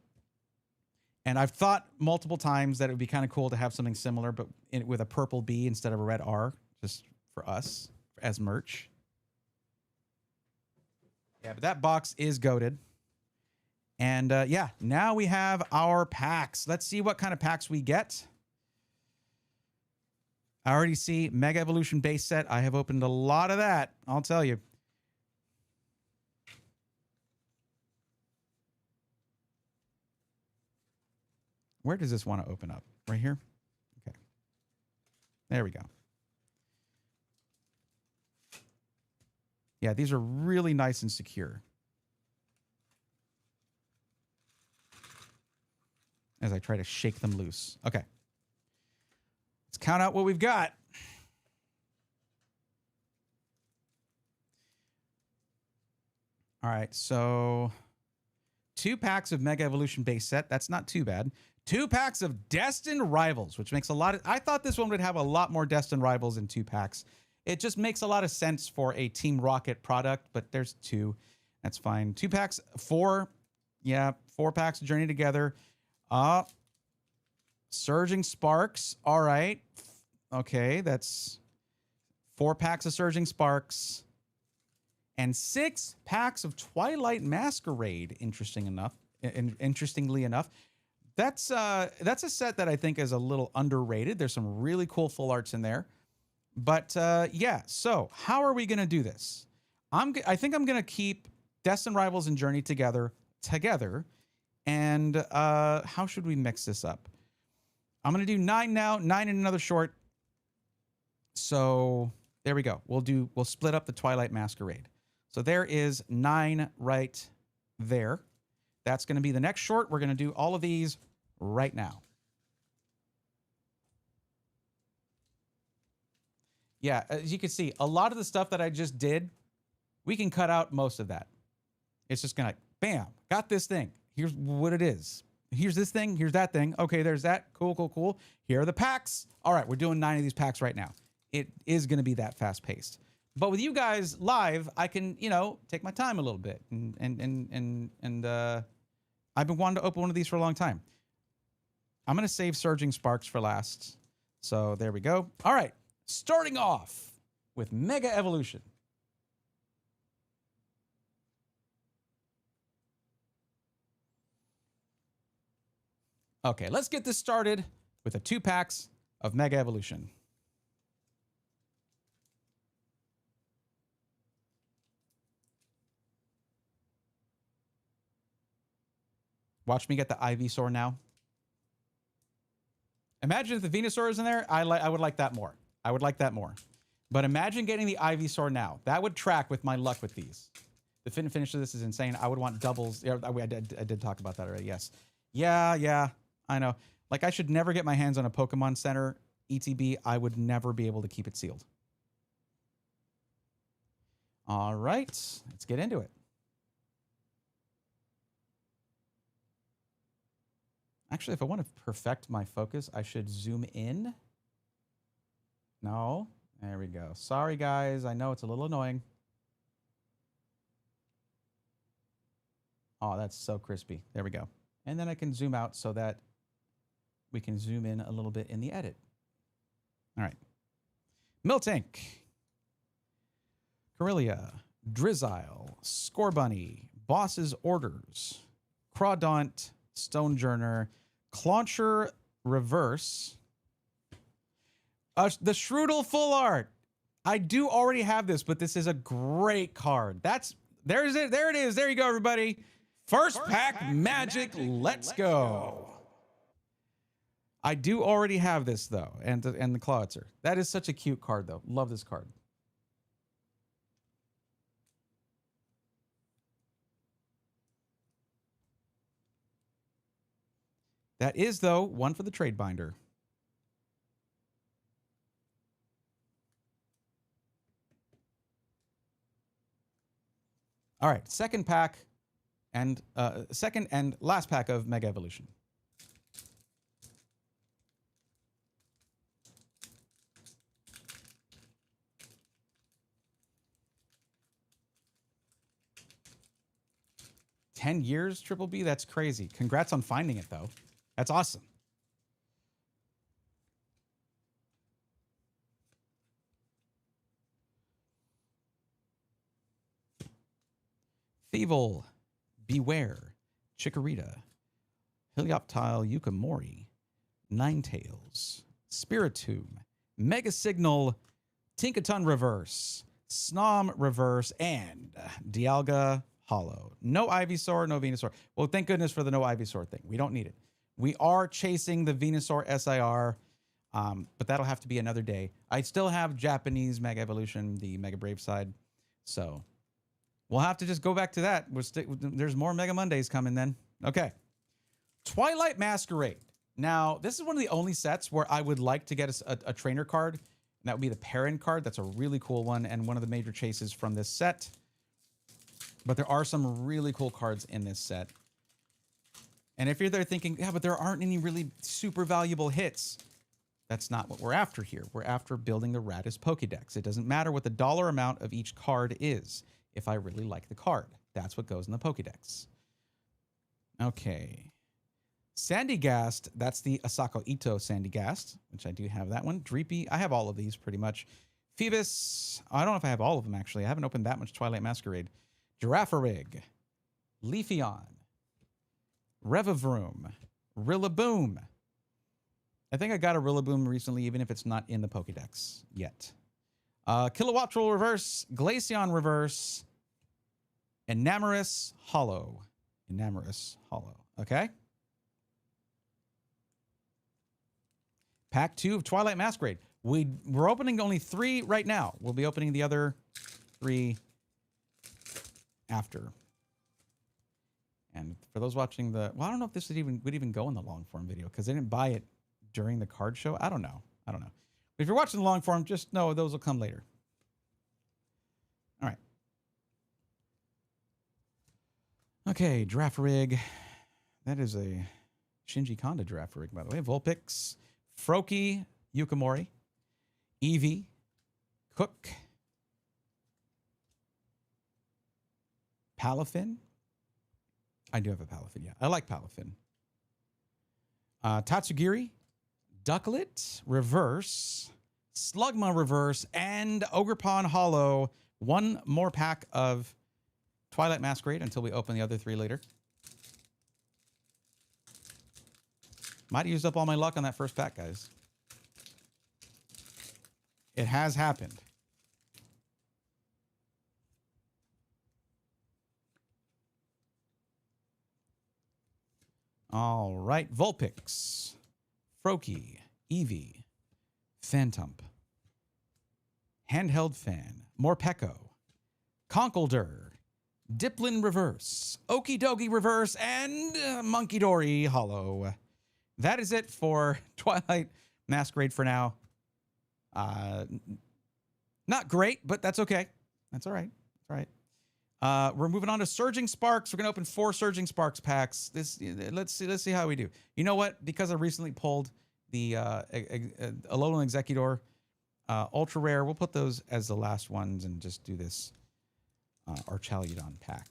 I've thought multiple times that it would be kind of cool to have something similar, but with a purple B instead of a red R, just for us as merch. Yeah, but that box is goated. And yeah, now we have our packs. Let's see what kind of packs we get. I already see Mega Evolution base set. I have opened a lot of that, I'll tell you. Where does this want to open up? Right here? Okay. There we go. Yeah, these are really nice and secure. As I try to shake them loose. Okay. Let's count out what we've got. All right, so 2 packs of Mega Evolution base set. That's not too bad. 2 packs of Destined Rivals, which makes a lot of... I thought this one would have a lot more Destined Rivals in 2 packs. It just makes a lot of sense for a Team Rocket product, but there's 2. That's fine. 2 packs, 4. Yeah, 4 packs of Journey Together. Surging Sparks. All right. Okay, that's 4 packs of Surging Sparks. And 6 packs of Twilight Masquerade, interestingly enough. That's a set that I think is a little underrated. There's some really cool full arts in there. But yeah, so how are we going to do this? I think I'm going to keep Destined Rivals and Journey together. And how should we mix this up? I'm going to do 9 now, 9 in another short. So there we go. We'll split up the Twilight Masquerade. So there is 9 right there. That's going to be the next short. We're going to do all of these right now. Yeah, as you can see, a lot of the stuff that I just did, we can cut out most of that. It's just going to, bam, got this thing. Here's what it is. Here's this thing. Here's that thing. Okay, there's that. Cool, cool, cool. Here are the packs. All right, we're doing 9 of these packs right now. It is going to be that fast paced. But with you guys live, I can, take my time a little bit. And I've been wanting to open one of these for a long time. I'm going to save Surging Sparks for last. So there we go. All right. Starting off with Mega Evolution. Okay, let's get this started with the 2 packs of Mega Evolution. Watch me get the Ivysaur now. Imagine if the Venusaur is in there. I would like that more. I would like that more. But imagine getting the Ivysaur now. That would track with my luck with these. The fit and finish of this is insane. I would want doubles. Yeah, I did talk about that already. Yes. Yeah. I know. Like, I should never get my hands on a Pokemon Center ETB. I would never be able to keep it sealed. All right. Let's get into it. Actually, if I want to perfect my focus, I should zoom in. No. There we go. Sorry, guys. I know it's a little annoying. Oh, that's so crispy. There we go. And then I can zoom out so that we can zoom in a little bit in the edit. All right. Miltank, Corellia, Drizzile, Scorbunny, Boss's Orders, Crawdaunt, Stonejourner, Clauncher Reverse, the Shroodle Full Art. I do already have this, but this is a great card. There it is. There you go, everybody. First pack magic. Let's go. I do already have this though, and the Clawitzer. That is such a cute card though. Love this card. That is though one for the trade binder. All right, second and last pack of Mega Evolution. $10 years, Triple B? That's crazy. Congrats on finding it, though. That's awesome. Thievul, Beware, Chikorita, Helioptile Yukimori, Ninetales, Spiritomb, Mega Signal, Tinkaton Reverse, Snom Reverse, and Dialga Hollow. No Ivysaur, no Venusaur. Well, thank goodness for the no Ivysaur thing. We don't need it. We are chasing the Venusaur SIR, but that'll have to be another day. I still have Japanese Mega Evolution, the Mega Brave side, so we'll have to just go back to that. There's more Mega Mondays coming then. Okay. Twilight Masquerade. Now, this is one of the only sets where I would like to get a trainer card, and that would be the Perrin card. That's a really cool one and one of the major chases from this set. But there are some really cool cards in this set. And if you're there thinking, yeah, but there aren't any really super valuable hits, that's not what we're after here. We're after building the raddest Pokédex. It doesn't matter what the dollar amount of each card is. If I really like the card, that's what goes in the Pokédex. Okay. Sandygast, that's the Asako Ito Sandygast, which I do have that one. Dreepy, I have all of these pretty much. Phoebus, I don't know if I have all of them actually. I haven't opened that much Twilight Masquerade. Girafarig, Leafeon, Revavroom, Rillaboom. I think I got a Rillaboom recently, even if it's not in the Pokédex yet. Kilowattrel Reverse, Glaceon Reverse, Enamorous Hollow. Enamorous Hollow. Okay. Pack 2 of Twilight Masquerade. We're opening only 3 right now. We'll be opening the other 3 after. And for those watching the... Well, I don't know if this would even go in the long form video because they didn't buy it during the card show. I don't know. But if you're watching the long form, just know those will come later. All right. Okay, Girafarig. That is a Shinji Kanda Girafarig, by the way. Vulpix, Froakie, Yukamori, Eevee, Cook, Palafin. I do have a Palafin, yeah. I like Palafin. Tatsugiri, Ducklet, Reverse, Slugma Reverse, and Ogerpon Hollow. One more pack of Twilight Masquerade until we open the other 3 later. Might have used up all my luck on that first pack, guys. It has happened. All right. Vulpix, Froakie, Eevee, Phantump, Handheld Fan, Morpeko, Conkeldurr, Diplin Reverse, Okidogi Reverse, and Monkey Hollow. That is it for Twilight Masquerade for now. Not great, but that's okay. That's all right. That's all right. We're moving on to Surging Sparks. We're gonna open 4 Surging Sparks packs. Let's see how we do. You know what? Because I recently pulled the Alolan Executor Ultra Rare, we'll put those as the last ones and just do this Archaludon pack.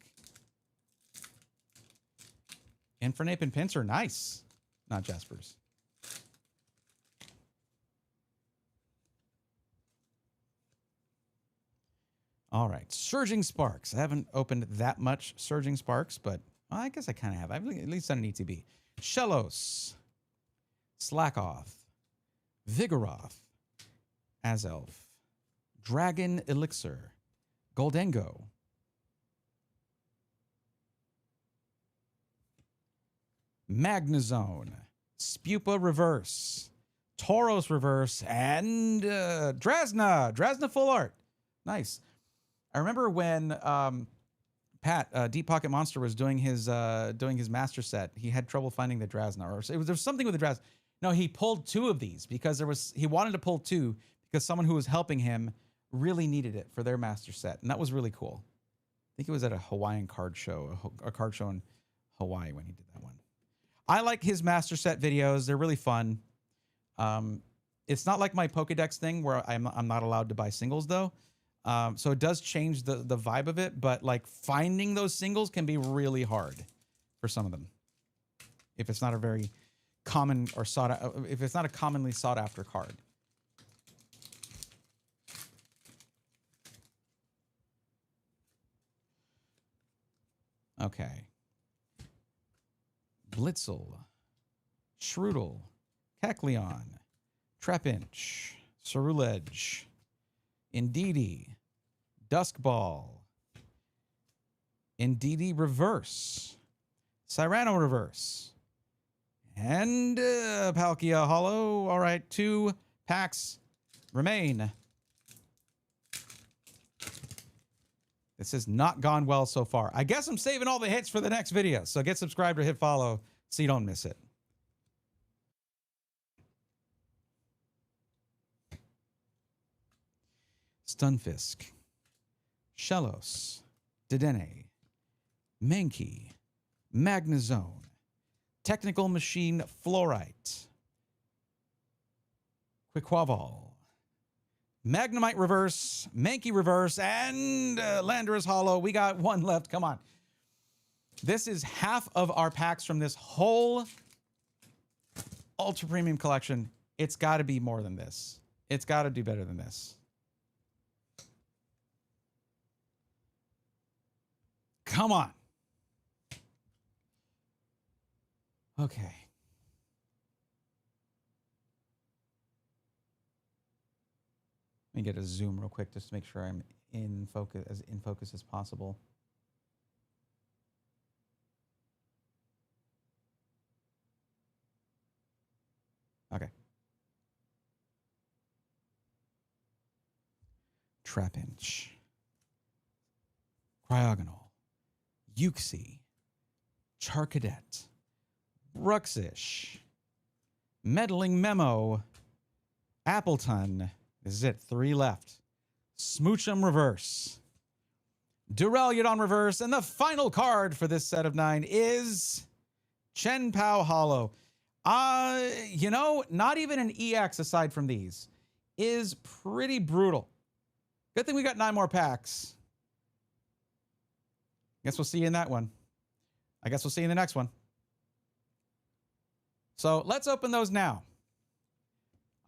Infernape and Pinsir, nice. Not Jasper's. All right, Surging Sparks. I haven't opened that much Surging Sparks, but I guess I kind of have. I've at least done an ETB. Shellos, Slackoth, Vigoroth, Azelf, Dragon Elixir, Goldengo, Magnezone, Spupa Reverse, Tauros Reverse, and Drasna Full Art. Nice. I remember when Pat Deep Pocket Monster was doing his master set. He had trouble finding the Drasna, or there was something with the Drasna. No, he pulled 2 of these because he wanted to pull 2 because someone who was helping him really needed it for their master set, and that was really cool. I think it was at a Hawaiian card show, a card show in Hawaii when he did that one. I like his master set videos. They're really fun. It's not like my Pokédex thing where I'm not allowed to buy singles though. So it does change the vibe of it, but like finding those singles can be really hard for some of them. If it's not a very common or if it's not a commonly sought after card. Okay. Blitzel, Shroodle, Kecleon, Trapinch, Ceruledge, Indeedee, Duskball, Indeedee Reverse, Cyrano Reverse, and Palkia Hollow. All right, 2 packs remain. This has not gone well so far. I guess I'm saving all the hits for the next video, so get subscribed or hit follow so you don't miss it. Stunfisk, Shellos, Dedenne, Mankey, Magnezone, Technical Machine Fluorite. Quiquaval. Magnemite Reverse, Mankey Reverse, and Landorus Hollow. We got one left. Come on. This is half of our packs from this whole Ultra Premium collection. It's got to be more than this. It's got to do better than this. Come on. Okay. Let me get a zoom real quick just to make sure I'm in focus as possible. Okay. Trapinch. Cryogonal. Uxie. Charcadet. Bruxish. Meddling Memo. Appleton. This is it. 3 left. Smoochum Reverse. Duraludon Reverse. And the final card for this set of 9 is Chen Pao Hollow. You know, not even an EX aside from these is pretty brutal. Good thing we got 9 more packs. Guess we'll see you in that one. I guess we'll see you in the next one. So let's open those now.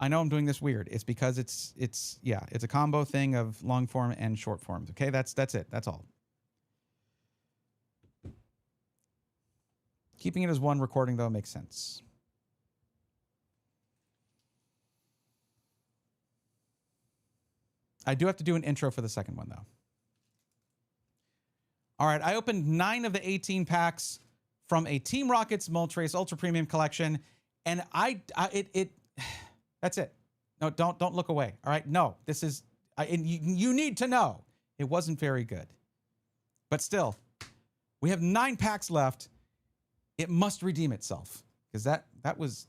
I know I'm doing this weird. It's because it's a combo thing of long form and short forms. Okay, that's it. That's all. Keeping it as one recording though makes sense. I do have to do an intro for the second one though. All right, I opened 9 of the 18 packs from a Team Rocket's Moltres Ultra Premium collection, and that's it. No, don't look away. All right, no, this is, you need to know it wasn't very good, but still, we have 9 packs left. It must redeem itself because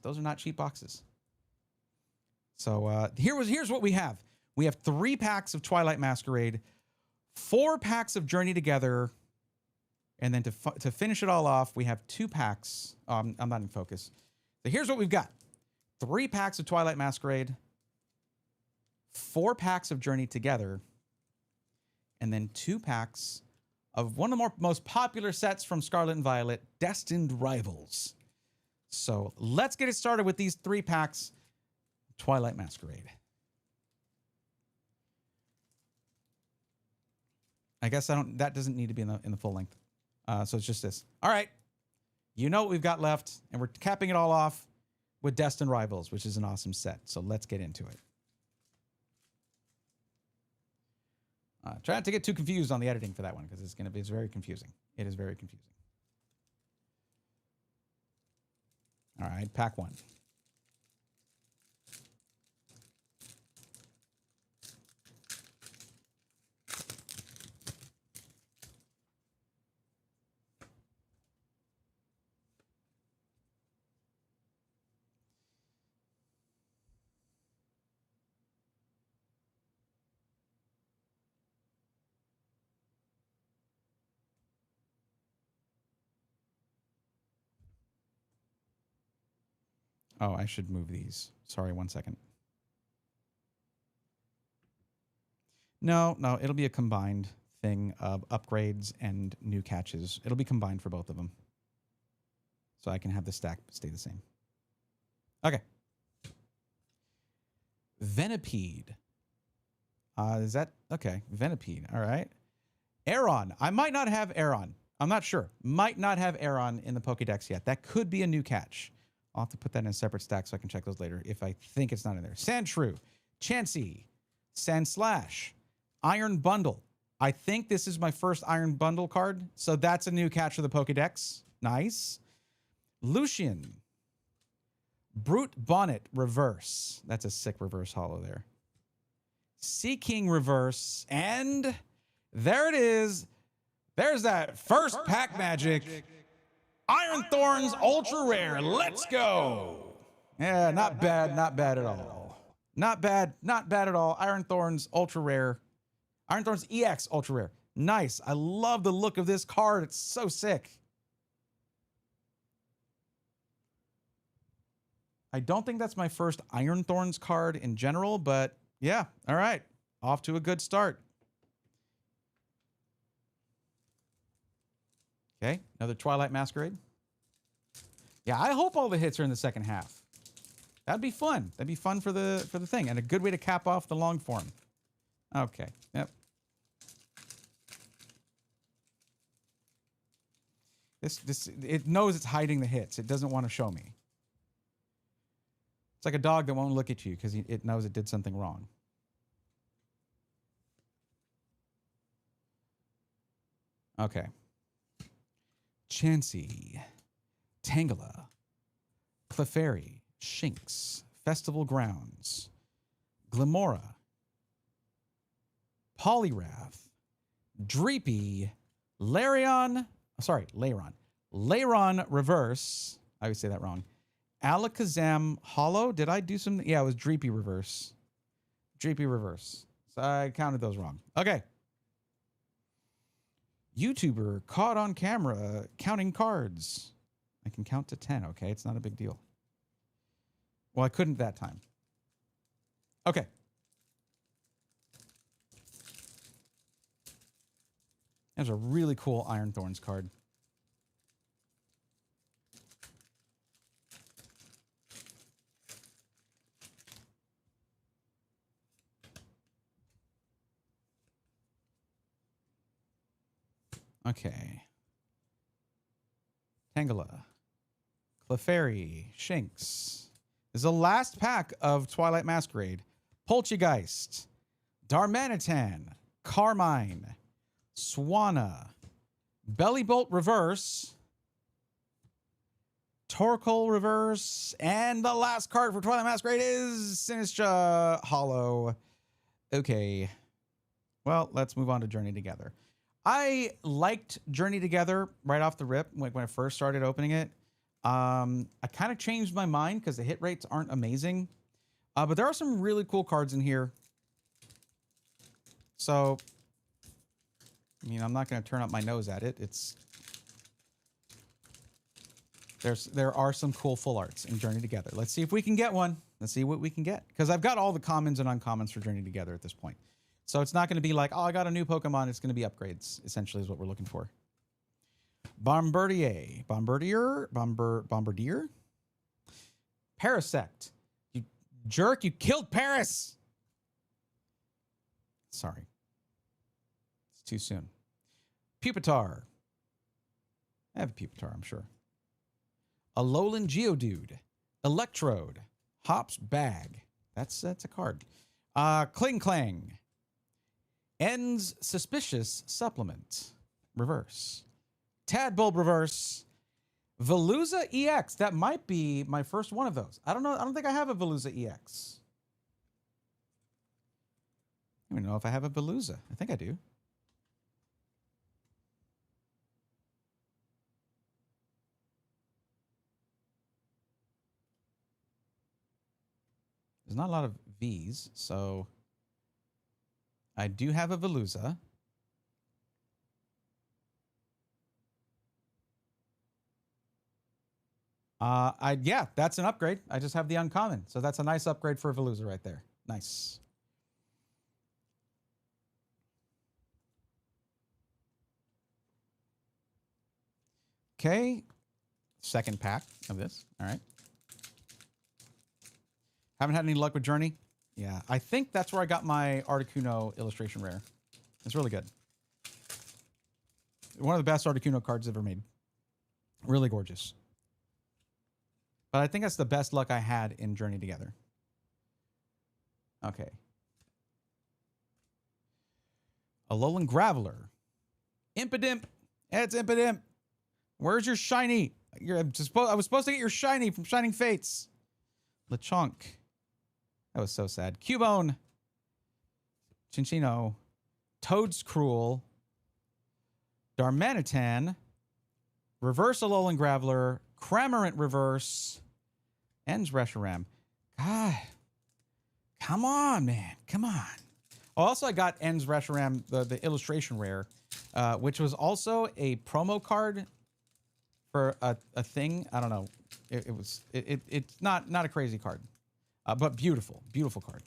those are not cheap boxes. So here's what we have. We have 3 packs of Twilight Masquerade, 4 packs of Journey Together, and then to finish it all off, we have 2 packs. I'm not in focus. So here's what we've got. 3 packs of Twilight Masquerade, 4 packs of Journey Together, and then 2 packs of one of the most popular sets from Scarlet and Violet, Destined Rivals. So let's get it started with these 3 packs, Twilight Masquerade. I guess that doesn't need to be in the full length. So it's just this. All right. You know what we've got left, and we're capping it all off with Destined Rivals, which is an awesome set. So let's get into it. Try not to get too confused on the editing for that one because it's very confusing. It is very confusing. All right, pack 1. Oh, I should move these. Sorry, 1 second. No, it'll be a combined thing of upgrades and new catches. It'll be combined for both of them. So I can have the stack stay the same. Okay. Venipede. Is that... Okay, Venipede. All right. Aeron. I might not have Aeron. I'm not sure. Might not have Aeron in the Pokédex yet. That could be a new catch. I'll have to put that in a separate stack so I can check those later if I think it's not in there. Sandshrew, Chansey, Sandslash, Iron Bundle. I think this is my first Iron Bundle card, so that's a new catch for the Pokédex. Nice. Lucian, Brute Bonnet Reverse. That's a sick reverse holo there. Seaking Reverse, and there it is. There's that first pack magic. Iron Thorns Ultra Rare. Let's go. Yeah, not bad at all. Not bad at all. Iron Thorns Ultra Rare. Iron Thorns EX Ultra Rare. Nice. I love the look of this card. It's so sick. I don't think that's my first Iron Thorns card in general, but yeah, all right. Off to a good start. Okay, another Twilight Masquerade. Yeah, I hope all the hits are in the second half. That'd be fun. That'd be fun for the thing, and a good way to cap off the long form. Okay. Yep. It knows it's hiding the hits. It doesn't want to show me. It's like a dog that won't look at you because it knows it did something wrong. Okay. Chansey, Tangela, Clefairy, Shinx, Festival Grounds, Glimora, Poliwrath, Dreepy, Lairon Reverse. I always say that wrong. Alakazam Hollow. Did I do something? Yeah, it was Dreepy Reverse. Dreepy Reverse. So I counted those wrong. Okay. YouTuber caught on camera counting cards. I can count to 10, okay? It's not a big deal. Well, I couldn't that time. Okay. There's a really cool Iron Thorns card. Okay. Tangela, Clefairy, Shinx. This is the last pack of Twilight Masquerade. Poltergeist, Darmanitan, Carmine, Swanna, Bellybolt Reverse, Torkoal Reverse, and the last card for Twilight Masquerade is Sinistra Hollow. Okay. Well, let's move on to Journey Together. I liked Journey Together right off the rip when I first started opening it. I kind of changed my mind because the hit rates aren't amazing. But there are some really cool cards in here. So, I mean, I'm not going to turn up my nose at it. There are some cool full arts in Journey Together. Let's see if we can get one. Let's see what we can get. Because I've got all the commons and uncommons for Journey Together at this point. So it's not going to be like, oh, I got a new Pokemon. It's going to be upgrades, essentially, is what we're looking for. Bombardier. Parasect. You jerk, you killed Paris. Sorry. It's too soon. Pupitar. I have a Pupitar, I'm sure. Alolan Geodude. Electrode. Hop's Bag. That's a card. Kling Clang. Ends Suspicious Supplement. Reverse. Tadbulb Reverse. Veluza EX. That might be my first one of those. I don't know. I don't think I have a Veluza EX. I don't even know if I have a Veluza. I think I do. There's not a lot of V's, so I do have a Veluza. Yeah, that's an upgrade. I just have the uncommon, so that's a nice upgrade for a Veluza right there. Nice. Okay, second pack of this. All right. Haven't had any luck with Journey. Yeah, I think that's where I got my Articuno illustration rare. It's really good. One of the best Articuno cards ever made. Really gorgeous. But I think that's the best luck I had in Journey Together. Okay. Alolan Graveler. Impidimp. It's Impidimp. Where's your shiny? I was supposed to get your shiny from Shining Fates. Lechonk. That was so sad. Cubone. Chinchino. Toadscruel. Darmanitan. Reverse Alolan Graveler. Cramorant Reverse. Ends Reshiram. God. Come on, man. Come on. Also, I got Ends Reshiram, the illustration rare, which was also a promo card for a thing. I don't know. It's not a crazy card, but beautiful card.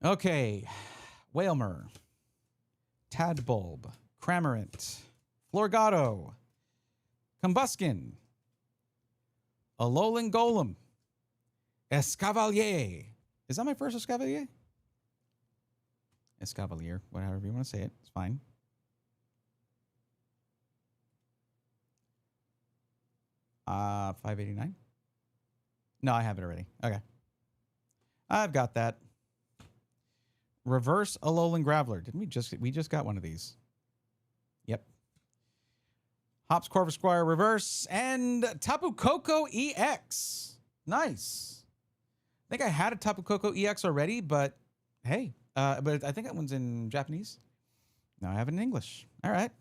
Okay, Whalmer, Tadbulb, Cramorant, Florgato, Combuskin, Alolan Golem, Escavalier. Is that my first Escavalier? Escavalier, whatever you want to say it. It's fine. $589. No, I have it already. Okay. I've got that. Reverse Alolan Graveler. Didn't we just got one of these? Yep. Hops Corvusquire Reverse and Tapu Koko EX. Nice. I think I had a Tapu Koko EX already, but hey, but I think that one's in Japanese. Now I have it in English. All right.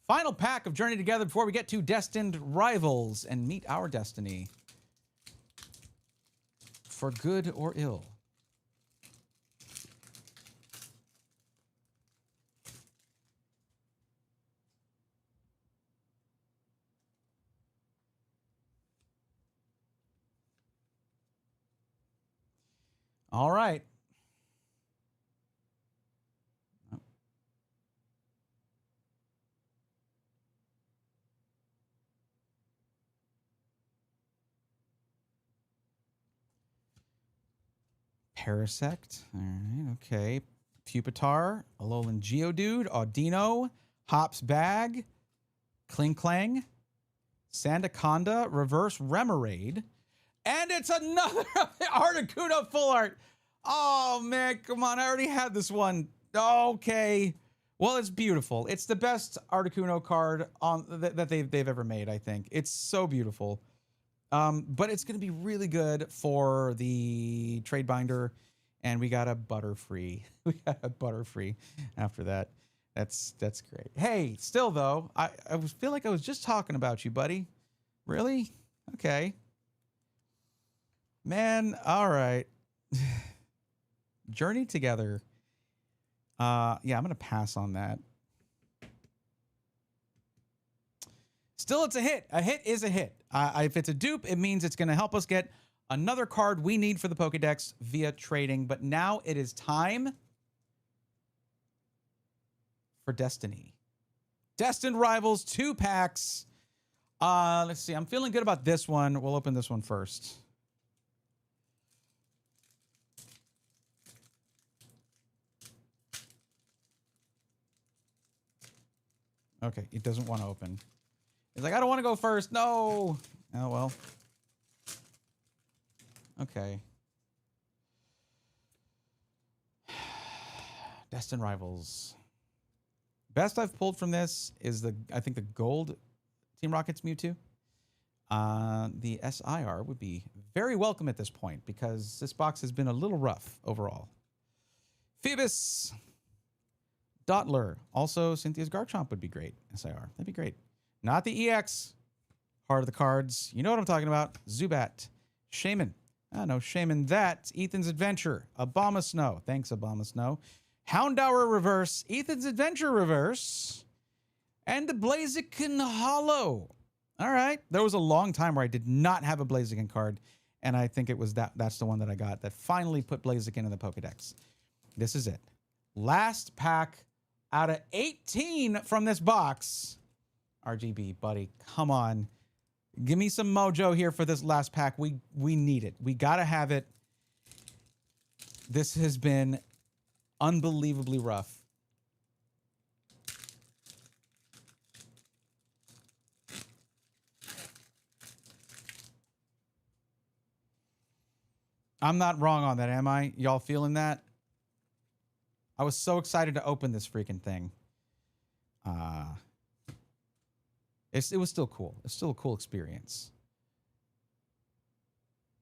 Final pack of Journey Together before we get to Destined Rivals and meet our destiny. For good or ill. All right. Parasect. All right, okay. Pupitar, Alolan Geodude, Audino, Hops Bag, Klinklang, Sandaconda, Reverse Remoraid, and it's another Articuno Full Art. Oh, man, come on. I already had this one. Okay. Well, it's beautiful. It's the best Articuno card on that they've ever made, I think. It's so beautiful. But it's going to be really good for the trade binder, and we got a Butterfree. We got a Butterfree after that. That's great. Hey, still though, I feel like I was just talking about you, buddy. Really? Okay. Man, all right. Journey Together. Yeah, I'm going to pass on that. Still, it's a hit. A hit is a hit. If it's a dupe, it means it's going to help us get another card we need for the Pokedex via trading. But now it is time for Destiny. Destined Rivals, 2 packs. Let's see. I'm feeling good about this one. We'll open this one first. Okay, it doesn't want to open. It's like, I don't want to go first. No. Oh, well. Okay. Destined Rivals. Best I've pulled from this is I think the gold Team Rocket's Mewtwo. The SIR would be very welcome at this point because this box has been a little rough overall. Phoebus. Dottler. Also, Cynthia's Garchomp would be great. SIR. That'd be great. Not the EX. Heart of the cards. You know what I'm talking about. Zubat. Shaman. Oh, no, Shaman. That. Ethan's Adventure. Abomasnow. Thanks, Abomasnow. Houndour Reverse. Ethan's Adventure Reverse. And the Blaziken Hollow. All right. There was a long time where I did not have a Blaziken card. And I think it was that's the one that I got that finally put Blaziken in the Pokedex. This is it. Last pack out of 18 from this box. RGB, buddy, come on. Give me some mojo here for this last pack. We need it. We got to have it. This has been unbelievably rough. I'm not wrong on that, am I? Y'all feeling that? I was so excited to open this freaking thing. It was still cool. It's still a cool experience.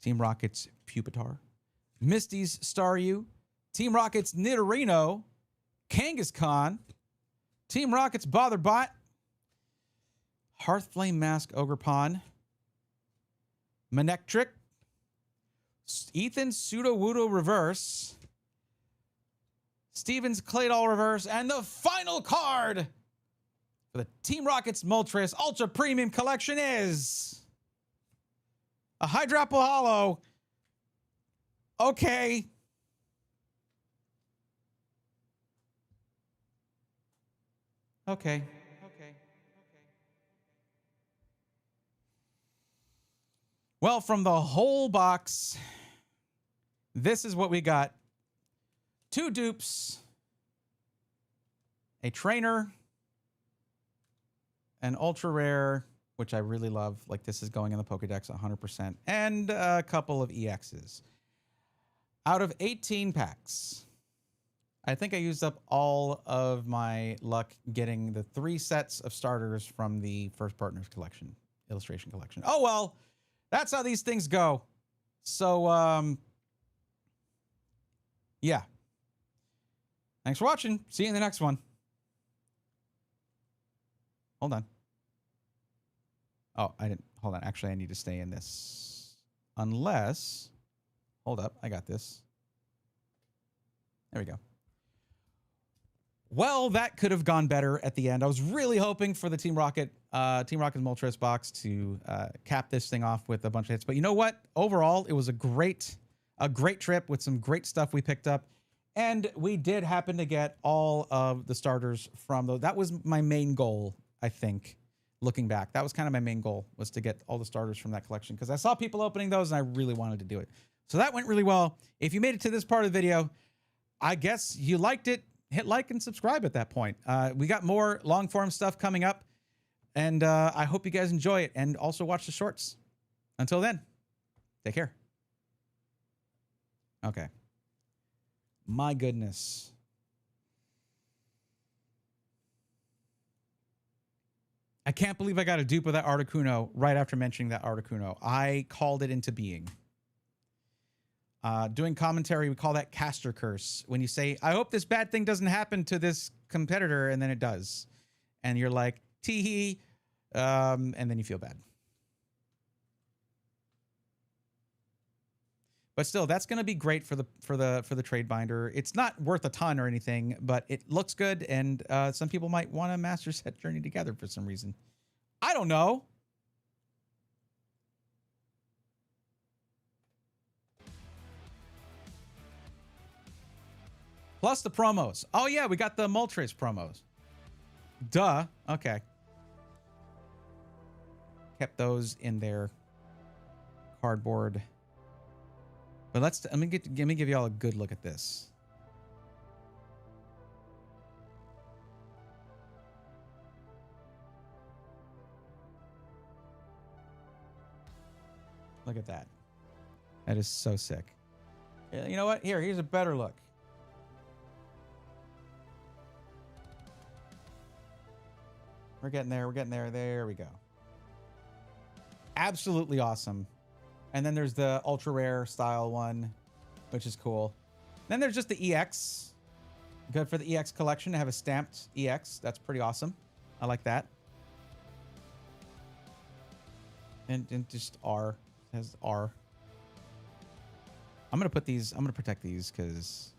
Team Rocket's Pupitar. Misty's Staryu. Team Rocket's Nidorino. Kangaskhan. Team Rocket's Botherbot. Hearthflame Mask Ogerpon. Manectric. Ethan Sudowoodo Reverse. Stevens Claydol reverse, and the final card for the Team Rocket's Moltres Ultra Premium Collection is a Hydrapple Hollow. Okay. Okay. Well, from the whole box, this is what we got. 2 dupes, a trainer, an ultra rare, which I really love. Like, this is going in the Pokedex 100%, and a couple of EXs. Out of 18 packs, I think I used up all of my luck getting the 3 sets of starters from the First Partners collection, illustration collection. Oh, well, that's how these things go. So, yeah. Thanks for watching. See you in the next one. Hold on. Oh, I didn't. Hold on. Actually, I need to stay in this. Unless. Hold up. I got this. There we go. Well, that could have gone better at the end. I was really hoping for the Team Rocket's Moltres box to cap this thing off with a bunch of hits. But you know what? Overall, it was a great trip with some great stuff we picked up. And we did happen to get all of the starters from those. That was my main goal, I think, looking back. That was kind of my main goal, was to get all the starters from that collection, because I saw people opening those and I really wanted to do it. So that went really well. If you made it to this part of the video, I guess you liked it. Hit like and subscribe at that point. We got more long form stuff coming up, and I hope you guys enjoy it, and also watch the shorts. Until then, take care. Okay. My goodness. I can't believe I got a dupe of that Articuno right after mentioning that Articuno. I called it into being. Doing commentary, we call that caster curse. When you say, I hope this bad thing doesn't happen to this competitor, and then it does. And you're like, tee-hee, and then you feel bad. But still, that's going to be great for the trade binder. It's not worth a ton or anything, but it looks good, and some people might want a master set journey together for some reason. I don't know. Plus the promos. Oh yeah, we got the Moltres promos. Duh. Okay. Kept those in their cardboard. But let me give you all a good look at this. Look at that. That is so sick. You know what? Here's a better look. We're getting there. We're getting there. There we go. Absolutely awesome. And then there's the ultra rare style one, which is cool. Then there's just the EX. Good for the EX collection to have a stamped EX. That's pretty awesome. I like that. And just R. It has R. I'm going to put these, I'm going to protect these because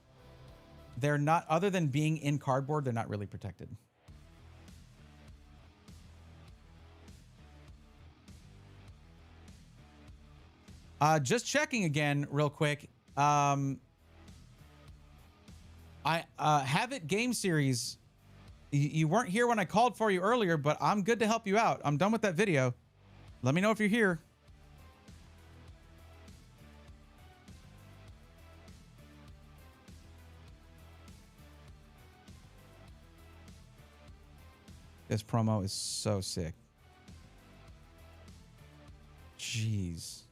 they're not, other than being in cardboard, they're not really protected. Just checking again real quick. I Have It game series. You weren't here when I called for you earlier, but I'm good to help you out. I'm done with that video. Let me know if you're here. This promo is so sick. Jeez.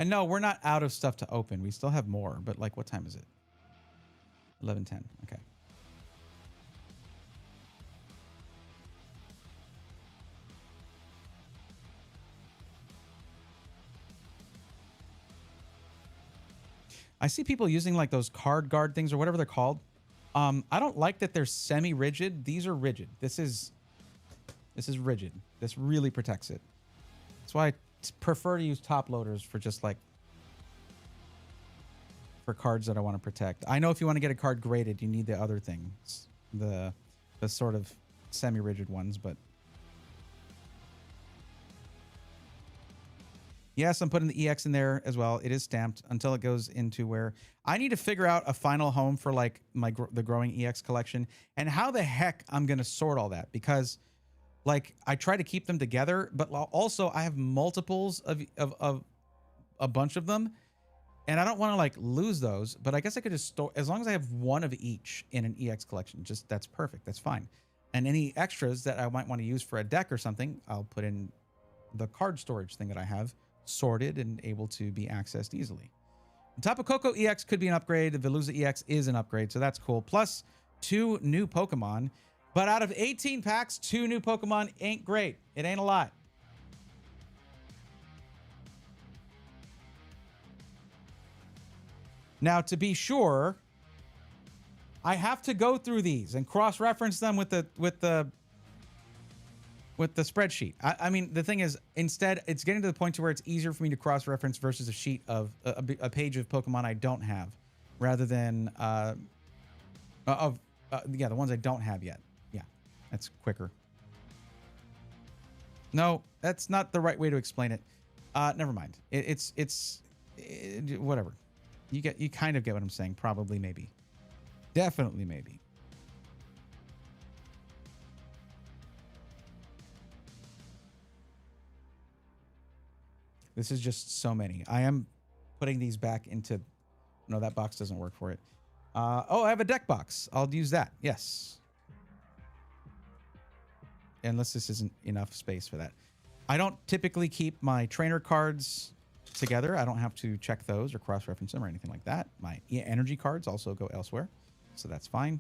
And no, we're not out of stuff to open. We still have more, but like, what time is it? 11:10. Okay. I see people using like those card guard things or whatever they're called. I don't like that they're semi-rigid. These are rigid. This is rigid. This really protects it. That's why I prefer to use top loaders for just like for cards that I want to protect. I know if you want to get a card graded, you need the other things, the sort of semi-rigid ones, but yes, I'm putting the EX in there as well. It is stamped until it goes into where I need to figure out a final home for like the growing EX collection and how the heck I'm going to sort all that, because like I try to keep them together, but also I have multiples of a bunch of them and I don't want to like lose those, but I guess I could just store, as long as I have one of each in an EX collection, just that's perfect. That's fine. And any extras that I might want to use for a deck or something, I'll put in the card storage thing that I have sorted and able to be accessed easily. The Tapu Koko EX could be an upgrade. The Veluza EX is an upgrade, so that's cool. Plus 2 new Pokemon. But out of 18 packs, 2 new Pokemon ain't great. It ain't a lot. Now, to be sure, I have to go through these and cross-reference them with the spreadsheet. I mean, the thing is, instead, it's getting to the point to where it's easier for me to cross-reference versus a sheet of a page of Pokemon I don't have, rather than the ones I don't have yet. Yeah, that's quicker. No, that's not the right way to explain it. Never mind. It's whatever. You kind of get what I'm saying. Probably, maybe, definitely, maybe. This is just so many. I am putting these back into... No, that box doesn't work for it. Oh, I have a deck box. I'll use that. Yes. Unless this isn't enough space for that. I don't typically keep my trainer cards together. I don't have to check those or cross-reference them or anything like that. My energy cards also go elsewhere, so that's fine.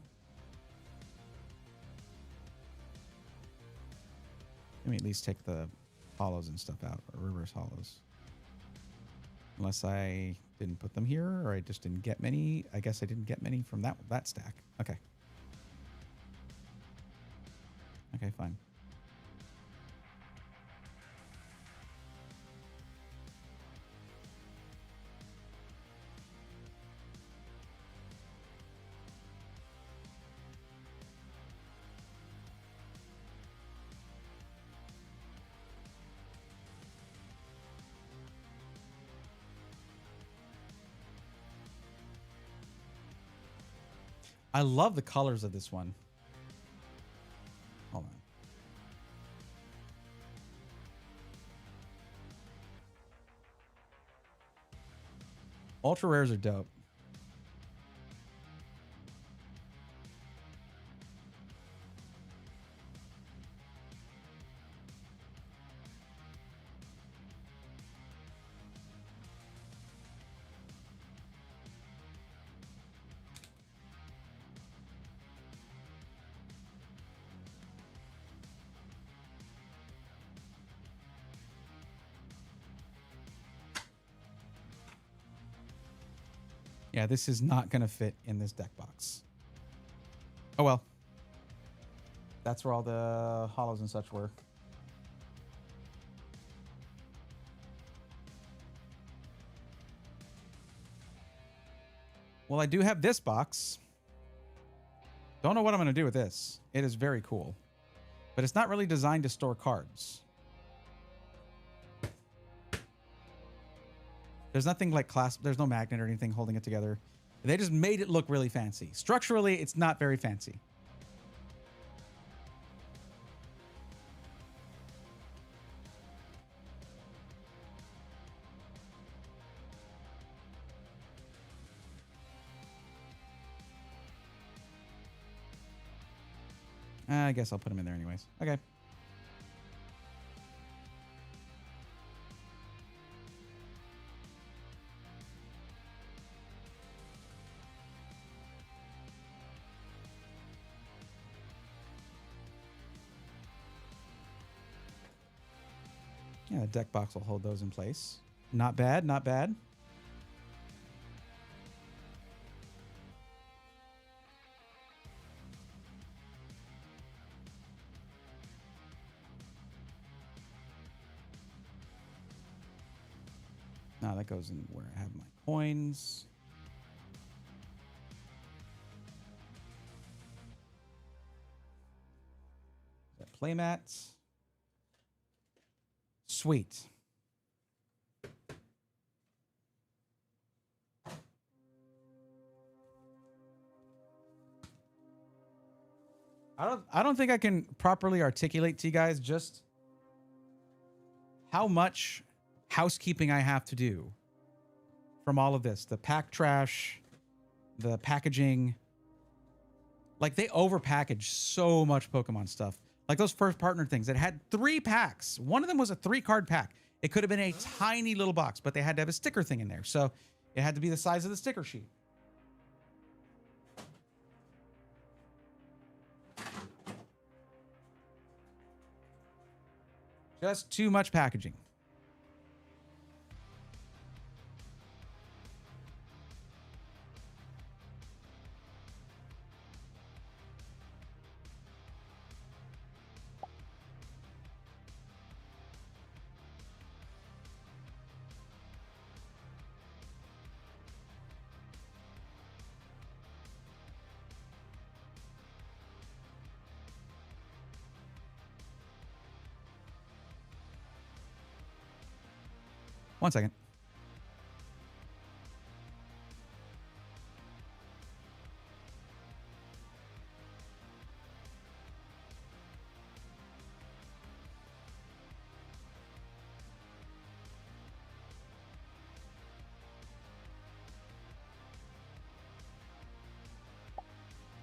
Let me at least take the hollows and stuff out, or reverse hollows. Unless I didn't put them here, or I just didn't get many. I guess I didn't get many from that stack. Okay. Okay, fine. I love the colors of this one. Hold on. Ultra rares are dope. Yeah, this is not going to fit in this deck box. Oh, well. That's where all the hollows and such were. Well, I do have this box. Don't know what I'm going to do with this. It is very cool. But it's not really designed to store cards. There's nothing like clasp. There's no magnet or anything holding it together. They just made it look really fancy. Structurally, it's not very fancy. I guess I'll put them in there anyways. Okay. Yeah, the deck box will hold those in place. Not bad, not bad. That goes in where I have my coins. Playmats. Sweet. I don't think I can properly articulate to you guys just how much housekeeping I have to do from all of this. The pack trash, the packaging. Like, they overpackage so much Pokemon stuff. Like those first partner things that had 3 packs. One of them was a 3-card pack. It could have been a tiny little box, but they had to have a sticker thing in there. So it had to be the size of the sticker sheet. Just too much packaging. One second.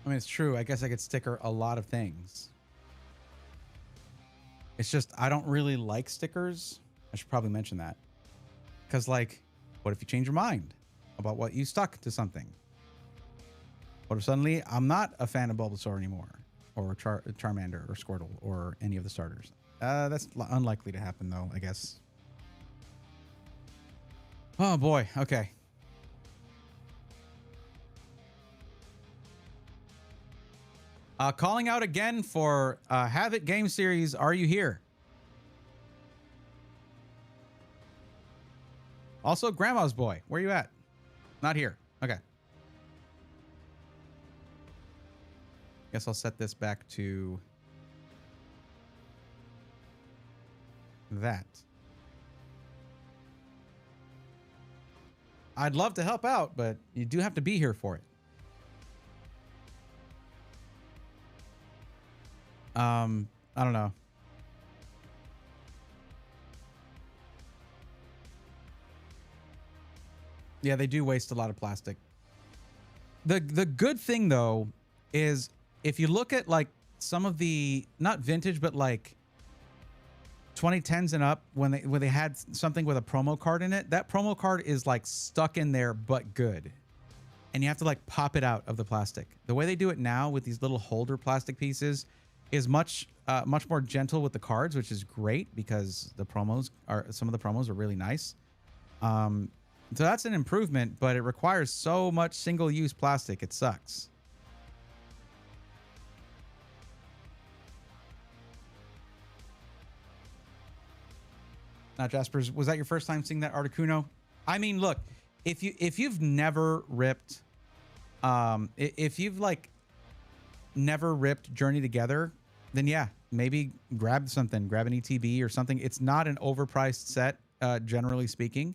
I mean, it's true. I guess I could sticker a lot of things. It's just, I don't really like stickers. I should probably mention that. Because, like, what if you change your mind about what you stuck to something? What if suddenly I'm not a fan of Bulbasaur anymore? Or Charmander or Squirtle or any of the starters? That's unlikely to happen, though, I guess. Oh, boy. Okay. Calling out again for Havoc Game Series. Are you here? Also, Grandma's Boy. Where you at? Not here. Okay. Guess I'll set this back to that. I'd love to help out, but you do have to be here for it. I don't know. Yeah, they do waste a lot of plastic. The good thing though is if you look at like some of the not vintage but like 2010s and up when they had something with a promo card in it, that promo card is like stuck in there but good. And you have to like pop it out of the plastic. The way they do it now with these little holder plastic pieces is much more gentle with the cards, which is great because some of the promos are really nice. So that's an improvement, but it requires so much single-use plastic. It sucks. Now, Jaspers, was that your first time seeing that Articuno? I mean, look, if you've never ripped, if you've like never ripped Journey Together, then yeah, maybe grab an ETB or something. It's not an overpriced set, generally speaking.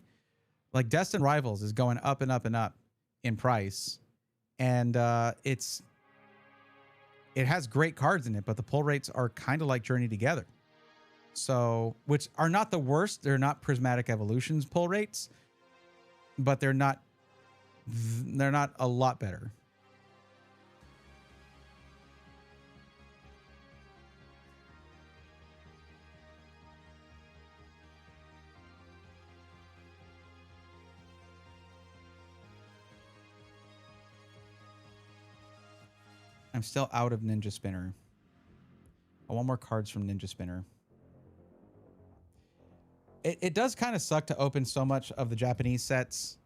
Like Destined Rivals is going up and up and up in price, and it has great cards in it, but the pull rates are kind of like Journey Together. So, which are not the worst. They're not Prismatic Evolutions pull rates, but they're not a lot better. I'm still out of Ninja Spinner. I want more cards from Ninja Spinner. It does kind of suck to open so much of the Japanese sets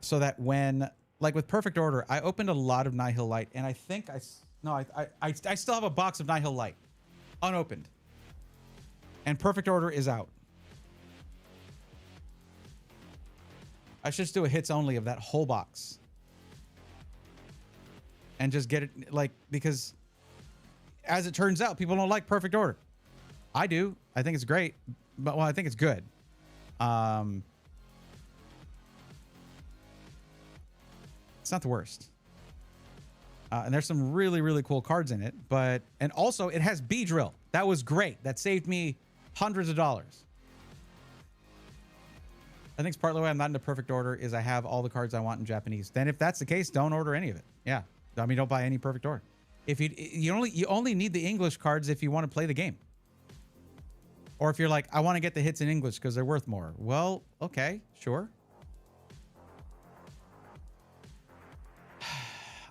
so that when, like with Perfect Order, I opened a lot of Nihil Light, and I think I still have a box of Nihil Light unopened. And Perfect Order is out. I should just do a hits only of that whole box. And just get it, like, because as it turns out, people don't like perfect order. I do. I think it's great. But, well, I think it's good. It's not the worst. And there's some really, really cool cards in it. But, and also, it has B-Drill. That was great. That saved me hundreds of dollars. I think it's partly why I'm not in the perfect order is I have all the cards I want in Japanese. Then if that's the case, don't order any of it. Yeah. I mean, don't buy any perfect order. If you only need the English cards if you want to play the game. Or if you're like, I want to get the hits in English because they're worth more. Well, okay, sure.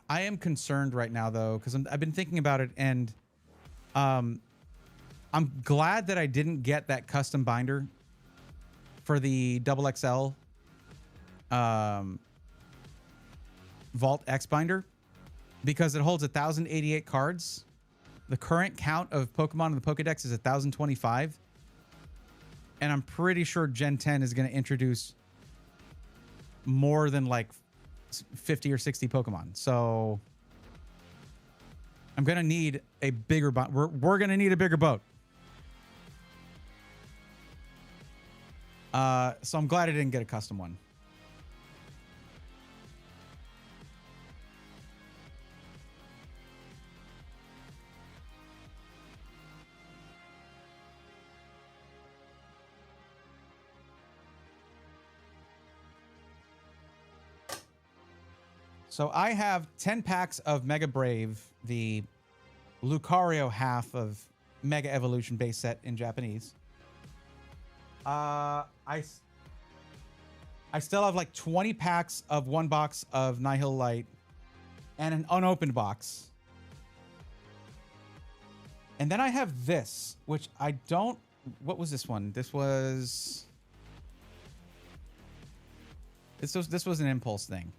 I am concerned right now though, because I've been thinking about it, and I'm glad that I didn't get that custom binder for the XXL Vault X binder, because it holds 1,088 cards. The current count of Pokemon in the Pokedex is 1,025. And I'm pretty sure Gen 10 is going to introduce more than like 50 or 60 Pokemon. So I'm going to need a bigger boat. We're going to need a bigger boat. So I'm glad I didn't get a custom one. So I have 10 packs of Mega Brave, the Lucario half of Mega Evolution base set in Japanese. I still have like 20 packs of one box of Nihil Light and an unopened box. And then I have this, which I don't... What was this one? This was an impulse thing.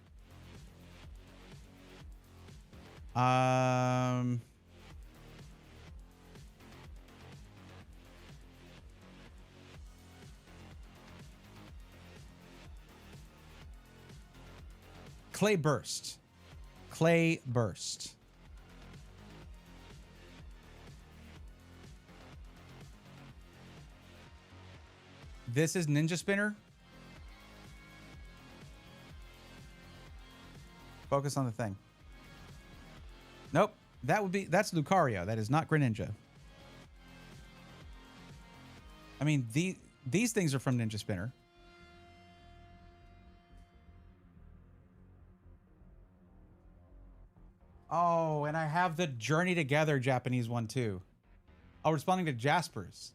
Clay Burst. Clay Burst. This is Ninja Spinner. Focus on the thing. Nope. That's Lucario. That is not Greninja. I mean, these things are from Ninja Spinner. Oh, and I have the Journey Together Japanese one too. Oh, responding to Jasper's.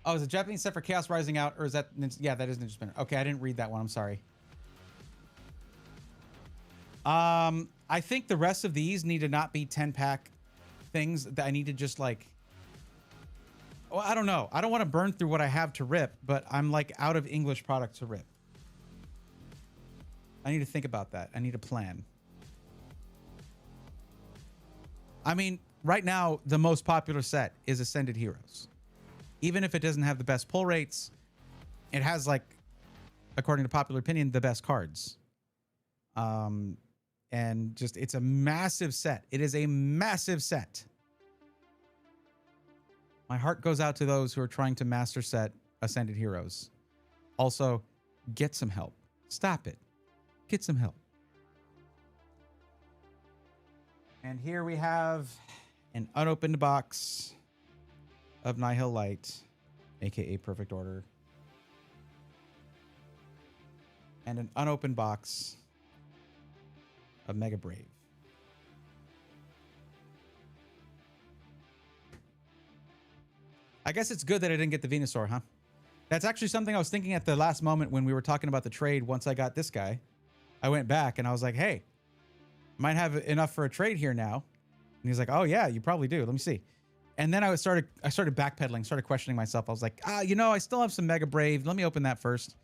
Oh, is it Japanese set for Chaos Rising Out, or is that... Yeah, that is Ninja Spinner. Okay, I didn't read that one. I'm sorry. I think the rest of these need to not be 10-pack things. That I need to just like... Well, I don't know. I don't want to burn through what I have to rip, but I'm like out of English product to rip. I need to think about that. I need a plan. I mean, right now, the most popular set is Ascended Heroes. Even if it doesn't have the best pull rates, it has, like, according to popular opinion, the best cards. And just, it's a massive set. It is a massive set. My heart goes out to those who are trying to master set Ascended Heroes. Also, get some help. Stop it. Get some help. And here we have an unopened box of Nihil Light, aka Perfect Order. And an unopened box of Mega Brave. I guess it's good that I didn't get the Venusaur, huh? That's actually something I was thinking at the last moment when we were talking about the trade. Once I got this guy, I went back and I was like, hey, might have enough for a trade here now. And he's like, oh yeah, you probably do. Let me see. And then I started backpedaling, started questioning myself. I was like, you know, I still have some Mega Brave. Let me open that first.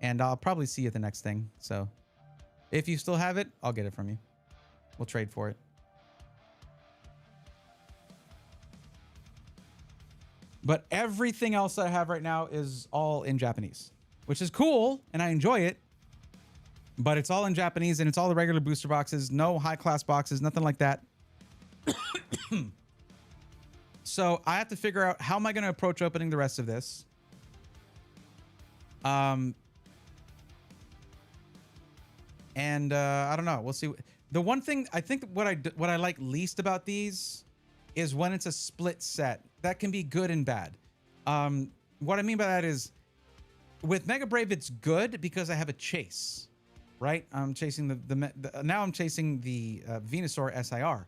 And I'll probably see you at the next thing. So if you still have it, I'll get it from you. We'll trade for it. But everything else I have right now is all in Japanese, which is cool, and I enjoy it. But it's all in Japanese, and it's all the regular booster boxes, no high class boxes, nothing like that. So I have to figure out how am I going to approach opening the rest of this. And I don't know. We'll see. The one thing I think what I like least about these is when it's a split set. That can be good and bad. What I mean by that is with Mega Brave, it's good because I have a chase, right? I'm chasing now I'm chasing the Venusaur SIR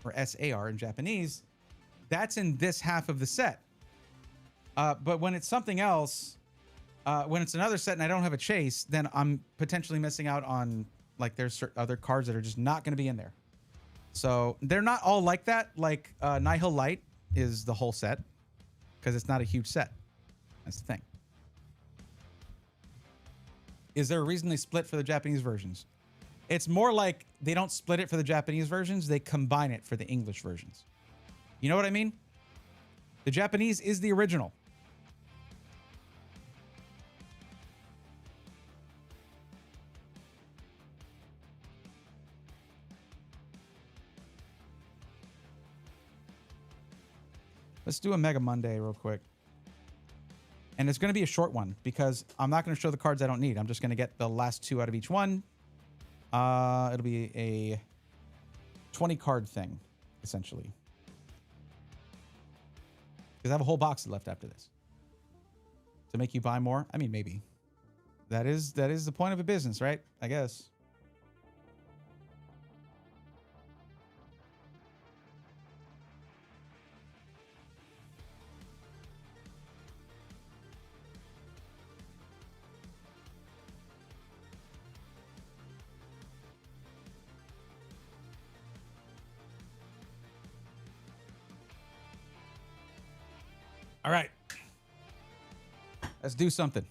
or SAR in Japanese. That's in this half of the set. But when it's something else, when it's another set and I don't have a chase, then I'm potentially missing out on, like, there's other cards that are just not going to be in there. So they're not all like that. Like Nihil Light is the whole set because it's not a huge set. That's the thing. Is there a reason they split for the Japanese versions? It's more like they don't split it for the Japanese versions. They combine it for the English versions. You know what I mean? The Japanese is the original. Let's do a Mega Monday real quick. And it's going to be a short one because I'm not going to show the cards I don't need. I'm just going to get the last 2 out of each one. It'll be a 20 card thing, essentially. Because I have a whole box left after this. To make you buy more? I mean, maybe. That is the point of a business, right? I guess. All right. Let's do something.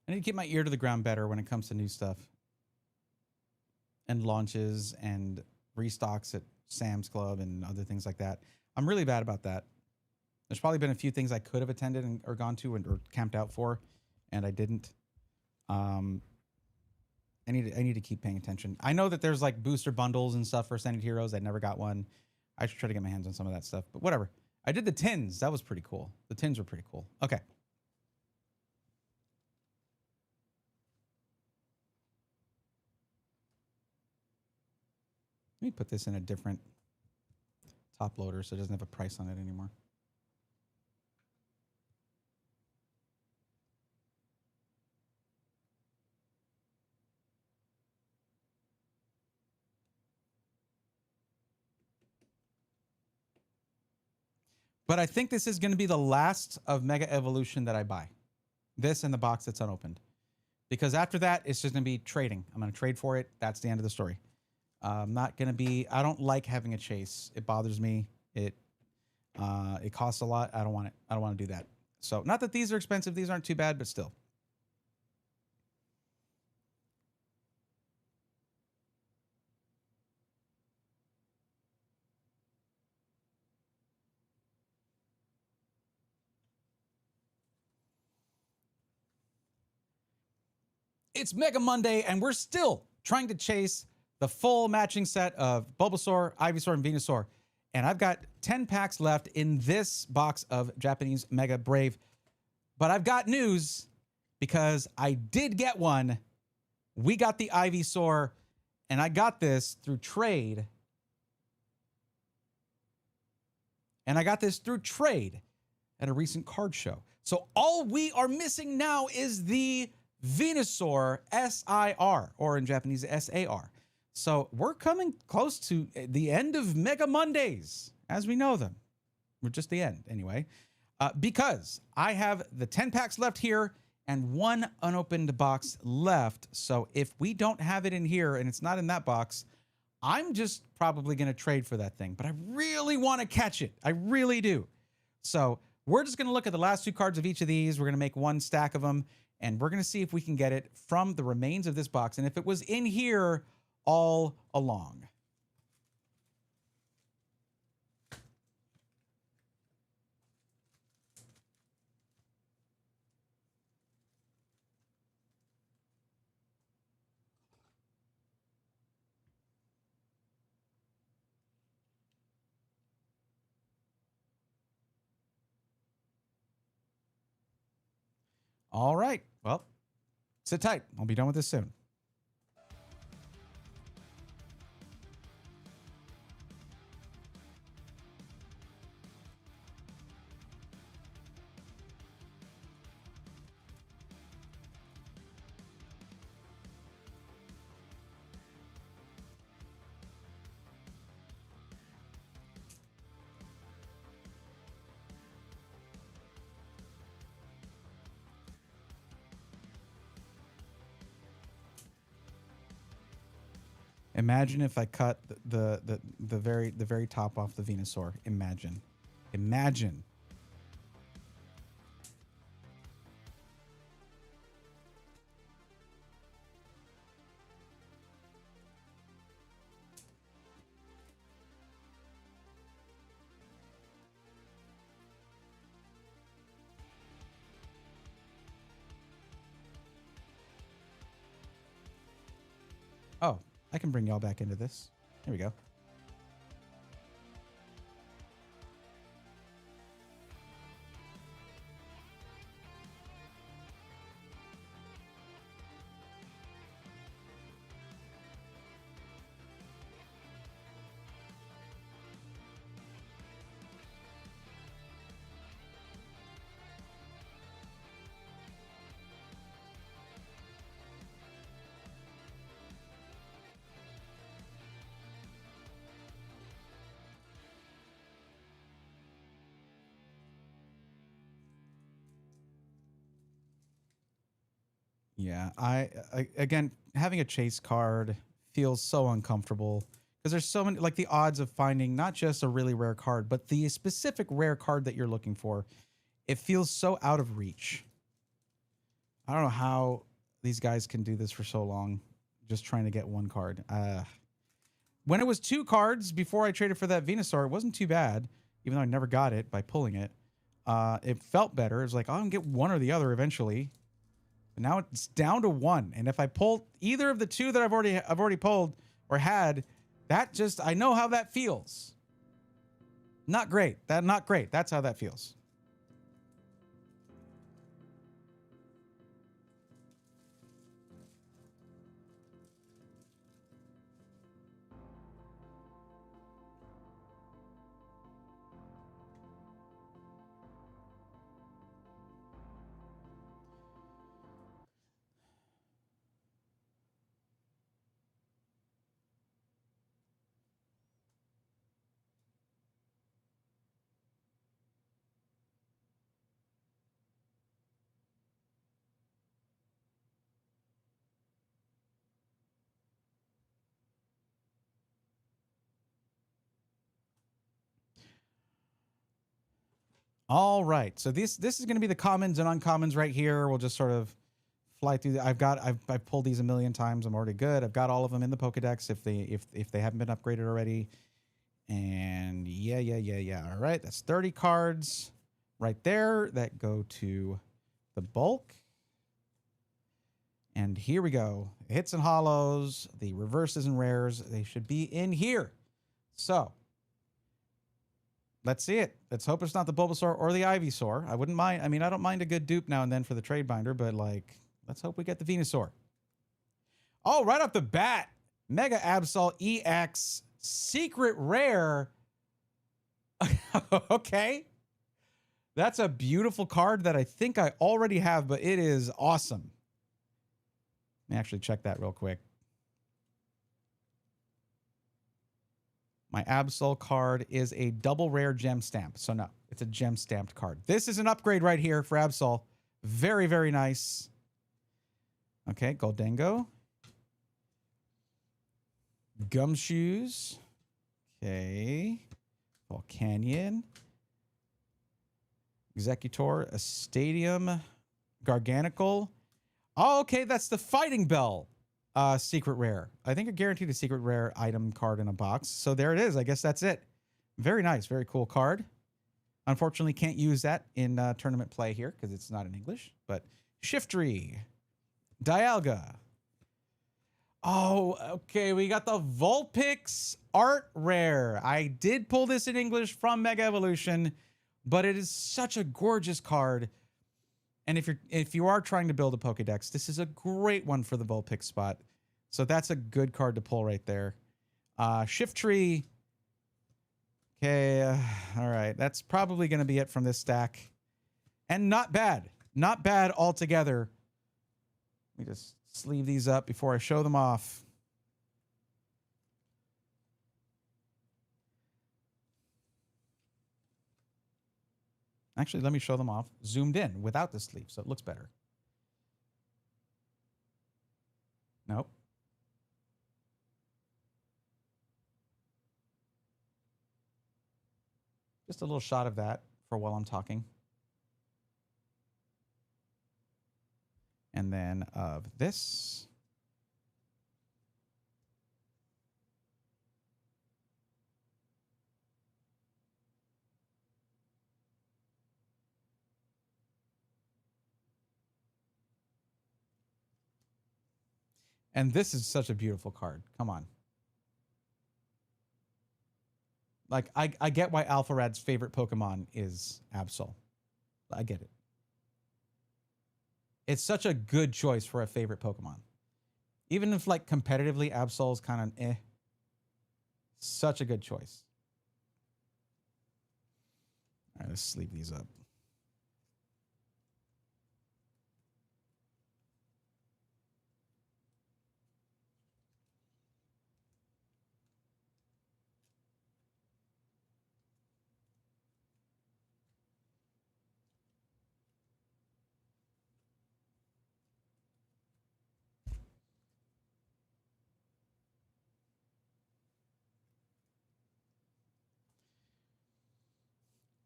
I need to keep my ear to the ground better when it comes to new stuff. And launches and restocks at Sam's Club and other things like that. I'm really bad about that. There's probably been a few things I could have attended or gone to or camped out for, and I didn't. I need to keep paying attention. I know that there's like booster bundles and stuff for Ascended Heroes. I never got one. I should try to get my hands on some of that stuff, but whatever. I did the tins. That was pretty cool. The tins were pretty cool. Okay. Let me put this in a different top loader so it doesn't have a price on it anymore. But I think this is going to be the last of Mega Evolution that I buy. This and the box that's unopened. Because after that, it's just going to be trading. I'm going to trade for it. That's the end of the story. I'm not going to be... I don't like having a chase. It bothers me. It costs a lot. I don't want it. I don't want to do that. So, not that these are expensive. These aren't too bad, but still. It's Mega Monday, and we're still trying to chase the full matching set of Bulbasaur, Ivysaur, and Venusaur. And I've got 10 packs left in this box of Japanese Mega Brave. But I've got news because I did get one. We got the Ivysaur, and I got this through trade. And I got this through trade at a recent card show. So all we are missing now is the Venusaur SIR, or in Japanese, SAR. So we're coming close to the end of Mega Mondays, as we know them. We're just the end, anyway. because I have the 10 packs left here and one unopened box left. So if we don't have it in here and it's not in that box, I'm just probably going to trade for that thing. But I really want to catch it. I really do. So we're just going to look at the last 2 cards of each of these. We're going to make 1 stack of them, and we're going to see if we can get it from the remains of this box and if it was in here all along. All right. Well, sit tight. I'll be done with this soon. Imagine if I cut the very top off the Venusaur. Imagine. Oh, I can bring y'all back into this. Here we go. Yeah, I again, having a chase card feels so uncomfortable because there's so many, like the odds of finding not just a really rare card, but the specific rare card that you're looking for. It feels so out of reach. I don't know how these guys can do this for so long, just trying to get 1 card. When it was 2 cards before I traded for that Venusaur, it wasn't too bad, even though I never got it by pulling it. It felt better. It was like, oh, I can get one or the other eventually. But now it's down to 1, and if I pull either of the 2 that I've already pulled or had, that just, I know how that feels. Not great. Not great. That's how that feels. All right. So this is going to be the commons and uncommons right here. We'll just sort of fly through. I've pulled these a million times. I'm already good. I've got all of them in the Pokedex if they haven't been upgraded already. And yeah. All right. That's 30 cards right there that go to the bulk. And here we go. Hits and hollows, the reverses and rares, they should be in here. So let's see it. Let's hope it's not the Bulbasaur or the Ivysaur. I wouldn't mind. I mean, I don't mind a good dupe now and then for the trade binder, but like, let's hope we get the Venusaur. Oh, right off the bat, Mega Absol EX secret rare. Okay. That's a beautiful card that I think I already have, but it is awesome. Let me actually check that real quick. My Absol card is a double rare gem stamp. So no, it's a gem stamped card. This is an upgrade right here for Absol. Very, very nice. Okay, Goldango. Gumshoes. Okay. Volcanion. Executor. A Stadium. Garganical. Oh, okay, that's the Fighting Bell secret rare. I think I guaranteed a secret rare item card in a box. So there it is. I guess that's it. Very nice. Very cool card. Unfortunately, can't use that in tournament play here because it's not in English. But Shiftry. Dialga. Oh, okay. We got the Vulpix Art Rare. I did pull this in English from Mega Evolution, but it is such a gorgeous card. And if you are trying to build a Pokédex, this is a great one for the Vulpix spot. So that's a good card to pull right there. Shiftry. Okay, all right. That's probably going to be it from this stack. And not bad. Not bad altogether. Let me just sleeve these up before I show them off. Actually, let me show them off zoomed in without the sleeve, so it looks better. Nope. Just a little shot of that for while I'm talking. And then of this. And this is such a beautiful card. Come on. Like, I get why Alpharad's favorite Pokemon is Absol. I get it. It's such a good choice for a favorite Pokemon. Even if, like, competitively, Absol's kind of eh. Such a good choice. All right, let's sleeve these up.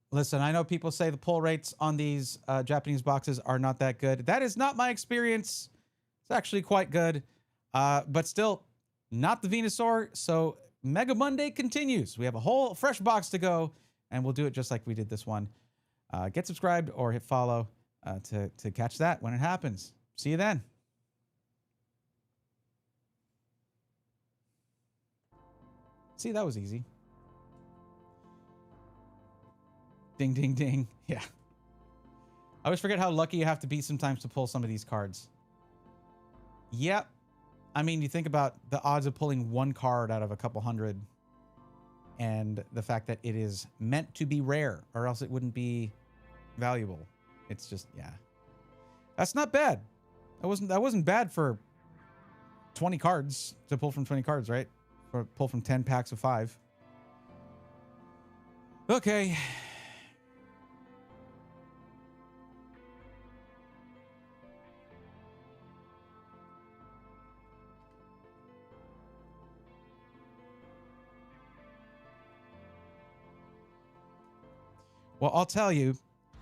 Listen, I know people say the pull rates on these Japanese boxes are not that good. That is not my experience. It's actually quite good. But still, not the Venusaur. So Mega Monday continues. We have a whole fresh box to go, and we'll do it just like we did this one. Get subscribed or hit follow to catch that when it happens. See you then. See, that was easy. Ding, ding, ding. Yeah. I always forget how lucky you have to be sometimes to pull some of these cards. Yep. I mean, you think about the odds of pulling one card out of a couple hundred and the fact that it is meant to be rare or else it wouldn't be valuable. It's just, yeah. That's not bad. That wasn't bad for 20 cards to pull from 20 cards, right? Or pull from 10 packs of 5. Okay. Well, I'll tell you,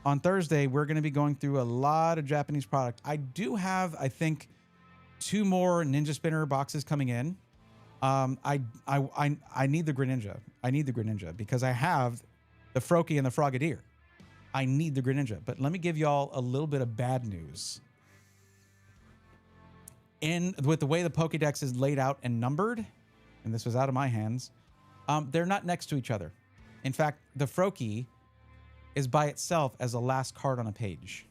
on Thursday, we're going to be going through a lot of Japanese product. I do have, I think, 2 more Ninja Spinner boxes coming in. I need the Greninja. I need the Greninja because I have the Froakie and the Frogadier. I need the Greninja. But let me give y'all a little bit of bad news. With the way the Pokédex is laid out and numbered, and this was out of my hands, they're not next to each other. In fact, the Froakie is by itself as a last card on a page.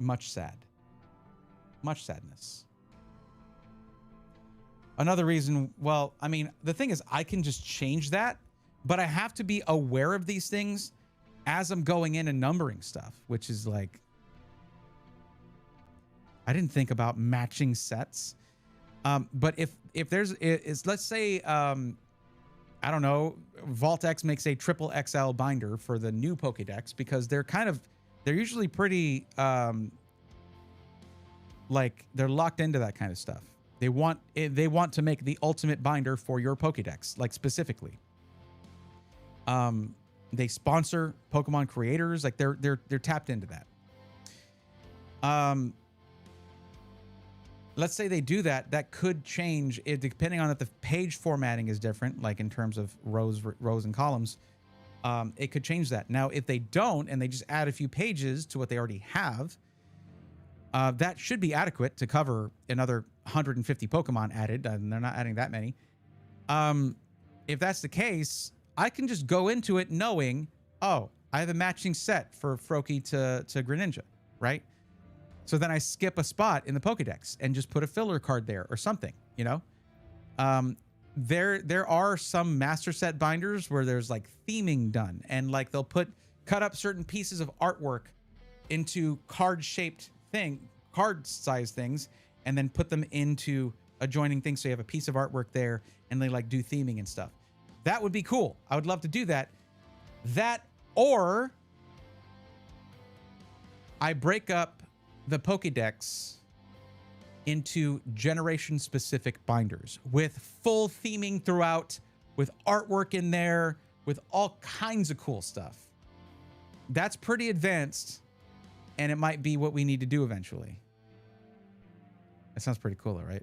Much sad. Much sadness. Another reason, well, I mean, the thing is I can just change that, but I have to be aware of these things as I'm going in and numbering stuff, which is like, I didn't think about matching sets. But if there's is let's say I don't know, Vault X makes a triple XL binder for the new Pokédex because they're usually pretty like they're locked into that kind of stuff. They want to make the ultimate binder for your Pokédex, like specifically. They sponsor Pokemon creators, like they're tapped into that. Let's say they do that. That could change it depending on if the page formatting is different, like in terms of rows and columns. It could change that. Now, if they don't and they just add a few pages to what they already have, that should be adequate to cover another 150 Pokemon added, and they're not adding that many. If that's the case, I can just go into it knowing, oh, I have a matching set for Froakie to Greninja, right? So then I skip a spot in the Pokédex and just put a filler card there or something, you know? There are some master set binders where there's like theming done, and like they'll cut up certain pieces of artwork into card size things, and then put them into adjoining things. So you have a piece of artwork there and they like do theming and stuff. That would be cool. I would love to do that. That, or I break up the Pokédex into generation specific binders with full theming throughout, with artwork in there, with all kinds of cool stuff. That's pretty advanced, and it might be what we need to do eventually. That sounds pretty cool, right?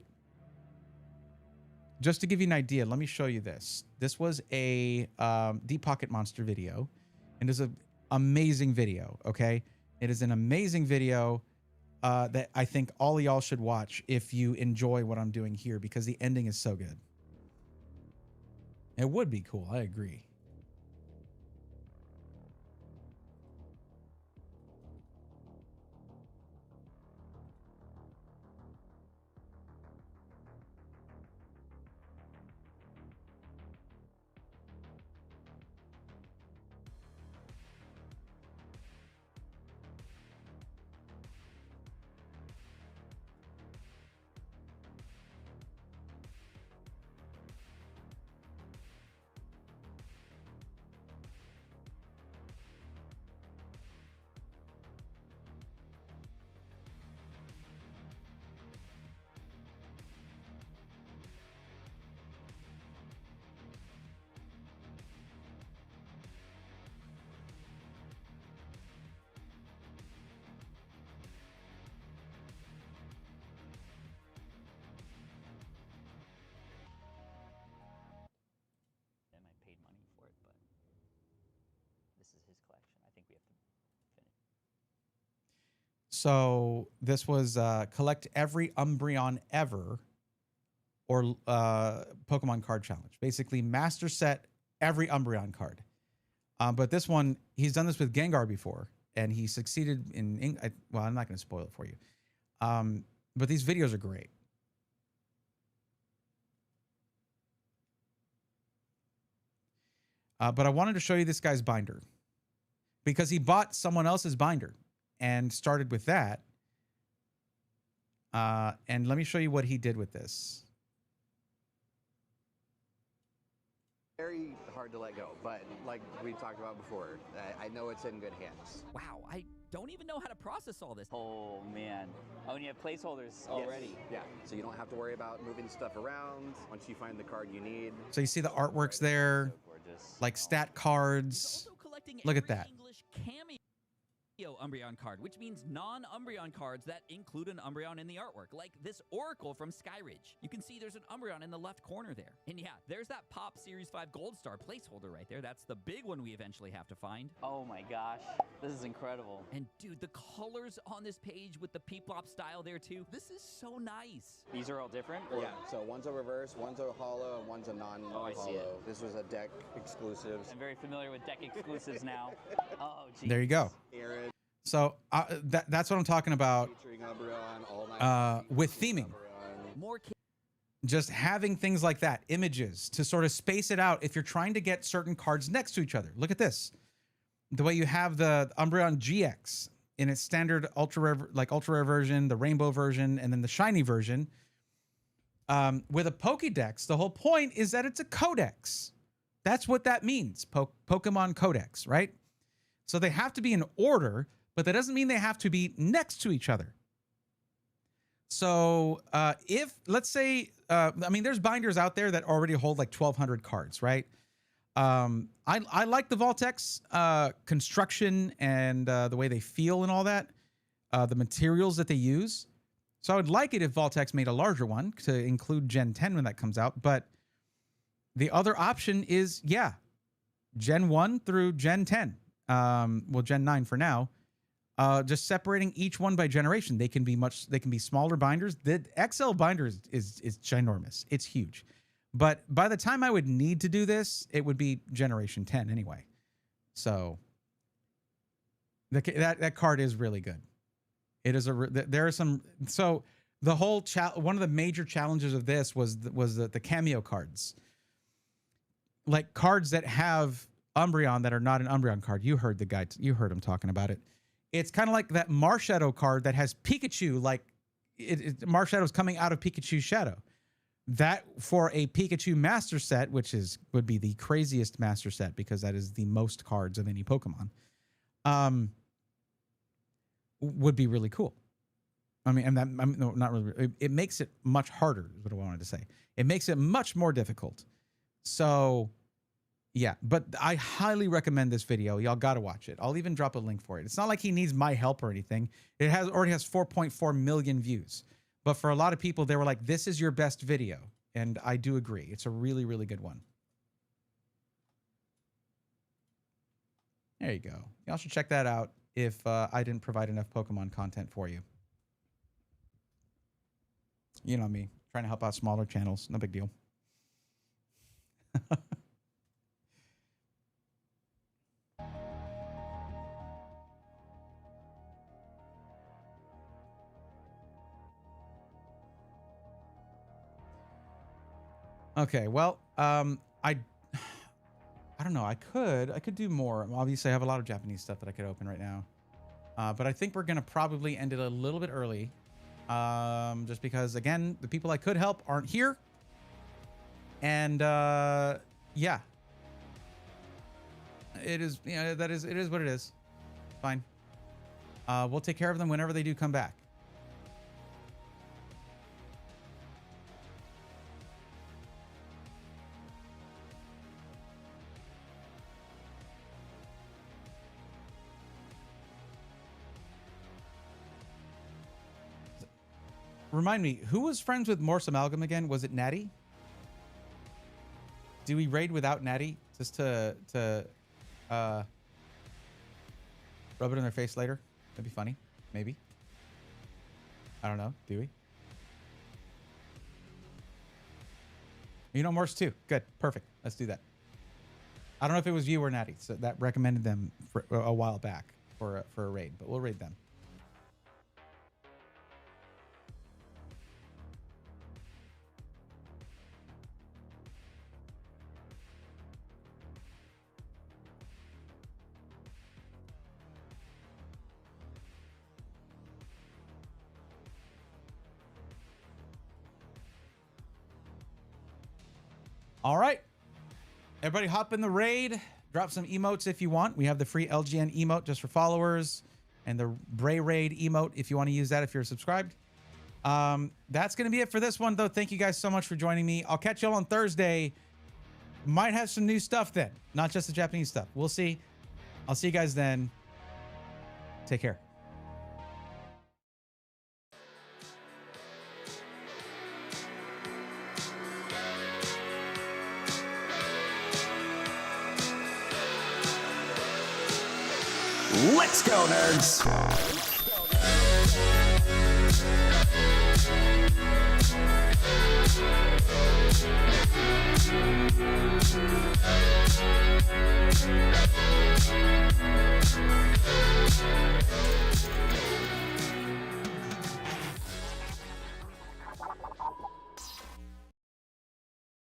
Just to give you an idea, let me show you this. This was a Deep Pocket Monster video, and it's an amazing video, okay? It is an amazing video that I think all of y'all should watch if you enjoy what I'm doing here, because the ending is so good. It would be cool, I agree. So this was collect every Umbreon ever, or Pokemon card challenge. Basically, master set every Umbreon card. But this one, he's done this with Gengar before, and he succeeded in. Well, I'm not going to spoil it for you. But these videos are great. But I wanted to show you this guy's binder, because he bought someone else's binder and started with that. And let me show you what he did with this. Very hard to let go, but like we talked about before, I know it's in good hands. Wow, I don't even know how to process all this. Oh man. Oh, and you have placeholders already. Yes. Yeah, so you don't have to worry about moving stuff around once you find the card you need. So you see the artworks there, like stat cards. Look at that. English cameo Umbreon card, which means non-Umbreon cards that include an Umbreon in the artwork, like this Oracle from Skyridge. You can see there's an Umbreon in the left corner there. And yeah, there's that Pop Series 5 Gold Star placeholder right there. That's the big one we eventually have to find. Oh my gosh, this is incredible. And dude, the colors on this page with the Peeplop style there too, this is so nice. These are all different? Yeah, so one's a reverse, one's a hollow, and one's a non-hollow. Oh, I see it. This was a deck exclusive. I'm very familiar with deck exclusives now. Oh, geez. There you go. Aaron. So that's what I'm talking about with theming. More just having things like that, images to sort of space it out if you're trying to get certain cards next to each other. Look at this. The way you have the Umbreon GX in its standard ultra rare version, the rainbow version, and then the shiny version. With a Pokédex, the whole point is that it's a codex. That's what that means, Pokemon Codex, right? So they have to be in order, but that doesn't mean they have to be next to each other. So if, let's say, I mean, there's binders out there that already hold like 1,200 cards, right? I like the Vault-Tec construction and the way they feel and all that, the materials that they use. So I would like it if Vault-Tec made a larger one to include Gen 10 when that comes out. But the other option is, yeah, Gen 1 through Gen 10. Well, Gen 9 for now. Just separating each one by generation. They can be smaller binders. The XL binder is ginormous. It's huge. But by the time I would need to do this, it would be generation 10 anyway. So that card is really good. It is there are some, so the whole one of the major challenges of this was the cameo cards. Like cards that have Umbreon that are not an Umbreon card. You heard the guy, you heard him talking about it. It's kind of like that Marshadow card that has Pikachu, like Marshadow's coming out of Pikachu's shadow. That for a Pikachu master set, which would be the craziest master set because that is the most cards of any Pokemon, would be really cool. I mean, and that, no, not really. It makes it much harder, is what I wanted to say. It makes it much more difficult. So, yeah, but I highly recommend this video. Y'all got to watch it. I'll even drop a link for it. It's not like he needs my help or anything. It already has 4.4 million views. But for a lot of people, they were like, this is your best video. And I do agree. It's a really, really good one. There you go. Y'all should check that out if I didn't provide enough Pokemon content for you. You know me, trying to help out smaller channels. No big deal. Okay, well, I don't know. I could do more. Obviously, I have a lot of Japanese stuff that I could open right now. But I think we're going to probably end it a little bit early. Just because, again, the people I could help aren't here. And, yeah. It is, you know, it is what it is. Fine. We'll take care of them whenever they do come back. Remind me, who was friends with Morse Amalgam again? Was it Natty? Do we raid without Natty just to rub it in their face later? That'd be funny. Maybe. I don't know. Do we? You know Morse too. Good. Perfect. Let's do that. I don't know if it was you or Natty so that recommended them for a while back for a raid, but we'll raid them. All right. Everybody hop in the raid. Drop some emotes if you want. We have the free LGN emote just for followers and the Bray Raid emote if you want to use that if you're subscribed. That's going to be it for this one, though. Thank you guys so much for joining me. I'll catch y'all on Thursday. Might have some new stuff then. Not just the Japanese stuff. We'll see. I'll see you guys then. Take care. Let's go, nerds!